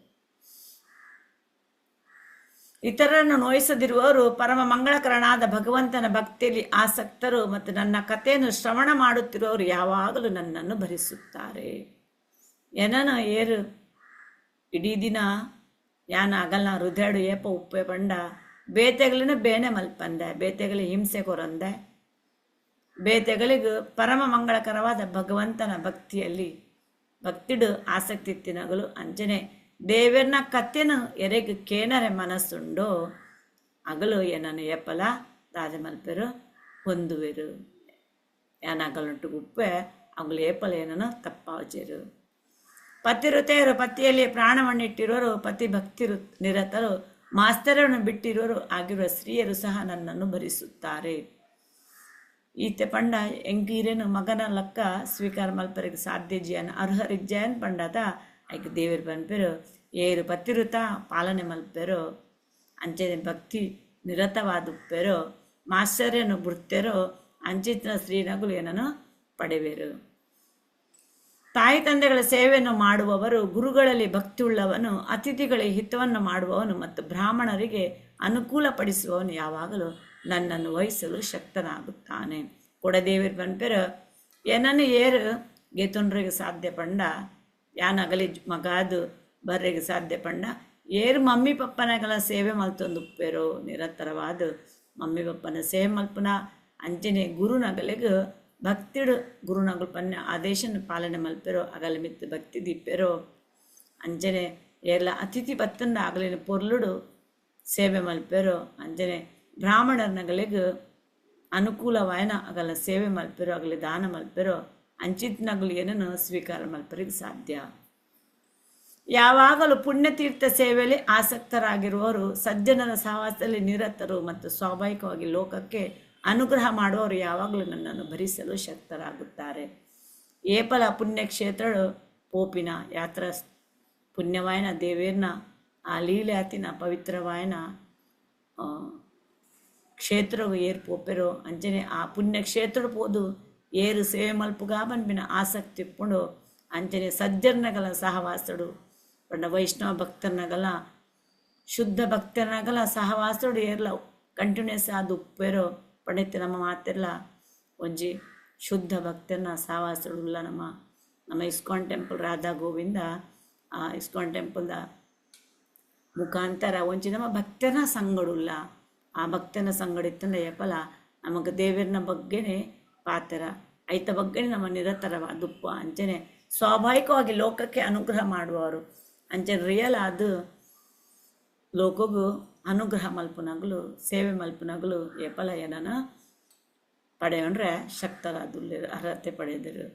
[SPEAKER 1] ಇತರರನ್ನು ನೋಯಿಸದಿರುವವರು ಪರಮ ಮಂಗಳಕರನಾದ ಭಗವಂತನ ಭಕ್ತಿಯಲ್ಲಿ ಆಸಕ್ತರು ಮತ್ತು ನನ್ನ ಕಥೆಯನ್ನು ಶ್ರವಣ ಮಾಡುತ್ತಿರುವವರು ಯಾವಾಗಲೂ ನನ್ನನ್ನು ಭರಿಸುತ್ತಾರೆ. ಏನನ ಏರು ಇಡೀ ದಿನ ಯಾನ ಆಗಲ್ಲ ಹೃದಯಡು ಏಪ ಉಪ್ಪೆ ಪಂಡ ಬೇತೆಗಳಿನ ಬೇನೆ ಮಲ್ಪಂದೆ ಬೇತೆಗಳಿ ಹಿಂಸೆ ಕೊರಂದೆ ಬೇತೆಗಳಿಗೂ ಪರಮ ಮಂಗಳಕರವಾದ ಭಗವಂತನ ಭಕ್ತಿಡು ಆಸಕ್ತಿ ತಿನ್ನಗಲು ಅಂಜನೆ ದೇವರನ ಕತ್ತೆನು ಎರೆಗೆ ಕೇನರೆ ಮನಸ್ಸುಂಡೋ ಅಗಲು ಏನನ್ನು ಏಪಲ ದಾದೆ ಮಲ್ಪೆರು ಹೊಂದುವೆರು ಏನಾಗಲುಂಟು ಉಪ್ಪೆ ಅಗಲು ಏಪಲ ಏನನ್ನು ತಪ್ಪಾವಚೇರು. ಪತಿರುತೆಯರು ಪತಿಯಲ್ಲಿ ಪ್ರಾಣವನ್ನಿಟ್ಟಿರೋರು ಪತಿ ಭಕ್ತಿ ನಿರತರು ಮಾಸ್ತರನ್ನು ಬಿಟ್ಟಿರೋರು ಆಗಿರುವ ಸ್ತ್ರೀಯರು ಸಹ ನನ್ನನ್ನು ಭರಿಸುತ್ತಾರೆ. ಈತೆ ಪಂಡ ಎಂಗೀರೇನು ಮಗನ ಲಕ್ಕ ಸ್ವೀಕಾರ ಮಲ್ಪರಿಗೆ ಸಾಧ್ಯ ಜಿಯನ್ ಅರ್ಹರಿಜ್ಜಯನ್ ಪಂಡದ ಐಕೆ ದೇವರು ಪನ್ಪೆರು ಏರು ಪತಿರುತ ಪಾಲನೆ ಮಲ್ಪೆರೋ ಅಂಚೆ ಭಕ್ತಿ ನಿರತವಾದುಪ್ಪೆರೋ ಮಾಶ್ಚರ್ಯನು ಬಿಡ್ತೆರೋ ಅಂಚಿನ ಶ್ರೀನಗುಲು ಏನನ್ನು ಪಡೆವೆರು. ತಾಯಿ ತಂದೆಗಳ ಸೇವೆಯನ್ನು ಮಾಡುವವರು, ಗುರುಗಳಲ್ಲಿ ಭಕ್ತಿಯುಳ್ಳವನು, ಅತಿಥಿಗಳಿಗೆ ಹಿತವನ್ನು ಮಾಡುವವನು ಮತ್ತು ಬ್ರಾಹ್ಮಣರಿಗೆ ಅನುಕೂಲಪಡಿಸುವವನು ಯಾವಾಗಲೂ ನನ್ನನ್ನು ವಹಿಸಲು ಶಕ್ತನಾಗುತ್ತಾನೆ. ಕೊಡದೇವಿರ್ ಪನ್ಪೆರ ಏನನ್ನು ಏರು ಗೆತೊಂಡ್ರಿಗೆ ಸಾಧ್ಯ ಪಂಡ ಯಾನಗಲಿ ಮಗಾದು ಬರ್ರೆಗೆ ಸಾಧ್ಯ ಪಂಡ ಏರು ಮಮ್ಮಿ ಪಪ್ಪನಗಳ ಸೇವೆ ಮಲ್ತೊಂದುಪ್ಪೆರೋ ನಿರಂತರವಾದ ಮಮ್ಮಿ ಪಪ್ಪನ ಸೇವೆ ಮಲ್ಪನ ಅಂಚನೆ ಗುರುನಗಲಿಗೆ ಭಕ್ತಿಡು ಗುರುನಗಳು ಪನ್ನೆ ಆದೇಶನ ಪಾಲನೆ ಮಲ್ಪೆರೋ ಅಗಲ ಮಿತ್ತು ಭಕ್ತಿ ದಿಪ್ಪೆರೋ ಅಂಜನೆ ಎಲ್ಲ ಅತಿಥಿ ಬತ್ತಂದ ಆಗಲಿನ ಪೊರ್ಲುಡು ಸೇವೆ ಮಲ್ಪೆರೋ ಅಂಜನೆ ಬ್ರಾಹ್ಮಣರ್ನಗಳಿಗೆ ಅನುಕೂಲವಾಯನ ಅಗಲ ಸೇವೆ ಮಲ್ಪೆರೋ ಆಗಲಿ ದಾನ ಮಲ್ಪೆರೋ ಅಂಚಿತ್ನಗಳು ಏನನ್ನು ಸ್ವೀಕಾರ ಮಲ್ಪರಿಗೆ ಸಾಧ್ಯ. ಯಾವಾಗಲೂ ಪುಣ್ಯತೀರ್ಥ ಸೇವೆಯಲ್ಲಿ ಆಸಕ್ತರಾಗಿರುವವರು, ಸಜ್ಜನರ ಸಹವಾಸದಲ್ಲಿ ನಿರತರು ಮತ್ತು ಸ್ವಾಭಾವಿಕವಾಗಿ ಲೋಕಕ್ಕೆ ಅನುಗ್ರಹ ಮಾಡುವವರು ಯಾವಾಗಲೂ ನನ್ನನ್ನು ಭರಿಸಲು ಶಕ್ತರಾಗುತ್ತಾರೆ. ಏಪಲ ಪುಣ್ಯಕ್ಷೇತ್ರಗಳು ಪೋಪಿನ ಯಾತ್ರ ಪುಣ್ಯವಾಯನ ದೇವೇರ್ನ ಆ ಲೀಲಾತಿನ ಪವಿತ್ರವಾಯನ ಕ್ಷೇತ್ರವು ಏರು ಪೋಪೆರೋ ಅಂಚನೆ ಆ ಪುಣ್ಯಕ್ಷೇತ್ರ ಪೋದು ಏರು ಸೇವೆ ಮಲ್ಪುಗಾ ಬನ್ಪಿನ ಆಸಕ್ತಿ ಇಪ್ಪುಂಡು ಅಂಚನೆ ಸಜ್ಜನಗಳ ಸಹವಾಸಡು ಪಂಡ ವೈಷ್ಣವ ಭಕ್ತರನಗಲ ಶುದ್ಧ ಭಕ್ತರನಗಲ ಸಹವಾಸಡು ಏರ್ಲ ಕಂಟಿನ್ಯೂಸ್ ಆದ ಉಪ್ಪೆರೋ ಪಂಡಿತ ನಮ್ಮ ಮಾತೆಲ್ಲ ಒಂಜಿ ಶುದ್ಧ ಭಕ್ತರನ್ನ ಸಹವಾಸಡುಲ್ಲ ನಮ್ಮ ಇಸ್ಕಾನ್ ಟೆಂಪಲ್ ರಾಧಾ ಗೋವಿಂದ ಆ ಇಸ್ಕಾನ್ ಟೆಂಪಲ್ದ ಮುಖಾಂತರ ಒಂಜಿ ನಮ್ಮ ಭಕ್ತನ ಸಂಗಡುಲ್ಲ ಆ ಭಕ್ತನ ಸಂಗಡಿತ್ತಂದ ಏಪಲ ನಮಗೆ ದೇವರನ ಬಗ್ಗೆನೇ ಪಾತ್ರ ಐತ ಬಗ್ಗೆನೇ ನಮ್ಮ ನಿರತರವಾದ ಉಪ್ಪ ಅಂಚನೆ ಸ್ವಾಭಾವಿಕವಾಗಿ ಲೋಕಕ್ಕೆ ಅನುಗ್ರಹ ಮಾಡುವವರು ಅಂಚನೆ ರಿಯಲ್ ಅದು ಲೋಕಗೂ ಅನುಗ್ರಹ ಮಲ್ಪನಾಗಲು ಸೇವೆ ಮಲ್ಪನಾಗಲು ಏಪಲ ಏನನ ಪಡೆಯಂಡ್ರೆ ಶಕ್ತರಾದುಲ್ಲ ಅರ್ಹತೆ ಪಡೆದರು.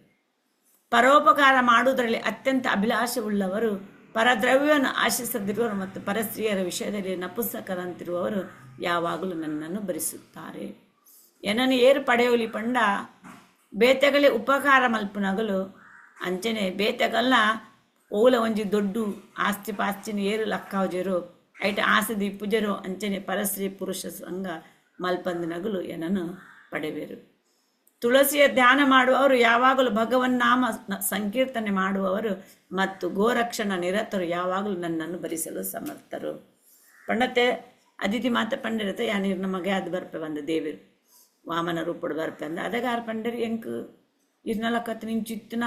[SPEAKER 1] ಪರೋಪಕಾರ ಮಾಡುವುದರಲ್ಲಿ ಅತ್ಯಂತ ಅಭಿಲಾಷವುಳ್ಳವರು, ಪರದ್ರವ್ಯವನ್ನು ಆಶಿಸದಿರುವವರು ಮತ್ತು ಪರಸ್ತ್ರೀಯರ ವಿಷಯದಲ್ಲಿ ನಪುಂಸಕರಂತಿರುವವರು ಯಾವಾಗಲೂ ನನ್ನನ್ನು ಭರಿಸುತ್ತಾರೆ. ಏನನ್ನು ಏರು ಪಡೆಯಲಿ ಪಂಡ ಬೇತೆಗಳೇ ಉಪಕಾರ ಮಲ್ಪನಾಗಲು ಅಂಚನೆ ಬೇತೆಗಲ್ಲ ಓಲ ಒಂಜಿ ದೊಡ್ಡ ಆಸ್ತಿ ಪಾಸ್ತಿನ ಏರು ಲಕ್ಕಾವಜರು ಐಟ ಆಸದಿ ಪೂಜರು ಅಂಚನೆ ಪರಸ್ತ್ರೀ ಪುರುಷ ಸಂಘ ಮಲ್ಪಂದಿನಗಲು ಏನನ್ನು ಪಡೆವೆರು. ತುಳಸಿಯ ಧ್ಯಾನ ಮಾಡುವವರು ಯಾವಾಗಲೂ ಭಗವನ್ನಾಮ ಸಂಕೀರ್ತನೆ ಮಾಡುವವರು ಮತ್ತು ಗೋರಕ್ಷಣ ನಿರತರು ಯಾವಾಗಲೂ ನನ್ನನ್ನು ಭರಿಸಲು ಸಮರ್ಥರು. ಪಂಡತೆ ಅದಿತಿ ಮಾತ ಪಂಡಿರತೆ ಯಾನೀರ್ ನಮಗೆ ಅದು ಬರ್ಪೆ ಬಂದ ದೇವರು ವಾಮನ ರೂಪಡು ಬರ್ಪೆ ಅಂದ ಅದಗಾರ ಪಂಡರಿ ಎಂಕು ಇರ್ನಲಕತ್ತು ನಿನ್ ಚಿತ್ತನ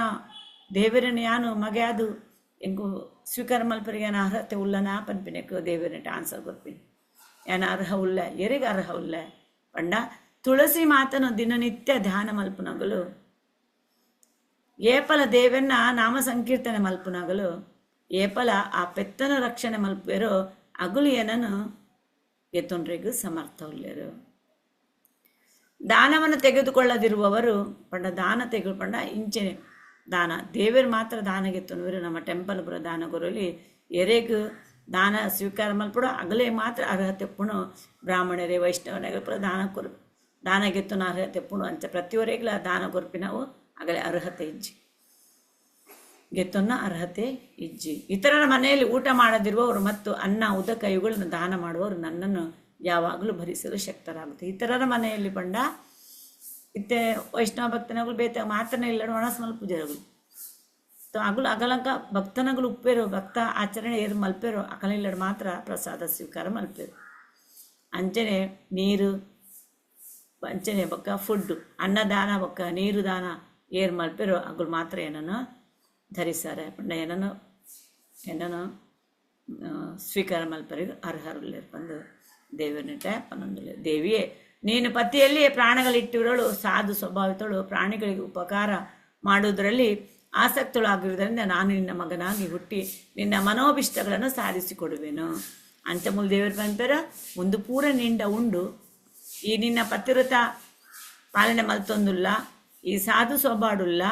[SPEAKER 1] ದೇವರನ್ನ ಯಾನು ಮಗೆ ಅದು ಎಂಕು ಸ್ವೀಕಾರ ಮಲ್ಪರಿಗೆ ಏನು ಅರ್ಹತೆ ಉಲ್ಲನಾ ಪನ್ಪಿನೆಕ್ಕು ದೇವರನ್ನ ಆನ್ಸರ್ ಕೊಡ್ತೀನಿ ಏನು ಅರ್ಹ ಉಲ್ಲ ಎರಿಗೆ ಅರ್ಹ ಉಲ್ಲ ಪಂಡ ತುಳಸಿ ಮಾತನು ದಿನನಿತ್ಯ ಧ್ಯಾನ ಮಲ್ಪುನಗಲು ಏಪಲ ದೇವನ್ನ ನಾಮ ಸಂಕೀರ್ತನೆ ಮಲ್ಪುನಗಲು ಏಪಲ ಆ ಪೆತ್ತನ ರಕ್ಷಣೆ ಮಲ್ಪೇರೋ ಅಗುಲು ಏನನು ಎತ್ತೊಂಡ್ರಿಗೂ ಸಮರ್ಥ ಉಳ್ಳರು. ದಾನವನ್ನು ತೆಗೆದುಕೊಳ್ಳದಿರುವವರು ಪಂಡ ದಾನ ತೆಗೆದುಕೊಂಡ ಇಂಚೆನೆ ದಾನ ದೇವರು ಮಾತ್ರ ದಾನಗೆತ್ತುವರು ನಮ್ಮ ಟೆಂಪಲ್ ಪುರ ದಾನ ಕೊರಲಿ ಎರೆಗೂ ದಾನ ಸ್ವೀಕಾರ ಮಲ್ಪಡು ಅಗಲೇ ಮಾತ್ರ ಅರ್ಹತೆ ಪುಣು ಬ್ರಾಹ್ಮಣರೇ ವೈಷ್ಣವನಿಗೆ ಪುರ ದಾನಗೆತ್ತುನ ಅರ್ಹತೆ ಪುಣು ಅಂಚ ಪ್ರತಿಯೊರೆಗ್ಲ ದಾನ ಕೊರ್ಪಿನವು ಅಗಲೇ ಅರ್ಹತೆ ಇಜ್ಜಿ ಗೆತ್ತೊನ್ನ ಅರ್ಹತೆ ಇಜ್ಜಿ. ಇತರರ ಮನೆಯಲ್ಲಿ ಊಟ ಮಾಡದಿರುವವರು ಮತ್ತು ಅನ್ನ ಉದಕ ಇವುಗಳನ್ನು ದಾನ ಮಾಡುವವರು ನನ್ನನ್ನು ಯಾವಾಗಲೂ ಭರಿಸಲು ಶಕ್ತರಾಗುತ್ತೆ. ಇತರರ ಮನೆಯಲ್ಲಿ ಪಂಡ ಇತ್ತೆ ವೈಷ್ಣವ ಭಕ್ತನಗಳು ಬೇತ ಮಾತನೇ ಇಲ್ಲಡು ಒಣಸ್ಮಲ್ ಪೂಜೆಗಳು ಅಗಲು ಅಗಲಂಕ ಭಕ್ತನಗಳು ಉಪ್ಪೇರು ಭಕ್ತ ಆಚರಣೆ ಏರು ಮಲ್ಪೇರು ಅಕಲಿಲ್ಲಡು ಮಾತ್ರ ಪ್ರಸಾದ ಸ್ವೀಕಾರ ಮಲ್ಪೇರು. ಅಂಚನೆ ನೀರು ಅಂಚನೆ ಬೊಕ್ಕ ಫುಡ್ ಅನ್ನದಾನ ಬೊಕ್ಕ ನೀರು ದಾನ ಏರ್ ಮಲ್ಪೆರೋ ಅಗಳು ಮಾತ್ರ ಏನನ್ನು ಧರಿಸಾರೆ ಪಂಡ ಏನನ್ನು ಸ್ವೀಕಾರ ಮಲ್ಪರಿಗೆ ಅರ್ಹರುಳ್ಳೇರು ಬಂದು ದೇವರನ್ನಿಟ್ಟೆ ಪನ್ನೊಂದುಲೆ ದೇವಿಯೇ ನೀನು ಪತಿಯಲ್ಲಿಯೇ ಪ್ರಾಣಗಳಿಟ್ಟಿರೋಳು ಸಾಧು ಸ್ವಭಾವಿತಳು ಪ್ರಾಣಿಗಳಿಗೆ ಉಪಕಾರ ಮಾಡುವುದರಲ್ಲಿ ಆಸಕ್ತಳು ಆಗಿರುವುದರಿಂದ ನಾನು ನಿನ್ನ ಮಗನಾಗಿ ಹುಟ್ಟಿ ನಿನ್ನ ಮನೋಭಿಷ್ಟಗಳನ್ನು ಸಾಧಿಸಿಕೊಡುವೆನು ಅಂಚ ಮೂಲ ದೇವರು ಪಂಪೆರ ಒಂದು ಪೂರ ನಿಂಡ ಉಂಡು ಈ ನಿನ್ನ ಪತಿವ್ರತ ಪಾಲನೆ ಮಲ್ತೊಂದುಲ್ಲ ಈ ಸಾಧು ಸ್ವಭಾಡುಲ್ಲ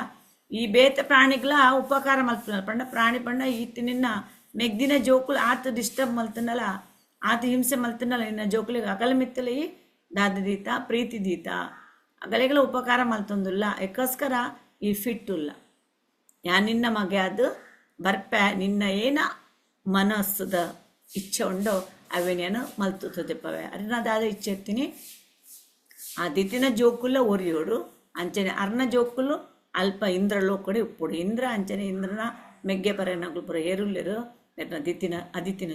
[SPEAKER 1] ಈ ಬೇತ ಪ್ರಾಣಿಗಳ ಉಪಕಾರ ಮಲ್ತನಲ್ಲ ಪಂಡ ಪ್ರಾಣಿ ಪಂಡ ಈತ ನಿನ್ನ ಮೆಗ್ದಿನ ಜೋಕುಲು ಆತ ಡಿಸ್ಟರ್ಬ್ ಮಲ್ತನಲ್ಲ ಆತ ಹಿಂಸೆ ಮಲ್ತನಲ್ಲ ನಿನ್ನ ಜೋಕುಲಿಗೆ ಅಗಲ ಮಿತ್ತಲ ಈ ದಾದ ದೀತ ಪ್ರೀತಿ ದೀತ ಅಗಲೆಗಳ ಉಪಕಾರ ಮಲ್ತೊಂದುಲ್ಲ ಯಾಕೋಸ್ಕರ ಈ ಫಿಟ್ಟುಲ್ಲ ಯಾ ನಿನ್ನ ಮಗೆ ಅದು ಬರ್ಪೆ ನಿನ್ನ ಏನ ಮನಸ್ಸದ ಇಚ್ಛೆ ಉಂಡೋ ಅವೇನೇನು ಮಲ್ತುತ್ತದೆ ಪವೆ ಅರ್ನ ದಾದ ಇಚ್ಛೆ ಎತ್ತೀನಿ ಆ ದಿತಿನ ಜೋಕುಲ್ಲ ಒರಿಯೋಡು ಅಂಚನೆ ಅರ್ನ ಜೋಕುಲು ಅಲ್ಪ ಇಂದ್ರ ಲೋಕಡೆ ಉಪ್ಪುಡು ಇಂದ್ರ ಅಂಚನೆ ಇಂದ್ರನ ಮೆಗ್ಗೆ ಪರನಗಳು ಪುರ ಏರುಲ್ಲೇರು ದಿತಿನ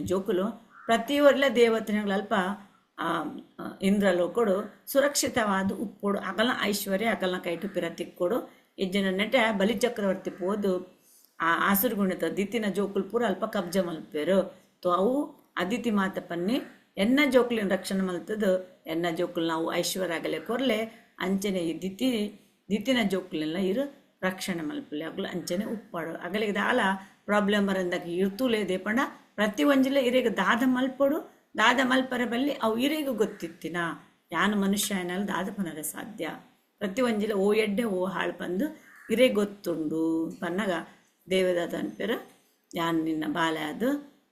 [SPEAKER 1] ಜೋಕುಲು ಪ್ರತಿ ಒರ್ಲೆ ದೇವತೆಗಳು ಅಲ್ಪ ಇಂದ್ರ ಲೋಕಡು ಸುರಕ್ಷಿತವಾದ ಉಪ್ಪೋಡು ಅಗಲ ಐಶ್ವರ್ಯ ಅಗಲನ ಕೈಟು ಪಿರ ತಿಕ್ಕೋಡು ಇಜ್ಜನ ನೆಟೆ ಬಲಿಚಕ್ರವರ್ತಿ ಪೋದು ಆ ಆಸುರುಗುಣಿತ ದಿತಿನ ಜೋಕುಲು ಪೂರ ಅಲ್ಪ ಕಬ್ಜ ಮಲ್ಪೇರು ತೋ ಅವು ಅದಿತಿ ಮಾತ ಪನ್ನಿ ಎನ್ನ ಜೋಕುಲಿನ ರಕ್ಷಣೆ ಮಲ್ತದು ಎನ್ನ ಜೋಕುಲು ನಾವು ಐಶ್ವರ್ಯ ಆಗಲೆ ಕೊರ್ಲೆ ಅಂಚನೆ ಈ ದಿತಿನ ಜೋಕುಲೆಲ್ಲ ಇರು ರಕ್ಷಣೆ ಮಲ್ಪಲೆ ಅಗ್ಲು ಅಂಚನೆ ಉಪ್ಪಾಡು ಅಗಲಿಗೆ ದಾಲ ಪ್ರಾಬ್ಲಮ್ ಬರಂದಾಗ ಇರ್ತೂಲೇ ದೇಪಂಡ ಪ್ರತಿ ಒಂಜಿಲೆ ಇರೇಗ ದಾದ ಮಲ್ಪಡು ದಾದ ಮಲ್ಪರ ಬಲ್ಲಿ ಅವು ಇರೇಗ ಗೊತ್ತಿತ್ತಿನ ಯಾನು ಮನುಷ್ಯ ಏನಲ್ಲಿ ದಾದ ಪನರ ಸಾಧ್ಯ ಪ್ರತಿ ಒಂಜಿಲೆ ಓ ಎಡ್ಡೆ ಓ ಹಾಳು ಬಂದು ಇರೇ ಗೊತ್ತುಂಡು ಪನ್ನಗ ದೇವದಾದ ಅನ್ಪೇರ ಯಾನು ನಿನ್ನ ಬಾಲೆ ಅದು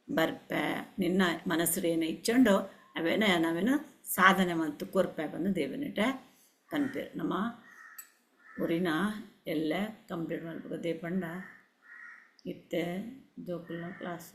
[SPEAKER 1] ಬರ್ಪೆ ನಿನ್ನ ಮನಸ್ಸು ಏನ ಇಚ್ಚಂಡು ನಾವೇನು ಸಾಧನೆ ಮತ್ತು ಕೊರ್ಪೆ ಬಂದು ದೇವನಿಟ್ಟೆ ಕನ್ಪೇರು ನಮ್ಮ ಊರಿನ ಎಲ್ಲ ಕಂಪ್ಲೀಟ್ ಮಾಡ್ಬೇಕು ದೇಪಂಡ ಇತ್ತೆ ಜೋಕುಲ್ನ ಕ್ಲಾಸ್